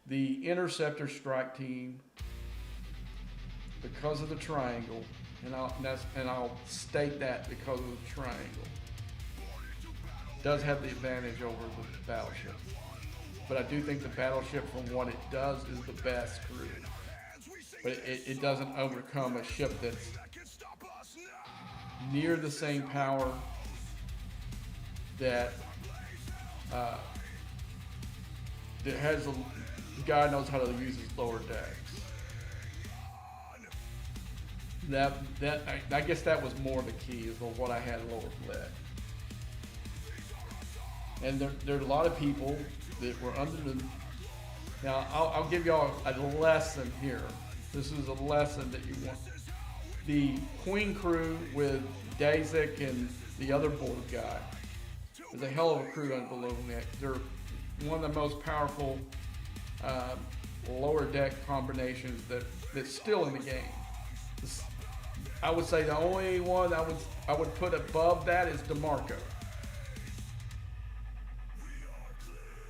the interceptor strike team, because of the triangle, and I'll state that because of the triangle, does have the advantage over the battleship. But I do think the battleship, from what it does, is the best crew. But it doesn't overcome a ship that's near the same power that has the guy knows how to use his lower decks. I guess that was more the key, is what I had lower deck. And there are a lot of people that were under the. Now I'll give y'all a lesson here. This is a lesson that you want. The Queen crew with Dazik and the other board guy is a hell of a crew under below deck. They're one of the most powerful lower deck combinations that's still in the game. I would say the only one I would put above that is DeMarco.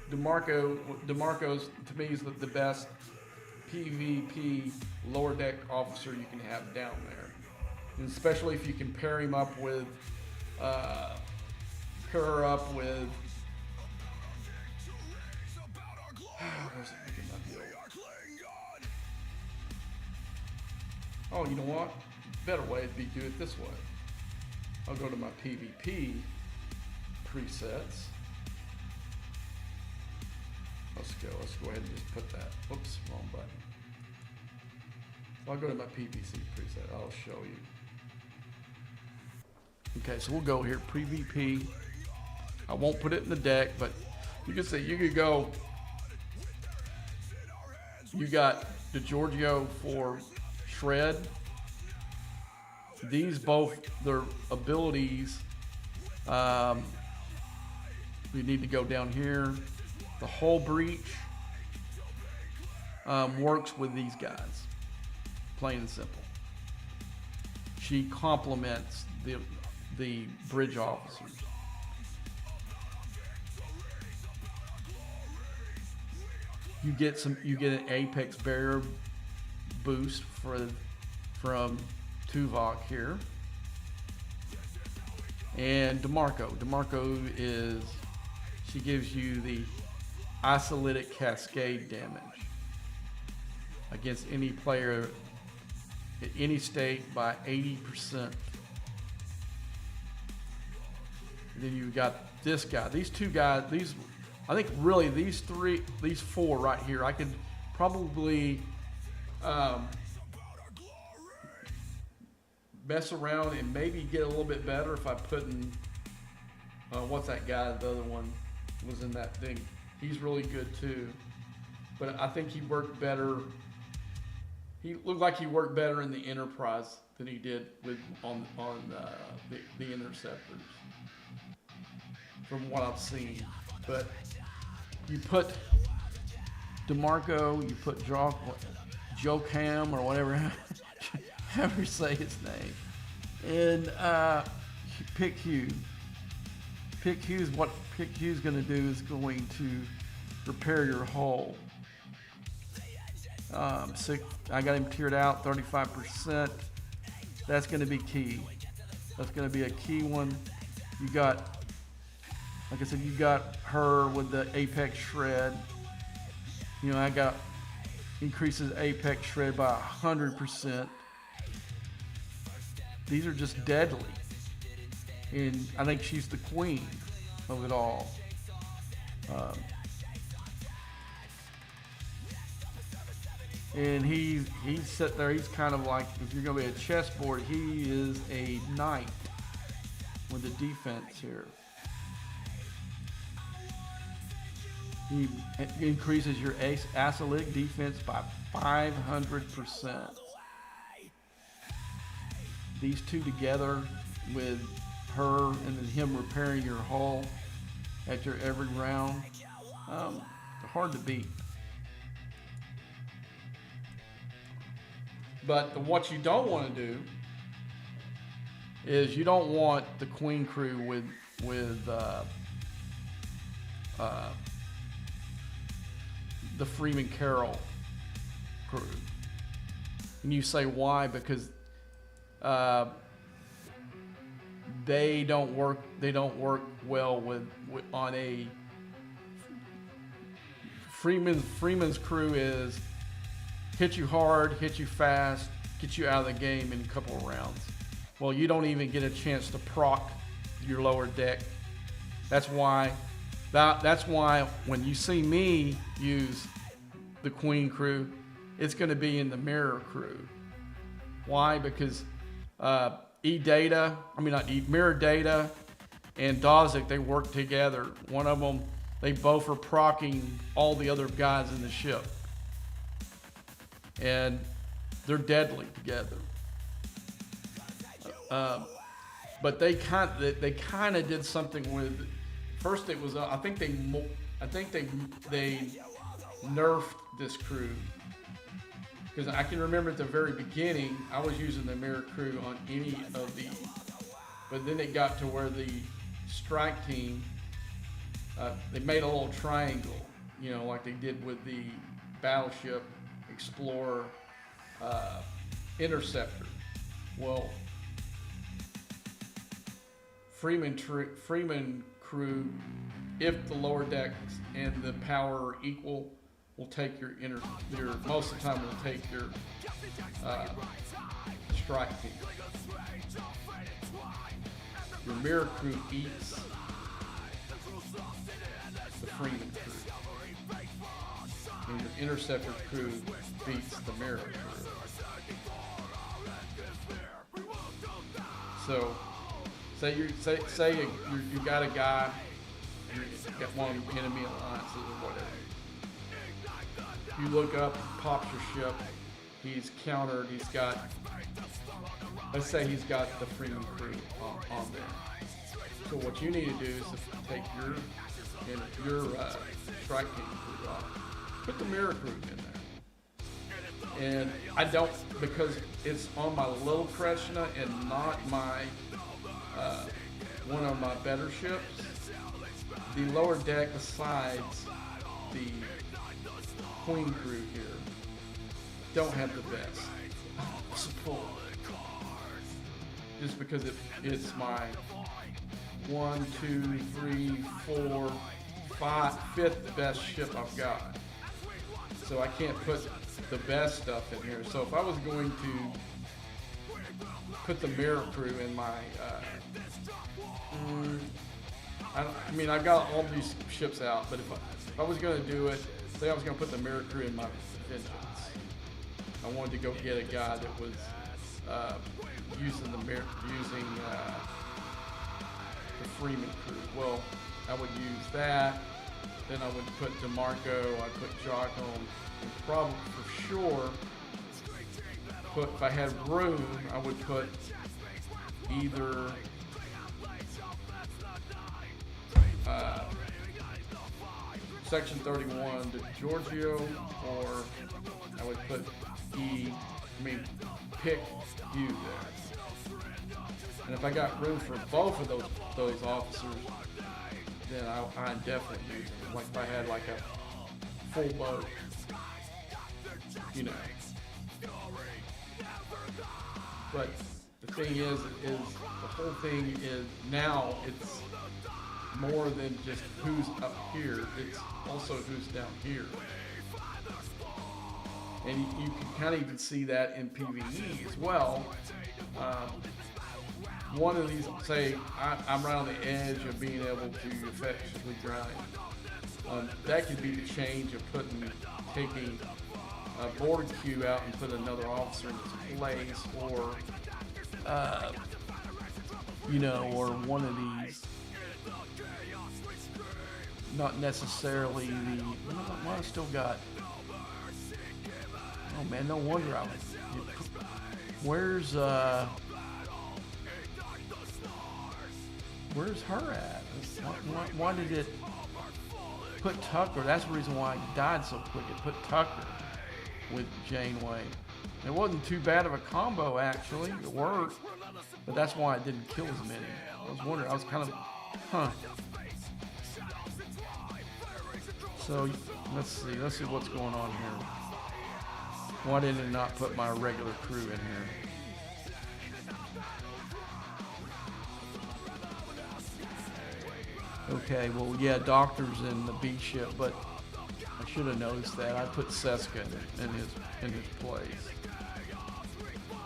DeMarco's to me is the best PvP lower deck officer you can have down there, and especially if you can pair him up with oh, you know what? Better way would be do it this way. I'll go to my PvP presets. Let's go ahead and just put that. Whoops, wrong button. So I'll go to my PVC preset. I'll show you. Okay, so we'll go here, PvP. I won't put it in the deck, but you can see, you could go, you got the Giorgio for Shred. These both, their abilities, we need to go down here. The whole breach works with these guys, plain and simple. She complements the bridge officers. You get an apex barrier boost from Tuvok here. And DeMarco she gives you the isolytic cascade damage against any player at any state by 80%. And then you've got this guy. These two guys, I think really these four right here, I could probably mess around and maybe get a little bit better if I put in, what's that guy, the other one was in that thing. He's really good too. But I think he worked better. He looked like he worked better in the Enterprise than he did on the Interceptors, from what I've seen. But you put DeMarco, you put Joe Cam or whatever, however you say his name, and pick Hugh. What Pick Hugh's going to do is going to repair your hull. I got him tiered out 35%. That's going to be key. That's going to be a key one. You got, like I said, you got her with the Apex Shred. You know, I got increases Apex Shred by 100%. These are just deadly. And I think she's the queen of it all. And he's sitting there, he's kind of like, if you're going to be a chessboard, he is a knight with the defense here. He increases your acyclic defense by 500%. These two together with her and then him repairing your hull after every round, hard to beat. But what you don't want to do is you don't want the Queen crew with the Freeman Carroll crew. And you say why? Because they don't work well with on a Freeman's crew is hit you hard, hit you fast, get you out of the game in a couple of rounds. Well, you don't even get a chance to proc your lower deck. That's why when you see me use the Queen crew, it's going to be in the Mirror crew. Why? Because Mirror Data and Dozic, they work together. One of them, they both are proccing all the other guys in the ship. And they're deadly together. But they kind of did something with. First, it was I think they nerfed this crew, because I can remember at the very beginning I was using the Mirror crew on any of these, but then it got to where the strike team they made a little triangle, you know, like they did with the Battleship, Explorer, Interceptor. Well, Freeman crew, if the lower decks and the power are equal, will take your most of the time will take your strike team. Your Mirror crew eats the Freeman crew, and your Interceptor crew beats the Mirror crew. So, say you got a guy, you got one enemy alliances or whatever. You look up, he pops your ship, he's countered, he's got, let's say he's got the Freeman crew on there. So what you need to do is take And if you're strike team crew off, put the mirror crew in there. And I don't, because it's on my little Krishna and not my one of my better ships. The lower deck besides the queen crew here don't have the best support. Just because it's my 1, 2, 3, 4, 5, 5th best ship I've got. So I can't put the best stuff in here. So if I was going to put the mirror crew in my, I mean, I got all these ships out, but if I was going to do it, say I was going to put the mirror crew in my Vengeance. I wanted to go get a guy that was using the Freeman crew. Well, I would use that. Then I would put DeMarco. I'd put Jocko, and probably for sure put. If I had room, I would put either Section 31 to Giorgio, or I would put pick you there. And if I got room for both of those officers, then I'd definitely use them. Like if I had like a full boat, you know. But the thing is the whole thing is now it's more than just who's up here, it's also who's down here. And you can kind of even see that in PvE as well. One of these, say, I'm right on the edge of being able to effectively grind. That could be the change of taking a board queue out and put another officer in its place, or, or one of these. Not necessarily well, I still got. Oh man, no wonder I was. Where's her at? Why did it put Tucker? That's the reason why he died so quick. It put Tucker with Janeway. It wasn't too bad of a combo actually. It worked, but that's why it didn't kill as many. I was wondering. I was kind of, So let's see what's going on here. Why did it not put my regular crew in here? Okay, well, yeah, Doctor's in the B ship, but I should have noticed that. I put Seska in his place.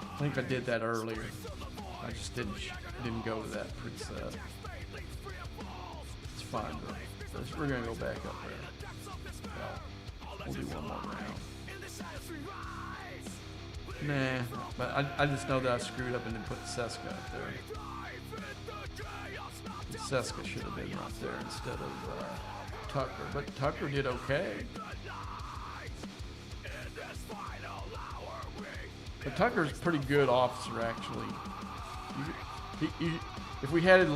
I think I did that earlier. I just didn't go to that preset. It's fine, though. We're gonna go back up there. Well, we'll do one more round. Nah, but I just know that I screwed up and then put Seska up there. Seska should have been right there instead of Tucker, but Tucker did okay. But Tucker's a pretty good officer, actually. If we had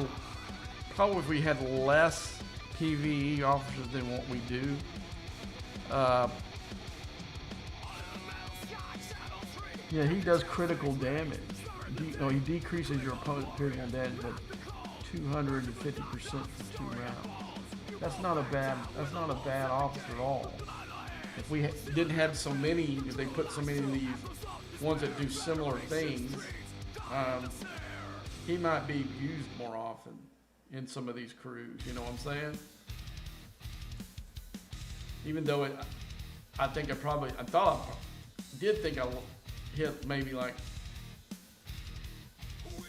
less PvE officers than what we do, yeah, he does critical damage. He decreases your opponent's critical damage by 250% for 2 rounds. That's not a bad officer at all. If we didn't have so many, if they put so many of these ones that do similar things, he might be used more often in some of these crews. You know what I'm saying? Even though I did think I hit maybe like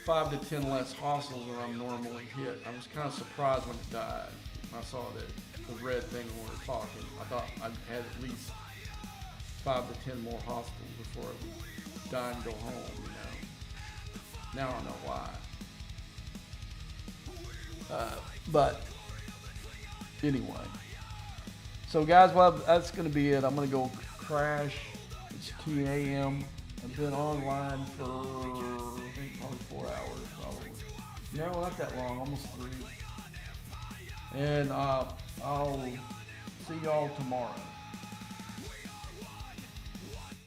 5 to 10 less hostiles than I'm normally hit. I was kind of surprised when it died. I saw the red thing when we were talking. I thought I'd had at least 5 to 10 more hostiles before it would die and go home, you know. Now I know why. But anyway. So guys, well, that's going to be it. I'm going to go crash. It's 2 a.m. I've been online for, I think, probably 4 hours, probably. No, not that long, almost 3. And I'll see y'all tomorrow.